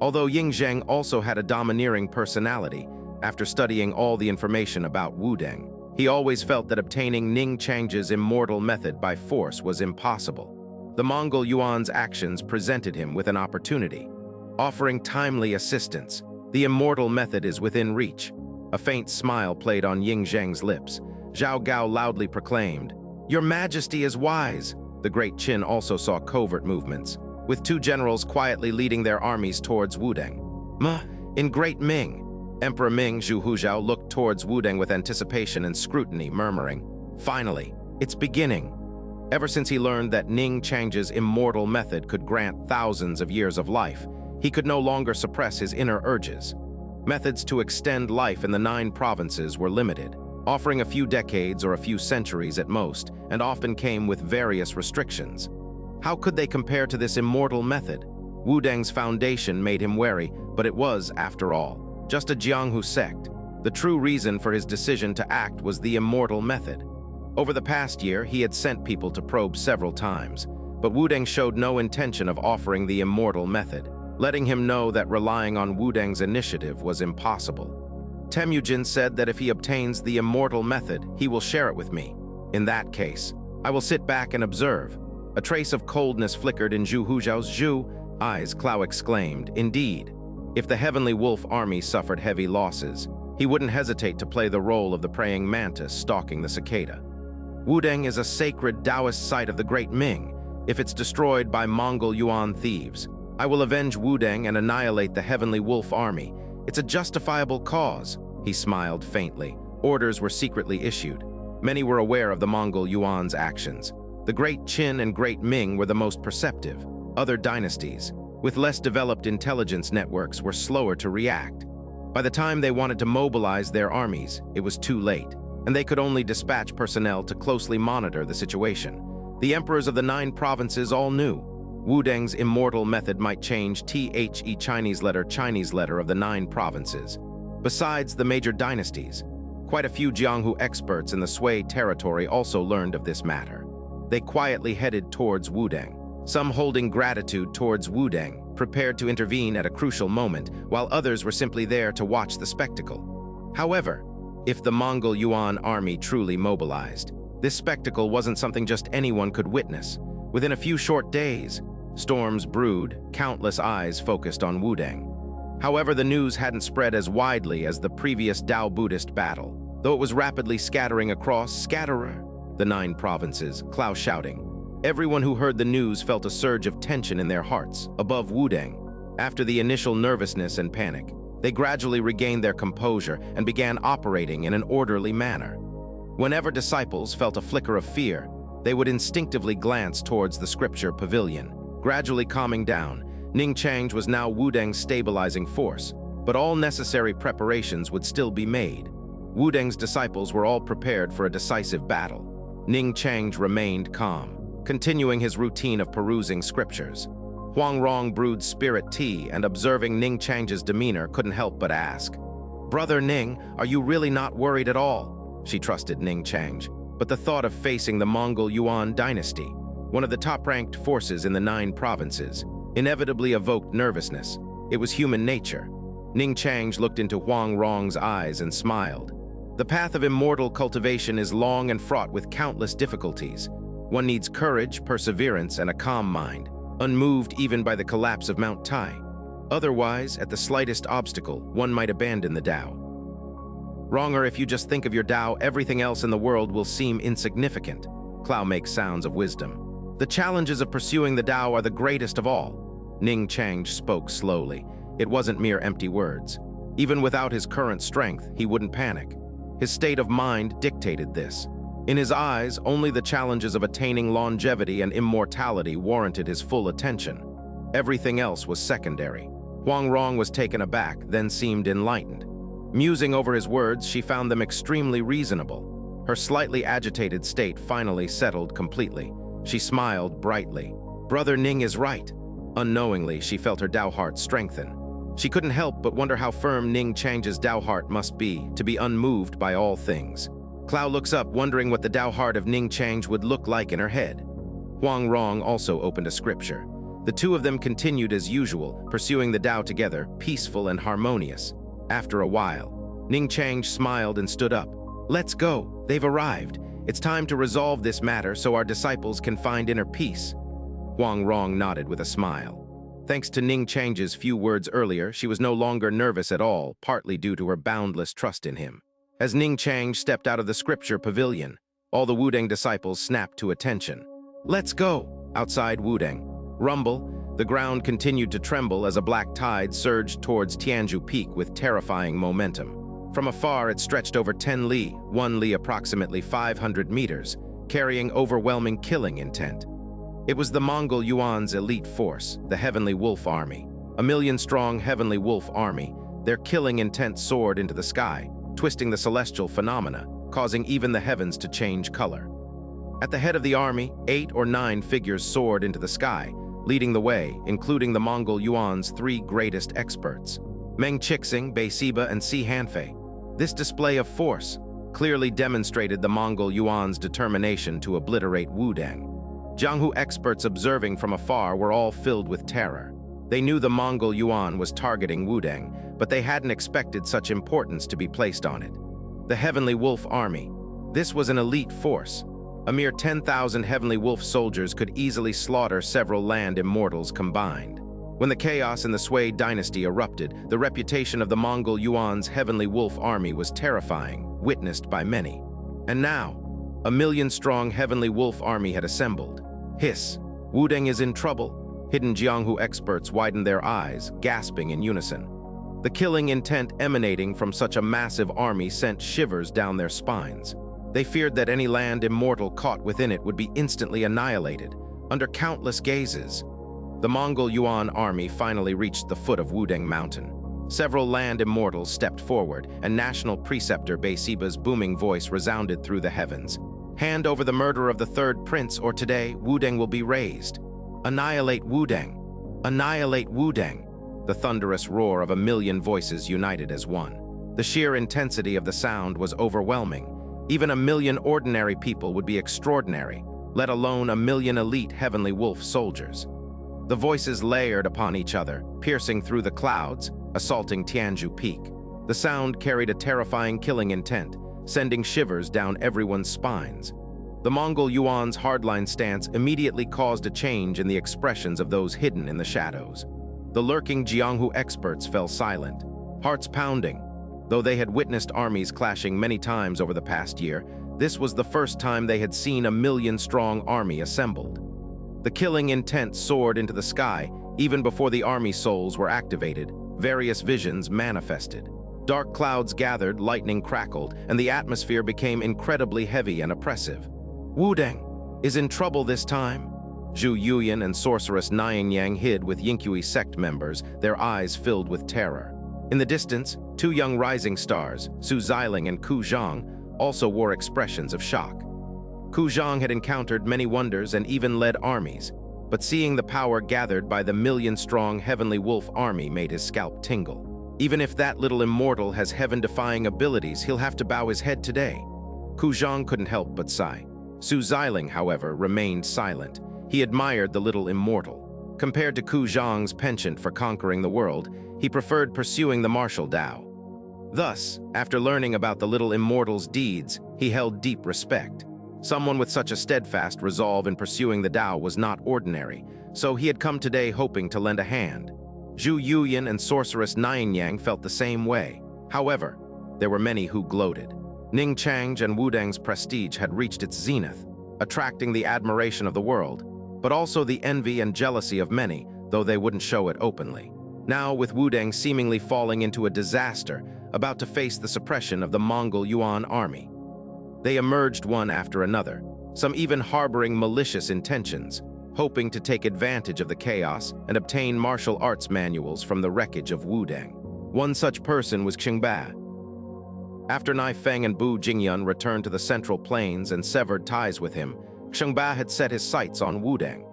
Although Ning Changge also had a domineering personality, after studying all the information about Wudang, he always felt that obtaining Ning Changge's immortal method by force was impossible. The Mongol Yuan's actions presented him with an opportunity. Offering timely assistance, the immortal method is within reach. A faint smile played on Ning Changge's lips. Zhao Gao loudly proclaimed, "Your Majesty is wise." The Great Qin also saw covert movements, with 2 generals quietly leading their armies towards Wudang. In Great Ming, Emperor Ming Zhu Huzhao looked towards Wudang with anticipation and scrutiny, murmuring, "Finally, it's beginning." Ever since he learned that Ning Changge's immortal method could grant thousands of years of life, he could no longer suppress his inner urges. Methods to extend life in the 9 provinces were limited, offering a few decades or a few centuries at most, and often came with various restrictions. How could they compare to this immortal method? Wudang's foundation made him wary, but it was, after all, just a Jianghu sect. The true reason for his decision to act was the immortal method. Over the past year, he had sent people to probe several times, but Wudang showed no intention of offering the immortal method, letting him know that relying on Wudang's initiative was impossible. Temujin said that if he obtains the immortal method, he will share it with me. In that case, I will sit back and observe. A trace of coldness flickered in Zhu Huzhao's eyes. Clow exclaimed, "Indeed, if the Heavenly Wolf army suffered heavy losses, he wouldn't hesitate to play the role of the praying mantis stalking the cicada. Wudang is a sacred Taoist site of the Great Ming. If it's destroyed by Mongol Yuan thieves, I will avenge Wudang and annihilate the Heavenly Wolf army. It's a justifiable cause." He smiled faintly. Orders were secretly issued. Many were aware of the Mongol Yuan's actions. The Great Qin and Great Ming were the most perceptive. Other dynasties, with less developed intelligence networks, were slower to react. By the time they wanted to mobilize their armies, it was too late, and they could only dispatch personnel to closely monitor the situation. The emperors of the 9 provinces all knew. Wudang's immortal method might change the Chinese letter of the 9 provinces. Besides the major dynasties, quite a few Jianghu experts in the Sui territory also learned of this matter. They quietly headed towards Wudang, some holding gratitude towards Wudang, prepared to intervene at a crucial moment, while others were simply there to watch the spectacle. However, if the Mongol Yuan army truly mobilized, this spectacle wasn't something just anyone could witness. Within a few short days, storms brewed, countless eyes focused on Wudang. However, the news hadn't spread as widely as the previous Tao Buddhist battle, though it was rapidly scattering across the 9 provinces, Clow shouting. Everyone who heard the news felt a surge of tension in their hearts, above Wudang. After the initial nervousness and panic, they gradually regained their composure and began operating in an orderly manner. Whenever disciples felt a flicker of fear, they would instinctively glance towards the scripture pavilion. Gradually calming down, Ning Changge was now Wudang's stabilizing force, but all necessary preparations would still be made. Wudang's disciples were all prepared for a decisive battle. Ning Changge remained calm, continuing his routine of perusing scriptures. Huangrong brewed spirit tea and, observing Ning Changge's demeanor, couldn't help but ask, "Brother Ning, are you really not worried at all?" She trusted Ning Changge, but the thought of facing the Mongol Yuan dynasty, one of the top-ranked forces in the 9 provinces, inevitably evoked nervousness. It was human nature. Ning Changge looked into Huangrong's eyes and smiled. The path of immortal cultivation is long and fraught with countless difficulties. One needs courage, perseverance, and a calm mind, unmoved even by the collapse of Mount Tai. Otherwise, at the slightest obstacle, one might abandon the Tao. Wronger, if you just think of your Tao, everything else in the world will seem insignificant. Clow makes sounds of wisdom. The challenges of pursuing the Tao are the greatest of all. Ning Changge spoke slowly. It wasn't mere empty words. Even without his current strength, he wouldn't panic. His state of mind dictated this. In his eyes, only the challenges of attaining longevity and immortality warranted his full attention. Everything else was secondary. Huangrong was taken aback, then seemed enlightened. Musing over his words, she found them extremely reasonable. Her slightly agitated state finally settled completely. She smiled brightly. Brother Ning is right. Unknowingly, she felt her Tao heart strengthen. She couldn't help but wonder how firm Ning Changge's Tao heart must be to be unmoved by all things. Clow looks up, wondering what the Tao heart of Ning Changge would look like in her head. Huangrong also opened a scripture. The two of them continued as usual, pursuing the Tao together, peaceful and harmonious. After a while, Ning Changge smiled and stood up. "Let's go. They've arrived. It's time to resolve this matter so our disciples can find inner peace." Huangrong nodded with a smile. Thanks to Ning Changge's few words earlier, she was no longer nervous at all, partly due to her boundless trust in him. As Ning Changge stepped out of the scripture pavilion, all the Wudang disciples snapped to attention. "Let's go!" Outside Wudang. Rumble, the ground continued to tremble as a black tide surged towards Tianzhu Peak with terrifying momentum. From afar, it stretched over 10 li, 1 li approximately 500 meters, carrying overwhelming killing intent. It was the Mongol Yuan's elite force, the Heavenly Wolf Army. A million-strong Heavenly Wolf Army, their killing intent soared into the sky, twisting the celestial phenomena, causing even the heavens to change color. At the head of the army, 8 or 9 figures soared into the sky, leading the way, including the Mongol Yuan's 3 greatest experts, Meng Chixing, Bei Siba, and Si Hanfei. This display of force clearly demonstrated the Mongol Yuan's determination to obliterate Wudang. Jianghu experts observing from afar were all filled with terror. They knew the Mongol Yuan was targeting Wudang, but they hadn't expected such importance to be placed on it. The Heavenly Wolf Army. This was an elite force. A mere 10,000 Heavenly Wolf soldiers could easily slaughter several land immortals combined. When the chaos in the Sui dynasty erupted, the reputation of the Mongol Yuan's Heavenly Wolf Army was terrifying, witnessed by many. And now, a million-strong Heavenly Wolf Army had assembled. Hiss! Wudang is in trouble. Hidden Jianghu experts widened their eyes, gasping in unison. The killing intent emanating from such a massive army sent shivers down their spines. They feared that any land immortal caught within it would be instantly annihilated, under countless gazes. The Mongol Yuan army finally reached the foot of Wudang Mountain. Several land immortals stepped forward, and National Preceptor Beisiba's booming voice resounded through the heavens. Hand over the murder of the third prince, or today Wudang will be razed. Annihilate Wudang! Annihilate Wudang! The thunderous roar of a million voices united as one. The sheer intensity of the sound was overwhelming. Even a million ordinary people would be extraordinary, let alone a million elite Heavenly Wolf soldiers. The voices layered upon each other, piercing through the clouds, assaulting Tianzhu Peak. The sound carried a terrifying killing intent, sending shivers down everyone's spines. The Mongol Yuan's hardline stance immediately caused a change in the expressions of those hidden in the shadows. The lurking Jianghu experts fell silent, hearts pounding. Though they had witnessed armies clashing many times over the past year, this was the first time they had seen a million-strong army assembled. The killing intent soared into the sky. Even before the army souls were activated, various visions manifested. Dark clouds gathered, lightning crackled, and the atmosphere became incredibly heavy and oppressive. Wudang is in trouble this time. Zhu Yuyan and sorceress Ning Changge hid with Yinqiu sect members, their eyes filled with terror. In the distance, two young rising stars, Su Xiling and Ku Zhang, also wore expressions of shock. Ku Zhang had encountered many wonders and even led armies, but seeing the power gathered by the million-strong Heavenly Wolf army made his scalp tingle. Even if that little immortal has heaven-defying abilities, he'll have to bow his head today. Ku Zhang couldn't help but sigh. Su Xiling, however, remained silent. He admired the little immortal. Compared to Ku Zhang's penchant for conquering the world, he preferred pursuing the martial Tao. Thus, after learning about the little immortal's deeds, he held deep respect. Someone with such a steadfast resolve in pursuing the Tao was not ordinary, so he had come today hoping to lend a hand. Zhu Yuyan and sorceress Ning Changge felt the same way. However, there were many who gloated. Ning Changge and Wudang's prestige had reached its zenith, attracting the admiration of the world, but also the envy and jealousy of many, though they wouldn't show it openly. Now, with Wudang seemingly falling into a disaster, about to face the suppression of the Mongol Yuan army, they emerged one after another, some even harboring malicious intentions, hoping to take advantage of the chaos and obtain martial arts manuals from the wreckage of Wudang. One such person was Xingba. After Nai Feng and Bu Jingyun returned to the Central Plains and severed ties with him, Xingba had set his sights on Wudang.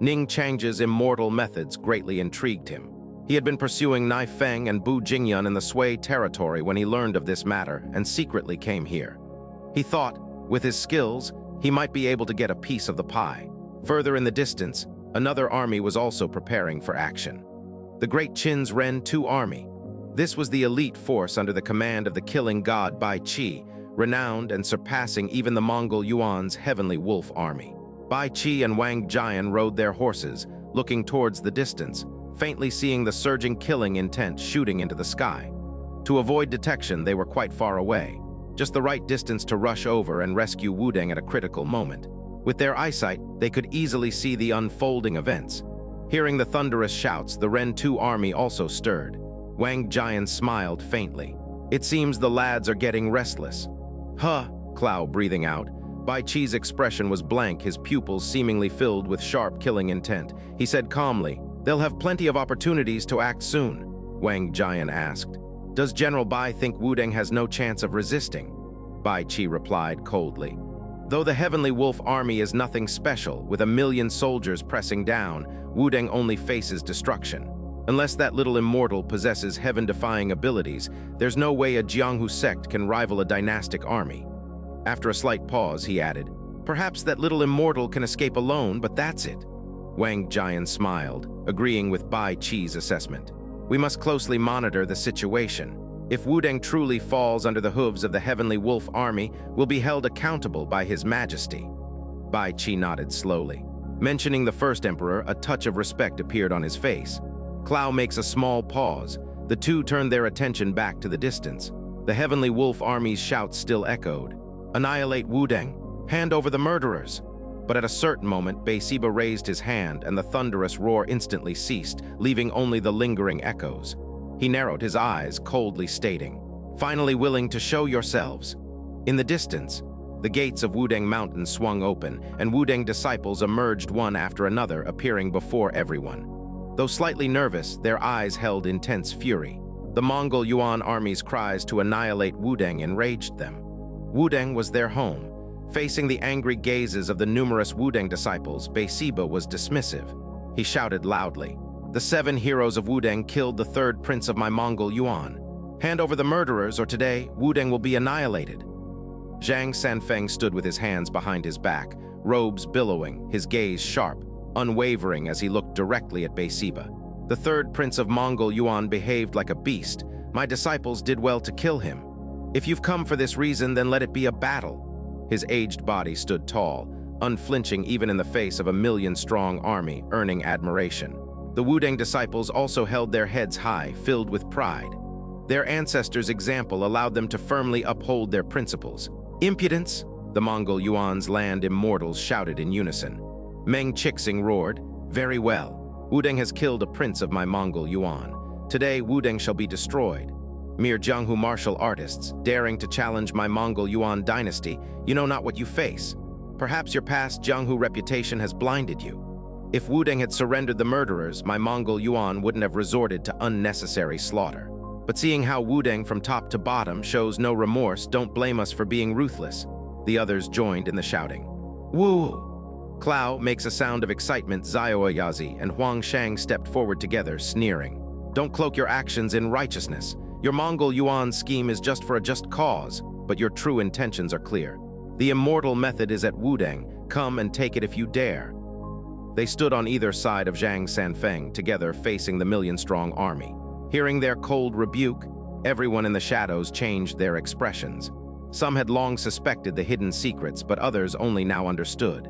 Ning Changge's immortal methods greatly intrigued him. He had been pursuing Nai Feng and Bu Jingyun in the Sui territory when he learned of this matter and secretly came here. He thought, with his skills, he might be able to get a piece of the pie. Further in the distance, another army was also preparing for action. The Great Qin's Ren II army. This was the elite force under the command of the killing god Bai Qi, renowned and surpassing even the Mongol Yuan's Heavenly Wolf army. Bai Qi and Wang Jian rode their horses, looking towards the distance, faintly seeing the surging killing intent shooting into the sky. To avoid detection, they were quite far away, just the right distance to rush over and rescue Wudang at a critical moment. With their eyesight, they could easily see the unfolding events. Hearing the thunderous shouts, the Ren II army also stirred. Wang Jian smiled faintly. It seems the lads are getting restless. Huh, Clow breathing out. Bai Qi's expression was blank, his pupils seemingly filled with sharp killing intent. He said calmly, "They'll have plenty of opportunities to act soon." Wang Jian asked, "Does General Bai think Wudang has no chance of resisting?" Bai Qi replied coldly, "Though the Heavenly Wolf army is nothing special, with a million soldiers pressing down, Wudang only faces destruction. Unless that little immortal possesses heaven-defying abilities, there's no way a Jianghu sect can rival a dynastic army." After a slight pause, he added, "Perhaps that little immortal can escape alone, but that's it." Wang Jian smiled, agreeing with Bai Qi's assessment. "We must closely monitor the situation. If Wudang truly falls under the hooves of the Heavenly Wolf army, we'll be held accountable by His Majesty." Bai Qi nodded slowly. Mentioning the first emperor, a touch of respect appeared on his face. Clow makes a small pause. The two turned their attention back to the distance. The Heavenly Wolf army's shouts still echoed. "Annihilate Wudang! Hand over the murderers!" But at a certain moment, Beisiba raised his hand and the thunderous roar instantly ceased, leaving only the lingering echoes. He narrowed his eyes, coldly stating, "Finally willing to show yourselves." In the distance, The gates of Wudang Mountain swung open, and Wudang disciples emerged one after another, appearing before everyone. Though slightly nervous, their eyes held intense fury. The Mongol Yuan army's cries to annihilate Wudang enraged them. Wudang was their home. Facing the angry gazes of the numerous Wudang disciples, Beisiba was dismissive. He shouted loudly, "The 7 heroes of Wudang killed the 3rd prince of my Mongol Yuan. Hand over the murderers, or today, Wudang will be annihilated." Zhang Sanfeng stood with his hands behind his back, robes billowing, his gaze sharp, unwavering as he looked directly at Beisiba. "The 3rd prince of Mongol Yuan behaved like a beast. My disciples did well to kill him. If you've come for this reason, then let it be a battle." His aged body stood tall, unflinching even in the face of a 1,000,000-strong army, earning admiration. The Wudang disciples also held their heads high, filled with pride. Their ancestors' example allowed them to firmly uphold their principles. "Impudence!" the Mongol Yuan's land immortals shouted in unison. Meng Chixing roared, "Very well. Wudang has killed a prince of my Mongol Yuan. Today, Wudang shall be destroyed. Mere Jianghu martial artists, daring to challenge my Mongol Yuan dynasty, you know not what you face. Perhaps your past Jianghu reputation has blinded you. If Wudang had surrendered the murderers, my Mongol Yuan wouldn't have resorted to unnecessary slaughter. But seeing how Wudang from top to bottom shows no remorse, don't blame us for being ruthless." The others joined in the shouting. "Woo!" Clow makes a sound of excitement. Zioyazi and Huang Shang stepped forward together, sneering. "Don't cloak your actions in righteousness. Your Mongol Yuan scheme is just for a just cause, but your true intentions are clear. The immortal method is at Wudang. Come and take it if you dare." They stood on either side of Zhang Sanfeng, together facing the 1,000,000-strong army. Hearing their cold rebuke, everyone in the shadows changed their expressions. Some had long suspected the hidden secrets, but others only now understood.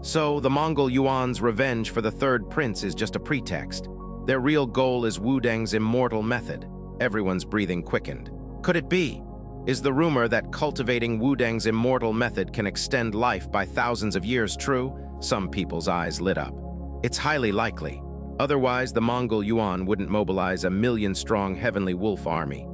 So, the Mongol Yuan's revenge for the 3rd prince is just a pretext. Their real goal is Wudang's immortal method. Everyone's breathing quickened. Could it be? Is the rumor that cultivating Wudang's immortal method can extend life by thousands of years true? Some people's eyes lit up. It's highly likely. Otherwise, the Mongol Yuan wouldn't mobilize a 1,000,000-strong heavenly wolf army.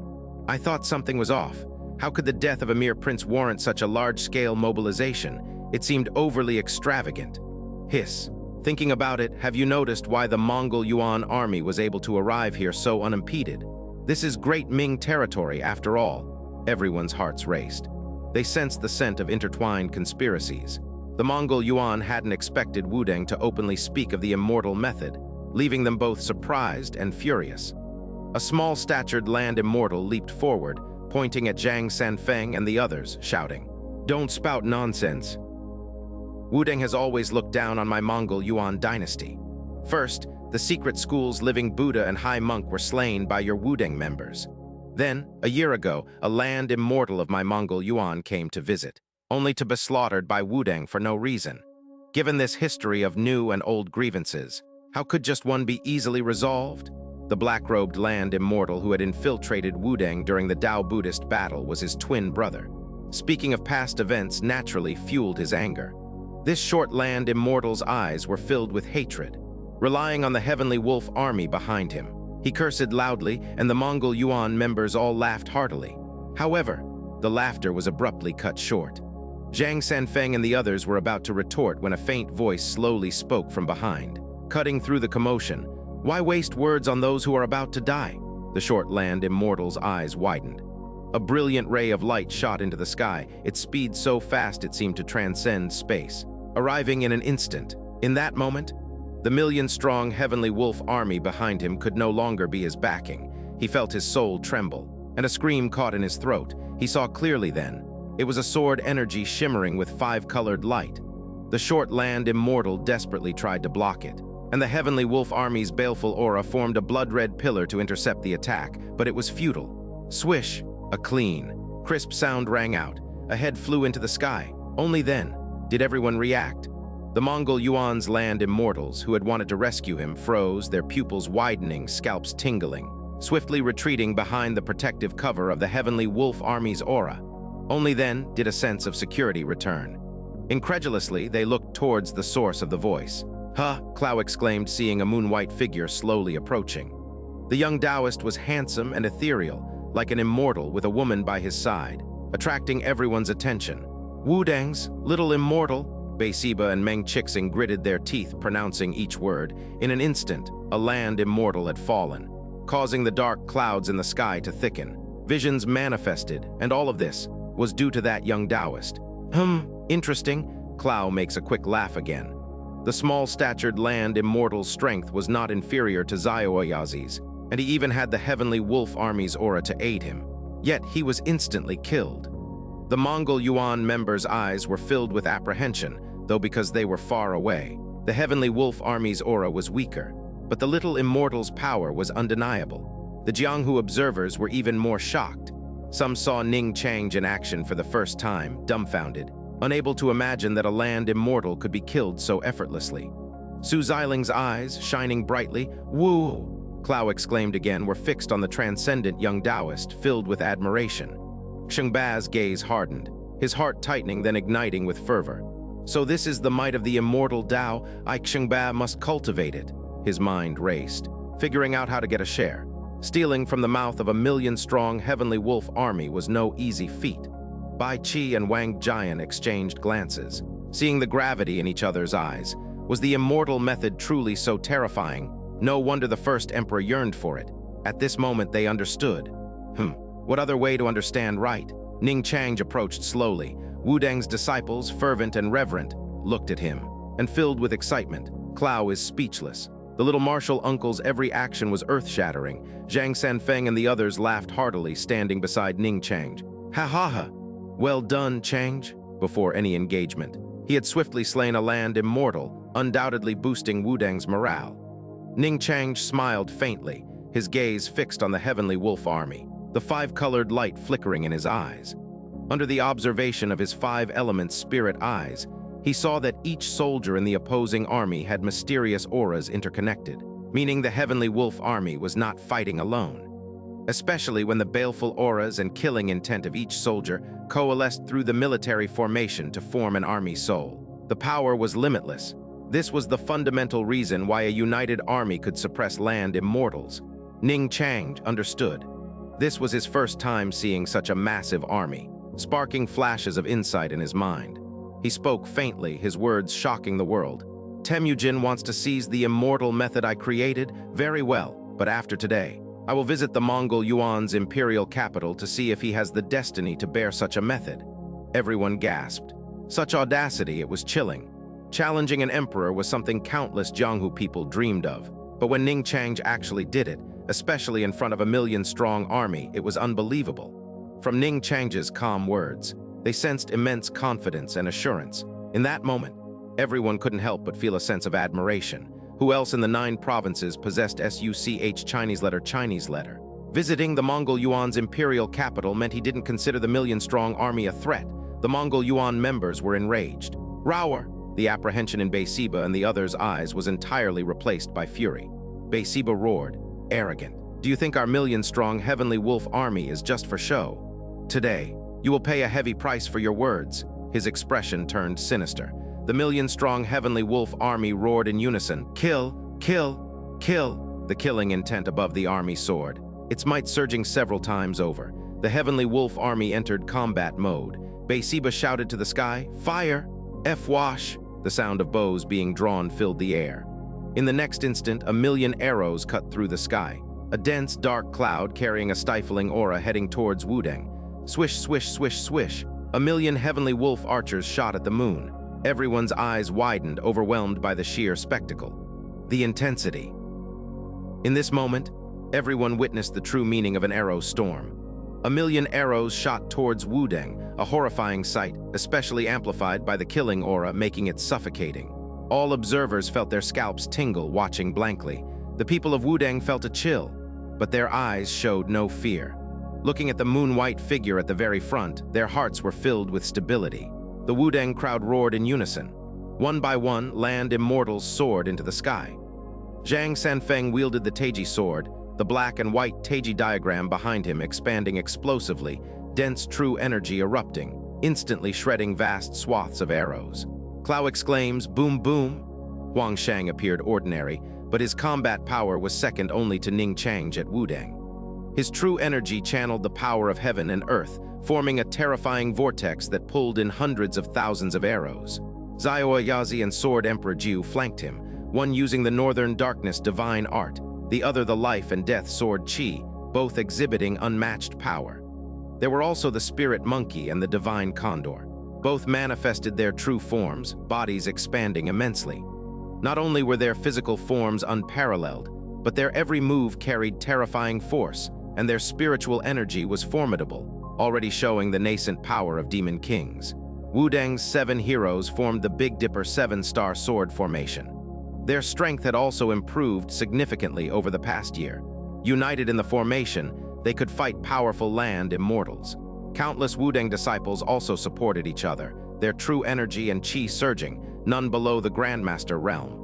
I thought something was off. How could the death of a mere prince warrant such a large-scale mobilization? It seemed overly extravagant. Hiss. Thinking about it, have you noticed why the Mongol Yuan army was able to arrive here so unimpeded? This is Great Ming territory, after all. Everyone's hearts raced. They sensed the scent of intertwined conspiracies. The Mongol Yuan hadn't expected Wudang to openly speak of the immortal method, leaving them both surprised and furious. A small-statured land immortal leaped forward, pointing at Zhang Sanfeng and the others, shouting, "Don't spout nonsense. Wudang has always looked down on my Mongol Yuan dynasty. First, the secret school's living Buddha and high monk were slain by your Wudang members. Then, a year ago, a land immortal of my Mongol Yuan came to visit, only to be slaughtered by Wudang for no reason. Given this history of new and old grievances, how could just one be easily resolved? The black-robed land immortal who had infiltrated Wudang during the Tao Buddhist battle was his twin brother. Speaking of past events naturally fueled his anger. This short land immortal's eyes were filled with hatred. Relying on the heavenly wolf army behind him, he cursed loudly, and the Mongol Yuan members all laughed heartily. However, the laughter was abruptly cut short. Zhang Sanfeng and the others were about to retort when a faint voice slowly spoke from behind. Cutting through the commotion, "Why waste words on those who are about to die?" The short land immortal's eyes widened. A brilliant ray of light shot into the sky, its speed so fast it seemed to transcend space, arriving in an instant. In that moment, the 1,000,000-strong heavenly wolf army behind him could no longer be his backing. He felt his soul tremble, and a scream caught in his throat. He saw clearly then. It was a sword energy shimmering with 5-colored light. The short land immortal desperately tried to block it, and the heavenly wolf army's baleful aura formed a blood-red pillar to intercept the attack, but it was futile. Swish! A clean, crisp sound rang out. A head flew into the sky. Only then did everyone react. The Mongol Yuan's land immortals, who had wanted to rescue him, froze, their pupils widening, scalps tingling, swiftly retreating behind the protective cover of the heavenly wolf army's aura. Only then did a sense of security return. Incredulously, they looked towards the source of the voice. "Huh!" Clow exclaimed, seeing a moon-white figure slowly approaching. The young Taoist was handsome and ethereal, like an immortal with a woman by his side, attracting everyone's attention. Wudang's little immortal. Beisiba and Meng Chixing gritted their teeth, pronouncing each word. In an instant, a land immortal had fallen, causing the dark clouds in the sky to thicken. Visions manifested, and all of this was due to that young Taoist. Interesting. Clow makes a quick laugh again. The small-statured land immortal's strength was not inferior to Xiaoyazi's, and he even had the heavenly wolf army's aura to aid him. Yet he was instantly killed. The Mongol Yuan members' eyes were filled with apprehension, though because they were far away. The heavenly wolf army's aura was weaker, but the little immortal's power was undeniable. The Jianghu observers were even more shocked. Some saw Ning Changge in action for the first time, dumbfounded, unable to imagine that a land immortal could be killed so effortlessly. Su Ziling's eyes, shining brightly, "Woo!" Clow exclaimed again, were fixed on the transcendent young Taoist, filled with admiration. Xianxia's gaze hardened, his heart tightening then igniting with fervor. So this is the might of the immortal Tao. Xianxia must cultivate it. His mind raced, figuring out how to get a share. Stealing from the mouth of a million-strong heavenly wolf army was no easy feat. Bai Qi and Wang Jian exchanged glances, seeing the gravity in each other's eyes. Was the immortal method truly so terrifying? No wonder the first emperor yearned for it. At this moment they understood. What other way to understand right? Ning Changge approached slowly. Wudang's disciples, fervent and reverent, looked at him, and filled with excitement. Clow is speechless. The little martial uncle's every action was earth-shattering. Zhang Sanfeng and the others laughed heartily, standing beside Ning Changge. Ha ha ha! Well done, Changge. Before any engagement, he had swiftly slain a land immortal, undoubtedly boosting Wudang's morale. Ning Changge smiled faintly, his gaze fixed on the heavenly wolf army, the five-colored light flickering in his eyes. Under the observation of his five-element spirit eyes, he saw that each soldier in the opposing army had mysterious auras interconnected, meaning the heavenly wolf army was not fighting alone. Especially when the baleful auras and killing intent of each soldier coalesced through the military formation to form an army soul. The power was limitless. This was the fundamental reason why a united army could suppress land immortals. Ning Changge understood. This was his first time seeing such a massive army, sparking flashes of insight in his mind. He spoke faintly, his words shocking the world. Temujin wants to seize the immortal method I created? Very well, but after today, I will visit the Mongol Yuan's imperial capital to see if he has the destiny to bear such a method. Everyone gasped. Such audacity, it was chilling. Challenging an emperor was something countless Jianghu people dreamed of. But when Ning Changge actually did it, especially in front of a million-strong army, it was unbelievable. From Ning Changge's calm words, they sensed immense confidence and assurance. In that moment, everyone couldn't help but feel a sense of admiration. Who else in the 9 provinces possessed SUCH Chinese letter? Visiting the Mongol Yuan's imperial capital meant he didn't consider the million-strong army a threat. The Mongol Yuan members were enraged. Rower! The apprehension in Beisiba and the others' eyes was entirely replaced by fury. Beisiba roared, arrogant. Do you think our million-strong heavenly wolf army is just for show? Today, you will pay a heavy price for your words. His expression turned sinister. The million-strong heavenly wolf army roared in unison, kill, kill, kill, the killing intent above the army soared, its might surging several times over. The heavenly wolf army entered combat mode. Beisiba shouted to the sky, fire, F-wash. The sound of bows being drawn filled the air. In the next instant, a million arrows cut through the sky. A dense, dark cloud carrying a stifling aura heading towards Wudang. Swish, swish, swish, swish. A million heavenly wolf archers shot at the moon. Everyone's eyes widened, overwhelmed by the sheer spectacle. The intensity. In this moment, everyone witnessed the true meaning of an arrow storm. A million arrows shot towards Wudang, a horrifying sight, especially amplified by the killing aura, making it suffocating. All observers felt their scalps tingle, watching blankly. The people of Wudang felt a chill, but their eyes showed no fear. Looking at the moon-white figure at the very front, their hearts were filled with stability. The Wudang crowd roared in unison. One by one, land immortals soared into the sky. Zhang Sanfeng wielded the Taiji sword, the black and white Taiji diagram behind him expanding explosively, dense true energy erupting, instantly shredding vast swaths of arrows. Clow exclaims, boom boom. Huang Shang appeared ordinary, but his combat power was second only to Ning Changge at Wudang. His true energy channeled the power of heaven and earth, forming a terrifying vortex that pulled in hundreds of thousands of arrows. Xiao Yazi and Sword Emperor Jiu flanked him, one using the Northern Darkness divine art, the other the life and death sword Qi, both exhibiting unmatched power. There were also the spirit monkey and the divine condor. Both manifested their true forms, bodies expanding immensely. Not only were their physical forms unparalleled, but their every move carried terrifying force, and their spiritual energy was formidable, already showing the nascent power of demon kings. Wudang's 7 heroes formed the Big Dipper 7-star sword formation. Their strength had also improved significantly over the past year. United in the formation, they could fight powerful land immortals. Countless Wudang disciples also supported each other, their true energy and qi surging, none below the Grandmaster realm.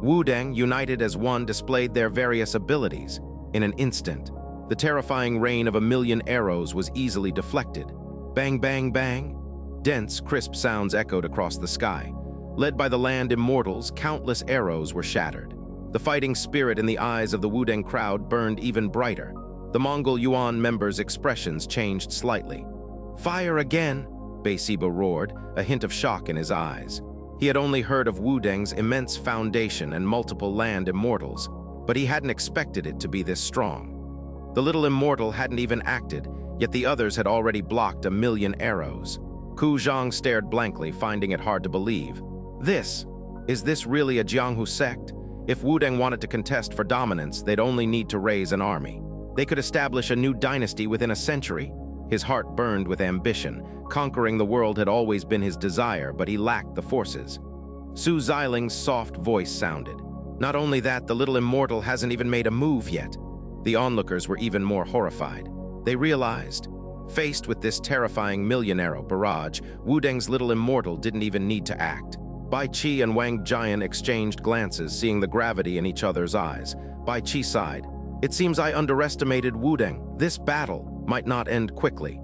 Wudang, united as one, displayed their various abilities. In an instant, the terrifying rain of 1,000,000 arrows was easily deflected. Bang, bang, bang. Dense, crisp sounds echoed across the sky. Led by the land immortals, countless arrows were shattered. The fighting spirit in the eyes of the Wudang crowd burned even brighter. The Mongol Yuan members' expressions changed slightly. "Fire again!" Beisiba roared, a hint of shock in his eyes. He had only heard of Wudang's immense foundation and multiple land immortals, but he hadn't expected it to be this strong. The little immortal hadn't even acted, yet the others had already blocked 1,000,000 arrows. Ku Zhang stared blankly, finding it hard to believe. Is this really a Jianghu sect? If Wudang wanted to contest for dominance, they'd only need to raise an army. They could establish a new dynasty within a century. His heart burned with ambition. Conquering the world had always been his desire, but he lacked the forces. Su Xiling's soft voice sounded. Not only that, the little immortal hasn't even made a move yet. The onlookers were even more horrified. They realized, faced with this terrifying 1,000,000-arrow barrage, Wudang's little immortal didn't even need to act. Bai Qi and Wang Jian exchanged glances, seeing the gravity in each other's eyes. Bai Qi sighed. "It seems I underestimated Wudang. This battle might not end quickly."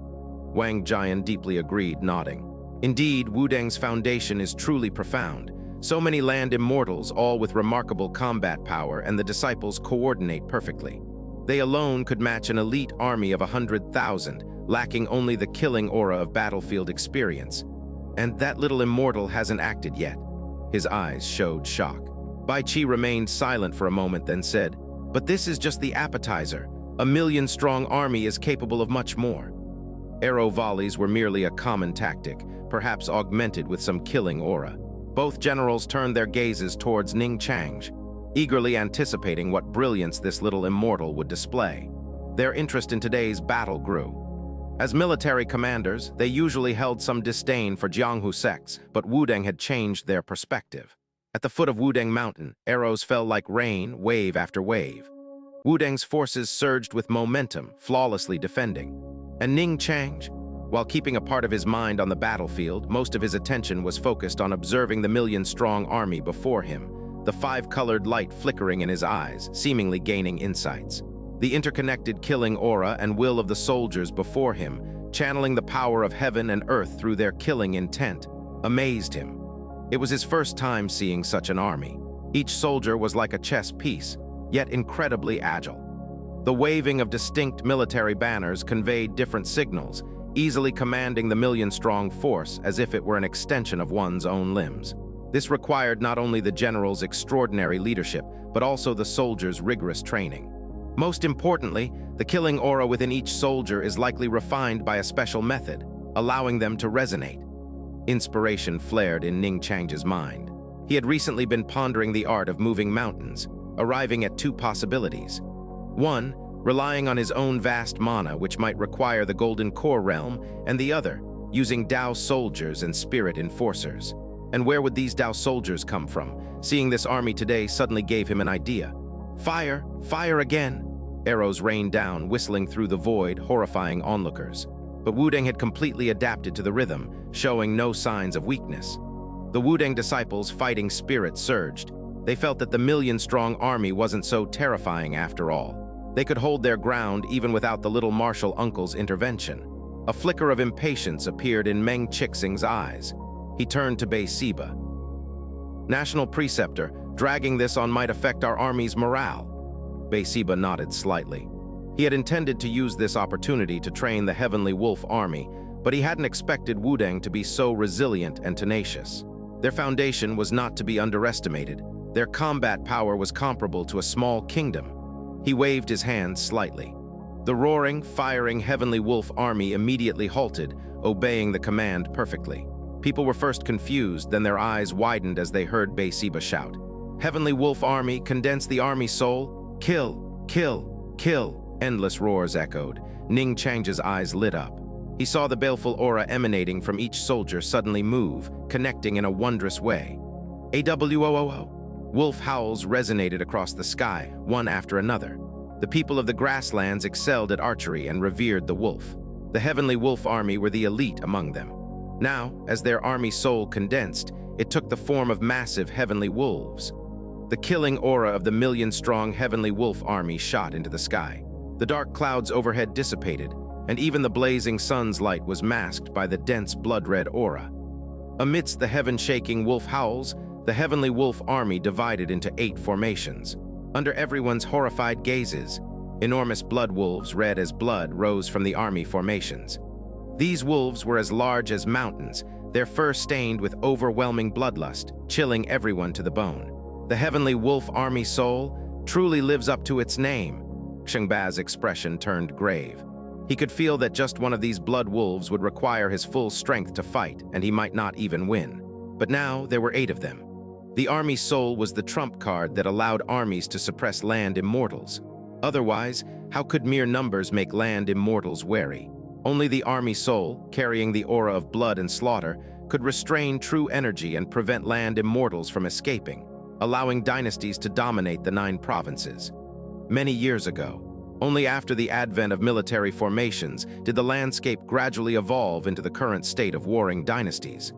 Wang Jian deeply agreed, nodding. Indeed, Wudang's foundation is truly profound. So many land immortals, all with remarkable combat power, and the disciples coordinate perfectly. They alone could match an elite army of 100,000, lacking only the killing aura of battlefield experience. And that little immortal hasn't acted yet. His eyes showed shock. Bai Qi remained silent for a moment, then said, "But this is just the appetizer. 1,000,000-strong army is capable of much more." Arrow volleys were merely a common tactic, perhaps augmented with some killing aura. Both generals turned their gazes towards Ning Changge, eagerly anticipating what brilliance this little immortal would display. Their interest in today's battle grew. As military commanders, they usually held some disdain for Jianghu sects, but Wudang had changed their perspective. At the foot of Wudang Mountain, arrows fell like rain, wave after wave. Wudang's forces surged with momentum, flawlessly defending. And Ning Changge, while keeping a part of his mind on the battlefield, most of his attention was focused on observing the 1,000,000-strong army before him, the 5-colored light flickering in his eyes, seemingly gaining insights. The interconnected killing aura and will of the soldiers before him, channeling the power of heaven and earth through their killing intent, amazed him. It was his first time seeing such an army. Each soldier was like a chess piece, yet incredibly agile. The waving of distinct military banners conveyed different signals, easily commanding the 1,000,000-strong force as if it were an extension of one's own limbs. This required not only the general's extraordinary leadership, but also the soldiers' rigorous training. Most importantly, the killing aura within each soldier is likely refined by a special method, allowing them to resonate. Inspiration flared in Ning Changge's mind. He had recently been pondering the art of moving mountains, arriving at 2 possibilities. One, relying on his own vast mana, which might require the Golden Core realm, and the other, using Dao soldiers and spirit enforcers. And where would these Dao soldiers come from? Seeing this army today suddenly gave him an idea. "Fire! Fire again!" Arrows rained down, whistling through the void, horrifying onlookers. But Wudang had completely adapted to the rhythm, showing no signs of weakness. The Wudang disciples' fighting spirit surged. They felt that the 1,000,000-strong army wasn't so terrifying after all. They could hold their ground even without the little martial uncle's intervention. A flicker of impatience appeared in Meng Chixing's eyes. He turned to Beisiba. "National Preceptor, dragging this on might affect our army's morale." Beisiba nodded slightly. He had intended to use this opportunity to train the Heavenly Wolf Army, but he hadn't expected Wudang to be so resilient and tenacious. Their foundation was not to be underestimated. Their combat power was comparable to a small kingdom. He waved his hand slightly. The roaring, firing Heavenly Wolf Army immediately halted, obeying the command perfectly. People were first confused, then their eyes widened as they heard Baisiba shout, "Heavenly Wolf Army, condense the army soul! Kill! Kill! Kill!" Endless roars echoed. Ning Changge's eyes lit up. He saw the baleful aura emanating from each soldier suddenly move, connecting in a wondrous way. AWOOO! Wolf howls resonated across the sky, one after another. The people of the grasslands excelled at archery and revered the wolf. The Heavenly Wolf Army were the elite among them. Now, as their army soul condensed, it took the form of massive heavenly wolves. The killing aura of the million-strong Heavenly Wolf Army shot into the sky. The dark clouds overhead dissipated, and even the blazing sun's light was masked by the dense blood-red aura. Amidst the heaven-shaking wolf howls, the Heavenly Wolf Army divided into 8 formations. Under everyone's horrified gazes, enormous blood wolves, red as blood, rose from the army formations. These wolves were as large as mountains, their fur stained with overwhelming bloodlust, chilling everyone to the bone. The Heavenly Wolf Army soul truly lives up to its name. Xianxia's expression turned grave. He could feel that just one of these blood wolves would require his full strength to fight, and he might not even win. But now there were 8 of them. The army soul was the trump card that allowed armies to suppress land immortals. Otherwise, how could mere numbers make land immortals wary? Only the army soul, carrying the aura of blood and slaughter, could restrain true energy and prevent land immortals from escaping, allowing dynasties to dominate the 9 provinces. Many years ago, only after the advent of military formations did the landscape gradually evolve into the current state of warring dynasties.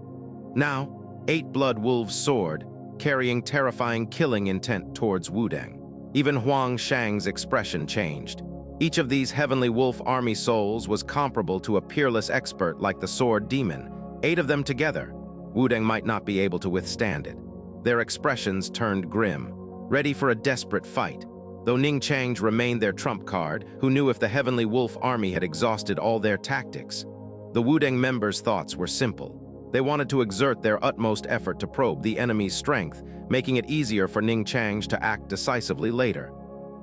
Now, 8 blood wolves soared, carrying terrifying killing intent towards Wudang. Even Huang Shang's expression changed. Each of these Heavenly Wolf Army souls was comparable to a peerless expert like the Sword Demon. 8 of them together, Wudang might not be able to withstand it. Their expressions turned grim, ready for a desperate fight. Though Ning Changge remained their trump card, who knew if the Heavenly Wolf Army had exhausted all their tactics. The Wudang members' thoughts were simple. They wanted to exert their utmost effort to probe the enemy's strength, making it easier for Ning Changge to act decisively later.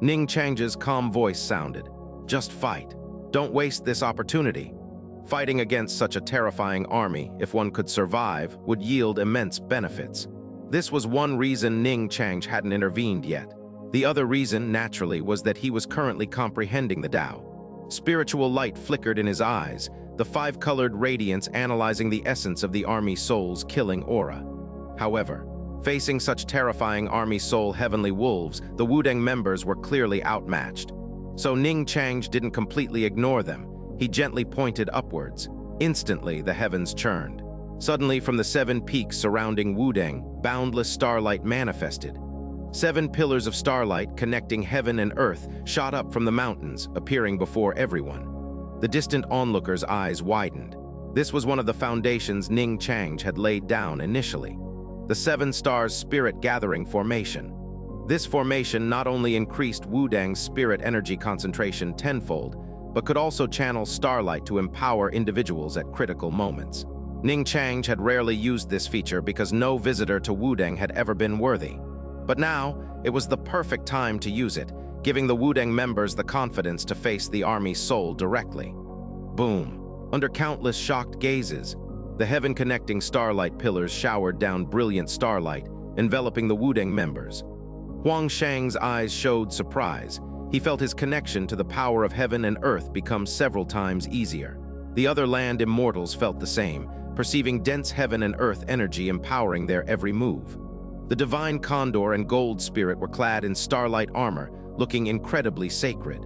Ning Changge's calm voice sounded, "Just fight. Don't waste this opportunity." Fighting against such a terrifying army, if one could survive, would yield immense benefits. This was one reason Ning Changge hadn't intervened yet. The other reason, naturally, was that he was currently comprehending the Tao. Spiritual light flickered in his eyes, the 5-colored radiance analyzing the essence of the army soul's killing aura. However, facing such terrifying army soul heavenly wolves, the Wudang members were clearly outmatched. So Ning Changge didn't completely ignore them. He gently pointed upwards. Instantly, the heavens churned. Suddenly, from the 7 peaks surrounding Wudang, boundless starlight manifested. 7 pillars of starlight connecting heaven and earth shot up from the mountains, appearing before everyone. The distant onlookers' eyes widened. This was one of the foundations Ning Changge had laid down initially. The 7 stars spirit gathering formation. This formation not only increased Wudang's spirit energy concentration tenfold, but could also channel starlight to empower individuals at critical moments. Ning Changge had rarely used this feature because no visitor to Wudang had ever been worthy. But now, it was the perfect time to use it, giving the Wudang members the confidence to face the army's soul directly. Boom! Under countless shocked gazes, the heaven-connecting starlight pillars showered down brilliant starlight, enveloping the Wudang members. Huang Shang's eyes showed surprise. He felt his connection to the power of heaven and earth become several times easier. The other land immortals felt the same, perceiving dense heaven and earth energy empowering their every move. The divine condor and gold spirit were clad in starlight armor, looking incredibly sacred.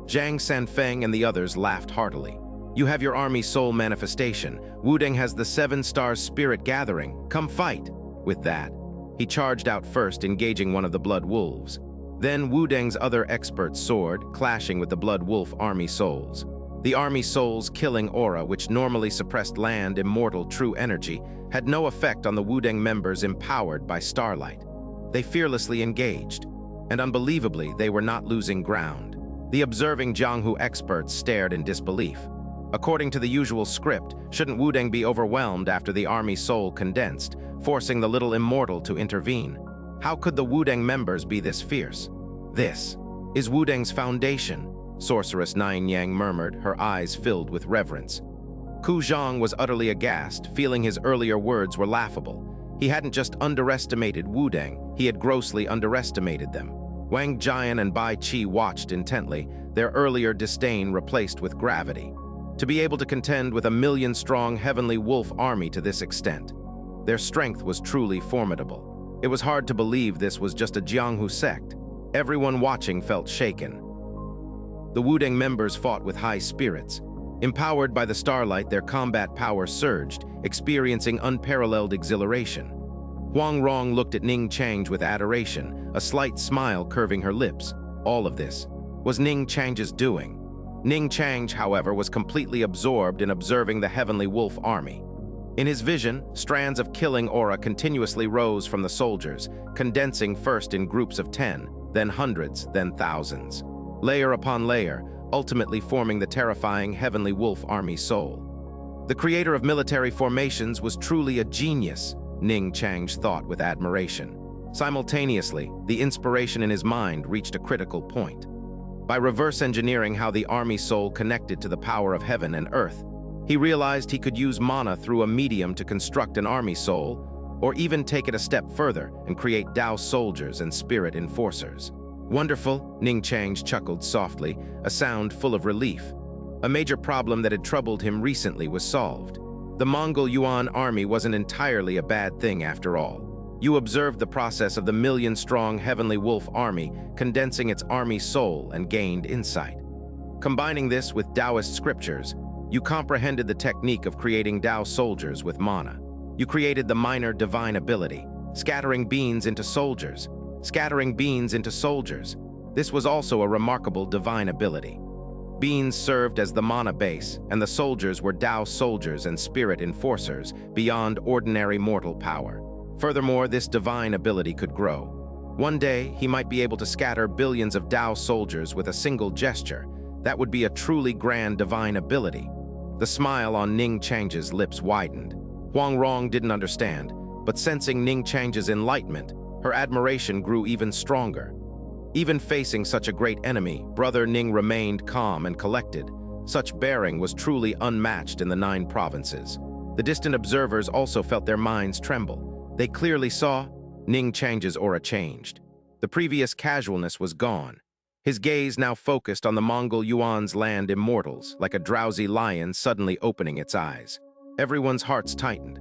Zhang Sanfeng and the others laughed heartily. "You have your army soul manifestation. Wudang has the 7 stars spirit gathering. Come fight." With that, he charged out first, engaging one of the blood wolves. Then Wudang's other experts soared, clashing with the blood wolf army souls. The army soul's killing aura, which normally suppressed land immortal true energy, had no effect on the Wudang members empowered by starlight. They fearlessly engaged, and unbelievably, they were not losing ground. The observing Jianghu experts stared in disbelief. According to the usual script, shouldn't Wudang be overwhelmed after the army soul condensed, forcing the little immortal to intervene? How could the Wudang members be this fierce? This is Wudang's foundation, sorceress Ning Changge murmured, her eyes filled with reverence. Ku Zhang was utterly aghast, feeling his earlier words were laughable. He hadn't just underestimated Wudang, he had grossly underestimated them. Wang Jian and Bai Qi watched intently, their earlier disdain replaced with gravity. To be able to contend with a million-strong heavenly wolf army to this extent, their strength was truly formidable. It was hard to believe this was just a Jianghu sect. Everyone watching felt shaken. The Wudang members fought with high spirits. Empowered by the starlight, their combat power surged, experiencing unparalleled exhilaration. Huang Rong looked at Ning Changge with adoration, a slight smile curving her lips. All of this was Ning Changge's doing. Ning Changge, however, was completely absorbed in observing the heavenly wolf army. In his vision, strands of killing aura continuously rose from the soldiers, condensing first in groups of 10, then hundreds, then thousands. Layer upon layer, ultimately forming the terrifying heavenly wolf army soul. The creator of military formations was truly a genius, Ning Changge thought with admiration. Simultaneously, the inspiration in his mind reached a critical point. By reverse engineering how the army soul connected to the power of heaven and earth, he realized he could use mana through a medium to construct an army soul, or even take it a step further and create Dao soldiers and spirit enforcers. Wonderful, Ning Changge chuckled softly, a sound full of relief. A major problem that had troubled him recently was solved. The Mongol Yuan army wasn't entirely a bad thing after all. You observed the process of the million-strong heavenly wolf army condensing its army soul and gained insight. Combining this with Taoist scriptures, you comprehended the technique of creating Dao soldiers with mana. You created the minor divine ability, scattering beings into soldiers. This was also a remarkable divine ability. Beings served as the mana base, and the soldiers were Dao soldiers and spirit enforcers beyond ordinary mortal power. Furthermore, this divine ability could grow. One day, he might be able to scatter billions of Dao soldiers with a single gesture. That would be a truly grand divine ability. The smile on Ning Changge's lips widened. Huang Rong didn't understand, but sensing Ning Changge's enlightenment, her admiration grew even stronger. Even facing such a great enemy, Brother Ning remained calm and collected. Such bearing was truly unmatched in the 9 provinces. The distant observers also felt their minds tremble. They clearly saw Ning Changge's aura changed. The previous casualness was gone. His gaze now focused on the Mongol Yuan's land immortals, like a drowsy lion suddenly opening its eyes. Everyone's hearts tightened.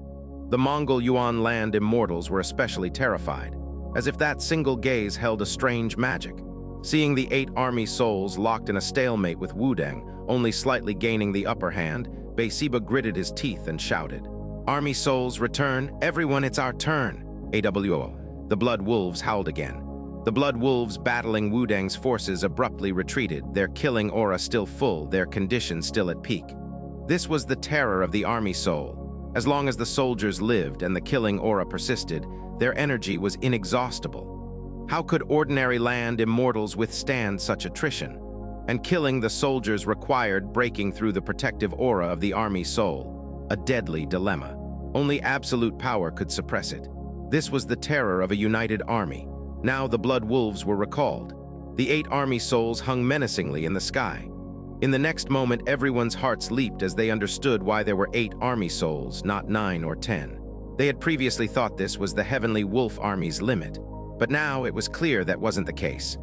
The Mongol Yuan land immortals were especially terrified, as if that single gaze held a strange magic. Seeing the 8 army souls locked in a stalemate with Wudang, only slightly gaining the upper hand, Beisiba gritted his teeth and shouted, "Army souls, return! Everyone, it's our turn!" AWO. The Blood Wolves howled again. The Blood Wolves battling Wudang's forces abruptly retreated, their killing aura still full, their condition still at peak. This was the terror of the army soul. As long as the soldiers lived and the killing aura persisted, their energy was inexhaustible. How could ordinary land immortals withstand such attrition? And killing the soldiers required breaking through the protective aura of the army soul, a deadly dilemma. Only absolute power could suppress it. This was the terror of a united army. Now the Blood Wolves were recalled. The 8 army souls hung menacingly in the sky. In the next moment, everyone's hearts leaped as they understood why there were 8 army souls, not 9 or 10. They had previously thought this was the heavenly wolf army's limit, but now it was clear that wasn't the case.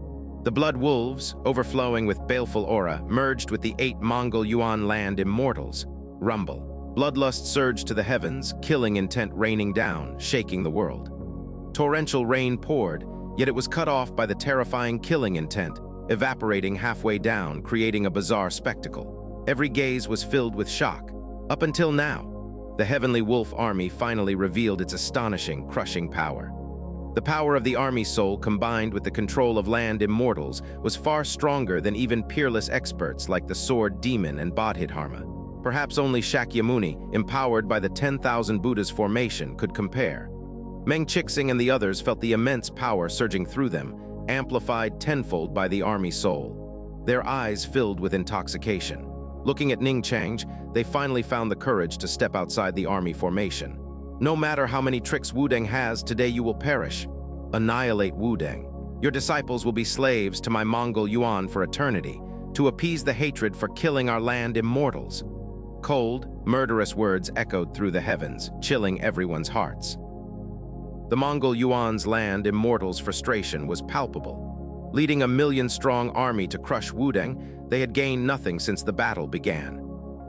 The Blood Wolves, overflowing with baleful aura, merged with the 8 Mongol Yuan land immortals. Rumble. Bloodlust surged to the heavens, killing intent raining down, shaking the world. Torrential rain poured, yet it was cut off by the terrifying killing intent, evaporating halfway down, creating a bizarre spectacle. Every gaze was filled with shock. Up until now, the heavenly wolf army finally revealed its astonishing, crushing power. The power of the army soul combined with the control of land immortals was far stronger than even peerless experts like the sword demon and Bodhidharma. Perhaps only Shakyamuni, empowered by the 10,000 Buddhas formation, could compare. Meng Qixing and the others felt the immense power surging through them, amplified tenfold by the army soul. their eyes filled with intoxication. Looking at Ning Changge, they finally found the courage to step outside the army formation. No matter how many tricks Wudang has, today you will perish. Annihilate Wudang. Your disciples will be slaves to my Mongol Yuan for eternity, to appease the hatred for killing our land immortals. Cold, murderous words echoed through the heavens, chilling everyone's hearts. The Mongol Yuan's land immortals' frustration was palpable. Leading a million-strong army to crush Wudang, they had gained nothing since the battle began.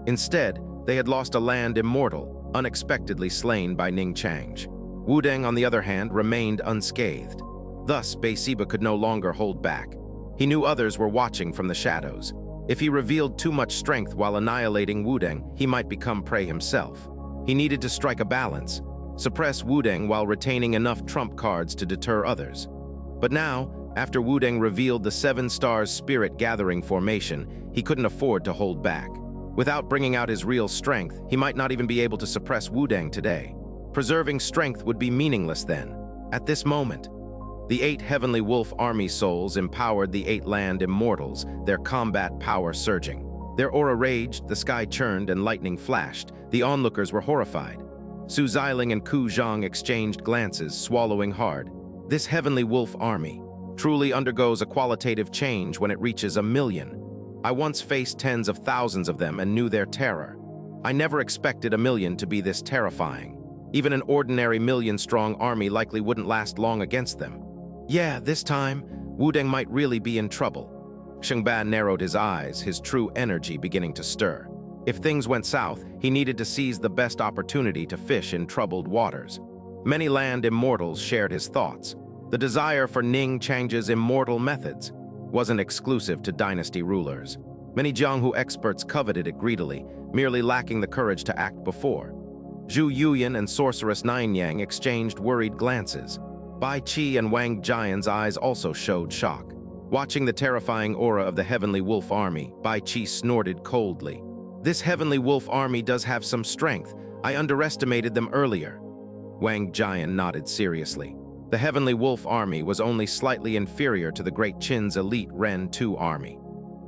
Instead, they had lost a land immortal, unexpectedly slain by Ning Changge. Wudang, on the other hand, remained unscathed. Thus, Beisiba could no longer hold back. He knew others were watching from the shadows. If he revealed too much strength while annihilating Wudang, he might become prey himself. He needed to strike a balance, suppress Wudang while retaining enough trump cards to deter others. But now, after Wudang revealed the Seven Stars Spirit Gathering formation, he couldn't afford to hold back. Without bringing out his real strength, he might not even be able to suppress Wudang today. Preserving strength would be meaningless then. At this moment, the 8 Heavenly Wolf Army souls empowered the 8 Land Immortals, their combat power surging. Their aura raged, the sky churned, and lightning flashed. The onlookers were horrified. Su Xiling and Ku Zhang exchanged glances, swallowing hard. This Heavenly Wolf Army truly undergoes a qualitative change when it reaches 1,000,000. I once faced tens of thousands of them and knew their terror. I never expected 1,000,000 to be this terrifying. Even an ordinary 1,000,000-strong army likely wouldn't last long against them. Yeah, this time, Wudang might really be in trouble. Xianxia narrowed his eyes, his true energy beginning to stir. If things went south, he needed to seize the best opportunity to fish in troubled waters. Many land immortals shared his thoughts. The desire for Ning Changge's immortal methods wasn't exclusive to dynasty rulers. Many Jianghu experts coveted it greedily, merely lacking the courage to act before. Zhu Yuyan and sorceress Nianyang exchanged worried glances. Bai Qi and Wang Jian's eyes also showed shock. Watching the terrifying aura of the Heavenly Wolf Army, Bai Qi snorted coldly. This Heavenly Wolf Army does have some strength. I underestimated them earlier. Wang Jian nodded seriously. The Heavenly Wolf Army was only slightly inferior to the Great Qin's elite Ren 2 army.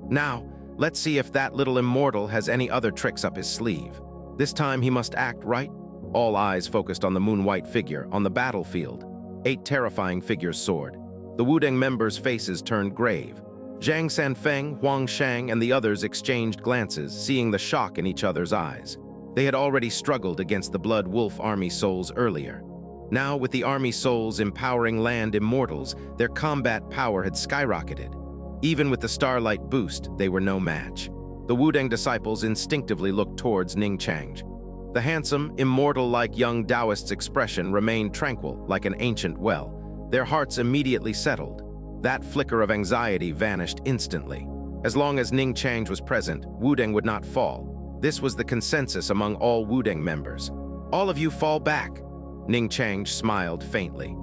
Now, let's see if that little immortal has any other tricks up his sleeve. This time he must act right. All eyes focused on the moon-white figure on the battlefield. 8 terrifying figures soared. The Wudang members' faces turned grave. Zhang Sanfeng, Huang Shang, and the others exchanged glances, seeing the shock in each other's eyes. They had already struggled against the Blood Wolf Army souls earlier. Now, with the army souls empowering land immortals, their combat power had skyrocketed. Even with the Starlight boost, they were no match. The Wudang disciples instinctively looked towards Ning Changge. The handsome, immortal-like young Taoist's expression remained tranquil, like an ancient well. Their hearts immediately settled. That flicker of anxiety vanished instantly. As long as Ning Changge was present, Wudang would not fall. This was the consensus among all Wudang members. All of you fall back. Ning Changge smiled faintly.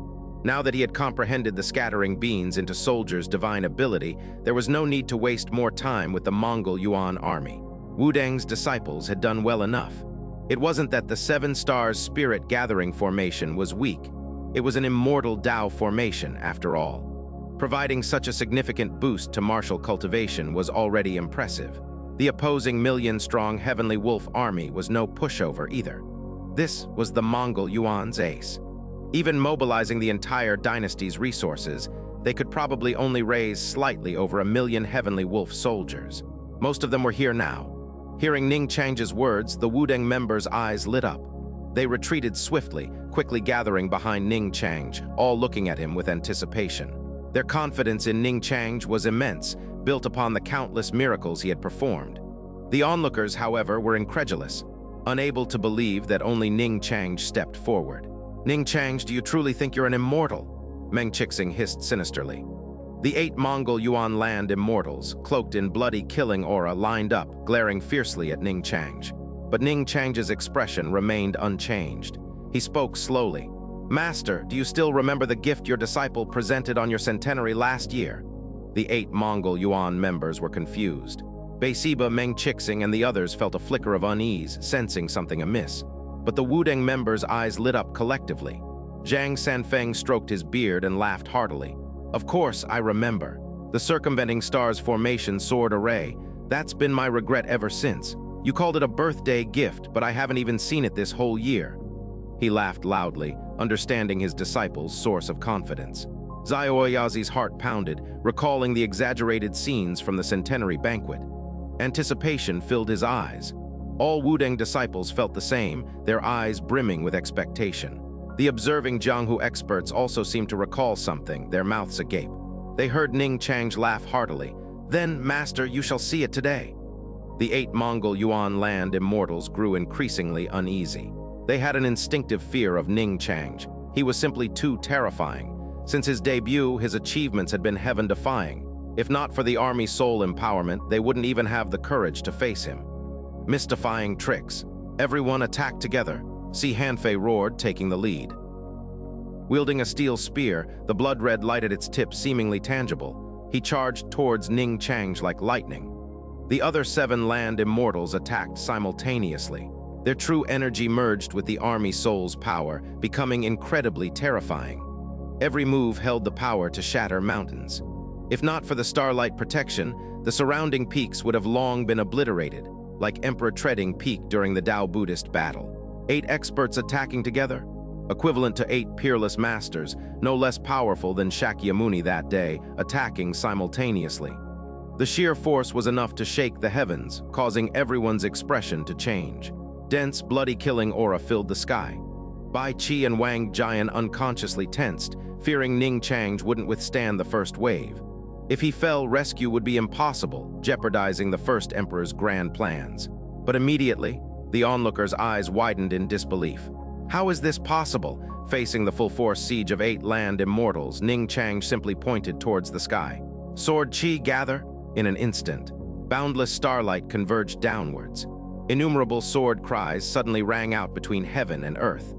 Now that he had comprehended the scattering beans into soldiers' divine ability, there was no need to waste more time with the Mongol Yuan army. Wudang's disciples had done well enough. It wasn't that the Seven Stars Spirit Gathering formation was weak. It was an immortal Tao formation, after all. Providing such a significant boost to martial cultivation was already impressive. The opposing 1,000,000-strong Heavenly Wolf army was no pushover either. This was the Mongol Yuan's ace. Even mobilizing the entire dynasty's resources, they could probably only raise slightly over 1,000,000 Heavenly Wolf soldiers. Most of them were here now. Hearing Ning Changge's words, the Wudang members' eyes lit up. They retreated swiftly, quickly gathering behind Ning Changge, all looking at him with anticipation. Their confidence in Ning Changge was immense, built upon the countless miracles he had performed. The onlookers, however, were incredulous, unable to believe that only Ning Changge stepped forward. Ning Changge, do you truly think you're an immortal? Meng Qixing hissed sinisterly. The 8 Mongol Yuan land immortals, cloaked in bloody killing aura, lined up, glaring fiercely at Ning Changge. But Ning Changge's expression remained unchanged. He spoke slowly. Master, do you still remember the gift your disciple presented on your centenary last year? The 8 Mongol Yuan members were confused. Beisiba, Meng Qixing, and the others felt a flicker of unease, sensing something amiss. But the Wudang members' eyes lit up collectively. Zhang Sanfeng stroked his beard and laughed heartily. Of course, I remember. The circumventing stars formation sword array. That's been my regret ever since. You called it a birthday gift, but I haven't even seen it this whole year. He laughed loudly, understanding his disciple's source of confidence. Xiaoyazi's heart pounded, recalling the exaggerated scenes from the centenary banquet. Anticipation filled his eyes. All Wudang disciples felt the same, their eyes brimming with expectation. The observing Jianghu experts also seemed to recall something, their mouths agape. They heard Ning Changge laugh heartily. "Then, Master, you shall see it today." The 8 Mongol Yuan land immortals grew increasingly uneasy. They had an instinctive fear of Ning Changge. He was simply too terrifying. Since his debut, his achievements had been heaven-defying. If not for the army soul empowerment, they wouldn't even have the courage to face him. Mystifying tricks. Everyone attacked together. See Hanfei roared, taking the lead. Wielding a steel spear, the blood-red light at its tip seemingly tangible, he charged towards Ning Changge like lightning. The other 7 land immortals attacked simultaneously. Their true energy merged with the army soul's power, becoming incredibly terrifying. Every move held the power to shatter mountains. If not for the starlight protection, the surrounding peaks would have long been obliterated, like Emperor Treading Peak during the Tao Buddhist battle. 8 experts attacking together, equivalent to 8 peerless masters, no less powerful than Shakyamuni that day, attacking simultaneously. The sheer force was enough to shake the heavens, causing everyone's expression to change. Dense, bloody killing aura filled the sky. Bai Qi and Wang Jian unconsciously tensed, fearing Ning Changge wouldn't withstand the first wave. If he fell, rescue would be impossible, jeopardizing the first emperor's grand plans. But immediately, the onlookers' eyes widened in disbelief. How is this possible? Facing the full-force siege of 8 land immortals, Ning Changge simply pointed towards the sky. Sword Qi gather? In an instant, boundless starlight converged downwards. Innumerable sword cries suddenly rang out between heaven and earth.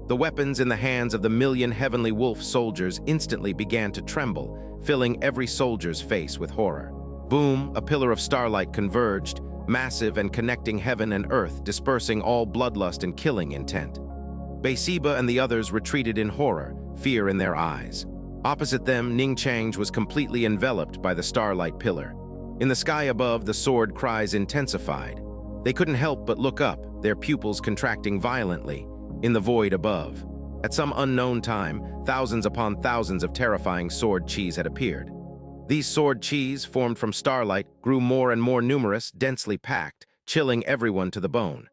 The weapons in the hands of the million heavenly wolf soldiers instantly began to tremble, filling every soldier's face with horror. Boom, a pillar of starlight converged, massive and connecting heaven and earth, dispersing all bloodlust and killing intent. Beisiba and the others retreated in horror, fear in their eyes. Opposite them, Ning Changge was completely enveloped by the starlight pillar. In the sky above, the sword cries intensified. They couldn't help but look up, their pupils contracting violently, in the void above. At some unknown time, thousands upon thousands of terrifying sword Qis had appeared. These sword Qis, formed from starlight, grew more and more numerous, densely packed, chilling everyone to the bone.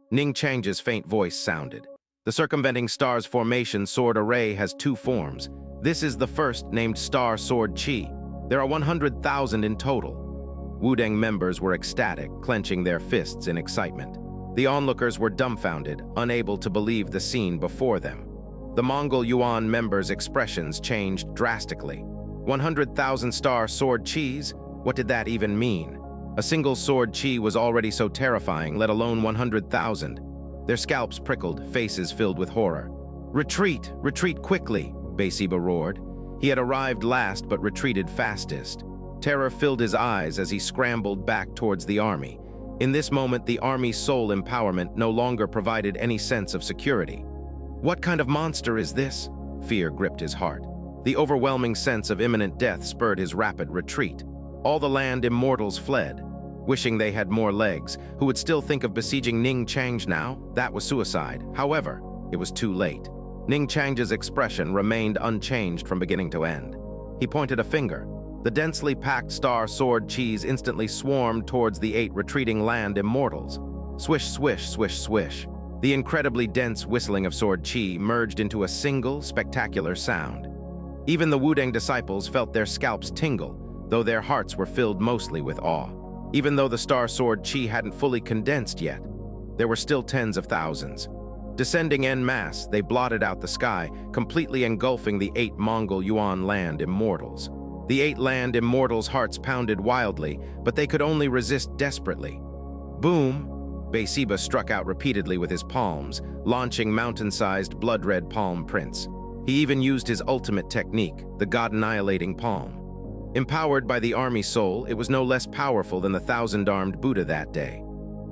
Ning Changge's faint voice sounded. The circumventing star's formation sword array has 2 forms. This is the first, named Star Sword Qi. There are 100,000 in total. Wudang members were ecstatic, clenching their fists in excitement. The onlookers were dumbfounded, unable to believe the scene before them. The Mongol Yuan members' expressions changed drastically. 100,000 Star Sword Qis? What did that even mean? A single sword Qi was already so terrifying, let alone 100,000. Their scalps prickled, faces filled with horror. "Retreat! Retreat quickly!" Beisiba roared. He had arrived last but retreated fastest. Terror filled his eyes as he scrambled back towards the army. In this moment, the army's soul empowerment no longer provided any sense of security. What kind of monster is this? Fear gripped his heart. The overwhelming sense of imminent death spurred his rapid retreat. All the land immortals fled, wishing they had more legs. Who would still think of besieging Ning Changge now? That was suicide. However, it was too late. Ning Changge's expression remained unchanged from beginning to end. He pointed a finger. The densely packed Star Sword Qis instantly swarmed towards the 8 retreating land immortals. Swish, swish, swish, swish. The incredibly dense whistling of Sword Qi merged into a single, spectacular sound. Even the Wudang disciples felt their scalps tingle, though their hearts were filled mostly with awe. Even though the Star Sword Qi hadn't fully condensed yet, there were still tens of thousands. Descending en masse, they blotted out the sky, completely engulfing the 8 Mongol Yuan land immortals. The 8 land immortals' hearts pounded wildly, but they could only resist desperately. Boom! Beisiba struck out repeatedly with his palms, launching mountain-sized blood-red palm prints. He even used his ultimate technique, the God-annihilating palm. Empowered by the army soul, it was no less powerful than the 1,000-armed Buddha that day.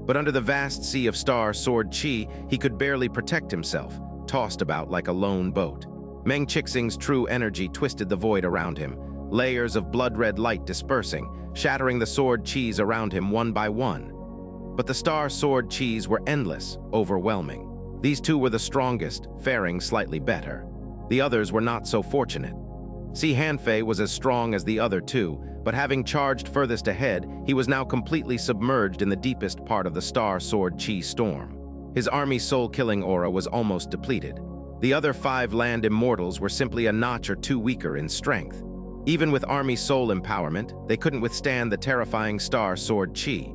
But under the vast sea of Star Sword Qi, he could barely protect himself, tossed about like a lone boat. Meng Qixing's true energy twisted the void around him, layers of blood-red light dispersing, shattering the sword cheese around him one by one. But the star sword cheese were endless, overwhelming. These two were the strongest, faring slightly better. The others were not so fortunate. Xianxia was as strong as the other two, but having charged furthest ahead, he was now completely submerged in the deepest part of the star sword chi storm. His army soul-killing aura was almost depleted. The other 5 land immortals were simply a notch or two weaker in strength. Even with army soul empowerment, they couldn't withstand the terrifying star sword chi.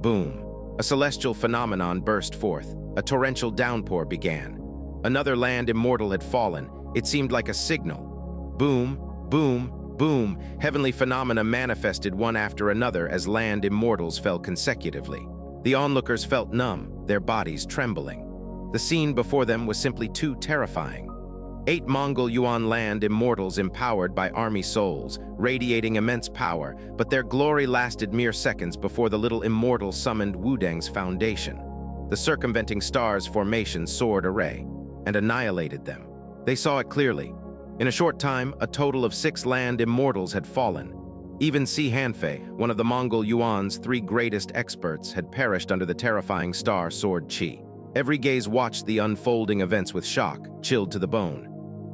Boom. A celestial phenomenon burst forth. A torrential downpour began. Another land immortal had fallen. It seemed like a signal. Boom, boom, boom. Heavenly phenomena manifested one after another as land immortals fell consecutively. The onlookers felt numb, their bodies trembling. The scene before them was simply too terrifying. 8 Mongol Yuan land immortals empowered by army souls, radiating immense power, but their glory lasted mere seconds before the little immortal summoned Wudang's foundation. The circumventing stars' formation soared array and annihilated them. They saw it clearly. In a short time, a total of 6 land immortals had fallen. Even Xianxia, one of the Mongol Yuan's 3 greatest experts, had perished under the terrifying star sword chi. Every gaze watched the unfolding events with shock, chilled to the bone.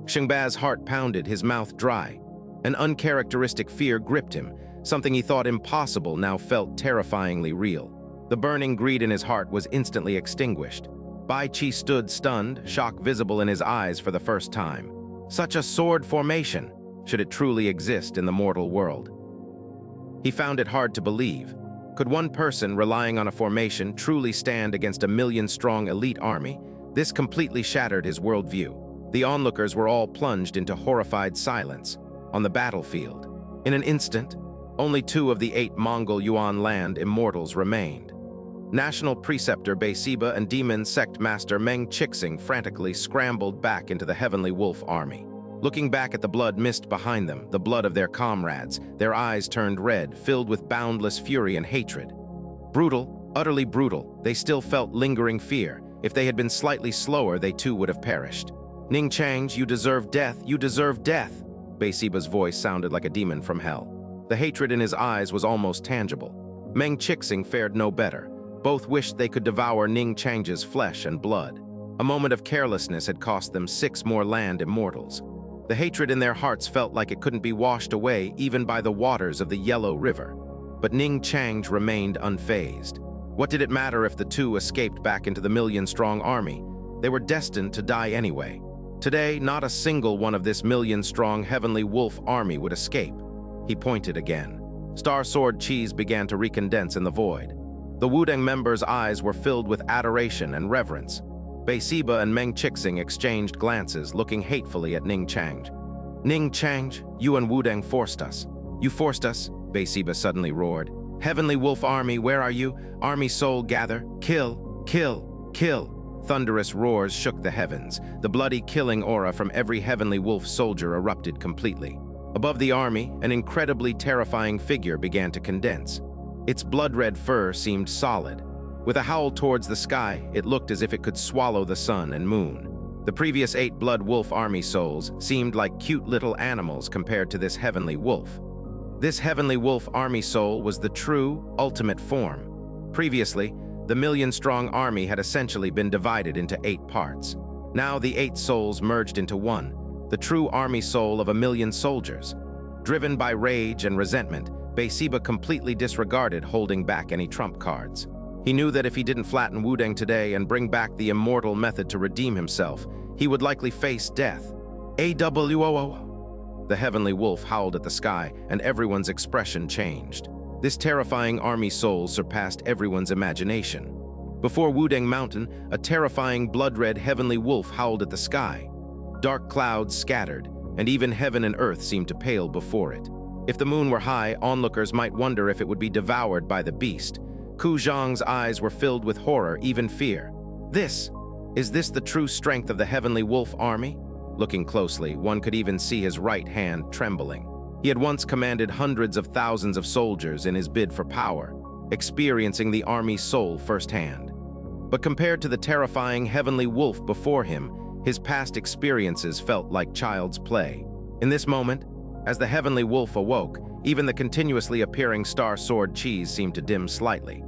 Xingba's heart pounded, his mouth dry. An uncharacteristic fear gripped him. Something he thought impossible now felt terrifyingly real. The burning greed in his heart was instantly extinguished. Bai Qi stood stunned, shock visible in his eyes for the first time. Such a sword formation, should it truly exist in the mortal world? He found it hard to believe. Could one person relying on a formation truly stand against a million-strong elite army? This completely shattered his worldview. The onlookers were all plunged into horrified silence. On the battlefield, in an instant, only 2 of the 8 Mongol Yuan land immortals remained. National Preceptor Beisiba and Demon Sect Master Ning Changge frantically scrambled back into the Heavenly Wolf army. Looking back at the blood mist behind them, the blood of their comrades, their eyes turned red, filled with boundless fury and hatred. Brutal, utterly brutal, they still felt lingering fear. If they had been slightly slower, they too would have perished. Ning Changge, you deserve death, you deserve death! Beisiba's voice sounded like a demon from hell. The hatred in his eyes was almost tangible. Ning Changge fared no better. Both wished they could devour Ning Changge's flesh and blood. A moment of carelessness had cost them 6 more land immortals. The hatred in their hearts felt like it couldn't be washed away even by the waters of the Yellow River. But Ning Changge remained unfazed. What did it matter if the 2 escaped back into the million-strong army? They were destined to die anyway. Today, not a single one of this million-strong Heavenly Wolf army would escape. He pointed again. Star Sword Cheese began to recondense in the void. The Wudang members' eyes were filled with adoration and reverence. Beisiba and Ning Changge exchanged glances, looking hatefully at Ning Changge. Ning Changge, you and Wudang forced us. You forced us, Beisiba suddenly roared. Heavenly Wolf Army, where are you? Army soul, gather. Kill, kill, kill. Thunderous roars shook the heavens. The bloody killing aura from every Heavenly Wolf soldier erupted completely. Above the army, an incredibly terrifying figure began to condense. Its blood-red fur seemed solid. With a howl towards the sky, it looked as if it could swallow the sun and moon. The previous 8 Blood Wolf army souls seemed like cute little animals compared to this Heavenly Wolf. This Heavenly Wolf army soul was the true, ultimate form. Previously, the million-strong army had essentially been divided into 8 parts. Now the 8 souls merged into one, the true army soul of 1,000,000 soldiers. Driven by rage and resentment, Beisiba completely disregarded holding back any trump cards. He knew that if he didn't flatten Wudang today and bring back the immortal method to redeem himself, he would likely face death. AWOO! The Heavenly Wolf howled at the sky, and everyone's expression changed. This terrifying army soul surpassed everyone's imagination. Before Wudang Mountain, a terrifying blood-red Heavenly Wolf howled at the sky. Dark clouds scattered, and even heaven and earth seemed to pale before it. If the moon were high, onlookers might wonder if it would be devoured by the beast. Ku Zhang's eyes were filled with horror, even fear. Is this the true strength of the Heavenly Wolf army? Looking closely, one could even see his right hand trembling. He had once commanded hundreds of thousands of soldiers in his bid for power, experiencing the army's soul firsthand. But compared to the terrifying Heavenly Wolf before him, his past experiences felt like child's play. In this moment, As the heavenly wolf awoke, even the continuously appearing star sword cheese seemed to dim slightly.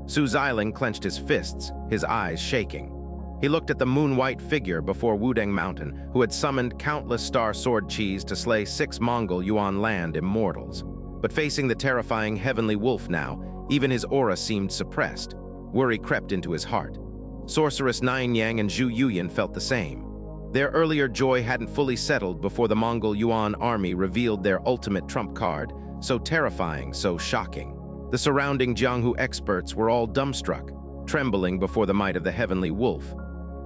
Su Xiling clenched his fists, his eyes shaking. He looked at the moon-white figure before Wudang Mountain, who had summoned countless star sword cheese to slay 6 Mongol Yuan land immortals. But facing the terrifying heavenly wolf now, even his aura seemed suppressed. Worry crept into his heart. Sorceress Nianyang and Zhu Yuyan felt the same. Their earlier joy hadn't fully settled before the Mongol Yuan army revealed their ultimate trump card, so terrifying, so shocking. The surrounding Jianghu experts were all dumbstruck, trembling before the might of the heavenly wolf.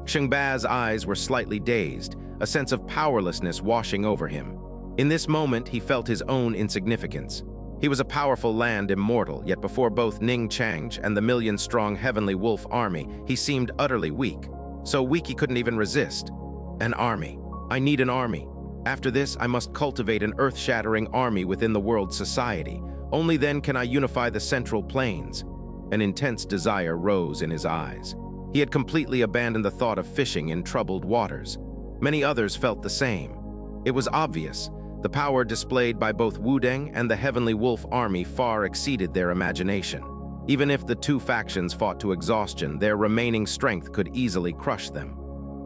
Shengba's eyes were slightly dazed, a sense of powerlessness washing over him. In this moment, he felt his own insignificance. He was a powerful land immortal, yet before both Ning Changge and the million-strong heavenly wolf army, he seemed utterly weak. So weak he couldn't even resist. An army. I need an army. After this, I must cultivate an earth-shattering army within the world's society. Only then can I unify the central plains. An intense desire rose in his eyes. He had completely abandoned the thought of fishing in troubled waters. Many others felt the same. It was obvious. The power displayed by both Wudang and the Heavenly Wolf army far exceeded their imagination. Even if the two factions fought to exhaustion, their remaining strength could easily crush them.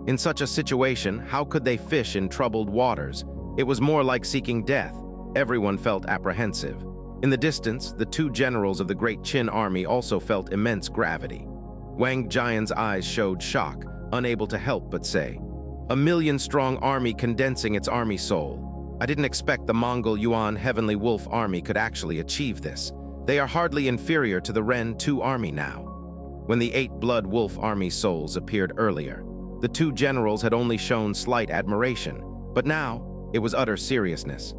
In such a situation, how could they fish in troubled waters? It was more like seeking death. Everyone felt apprehensive. In the distance, the 2 generals of the Great Qin army also felt immense gravity. Wang Jian's eyes showed shock, unable to help but say, "A million-strong army condensing its army soul. I didn't expect the Mongol Yuan Heavenly Wolf army could actually achieve this. They are hardly inferior to the Ren 2 army now." When the 8 Blood Wolf army souls appeared earlier, the 2 generals had only shown slight admiration, but now it was utter seriousness.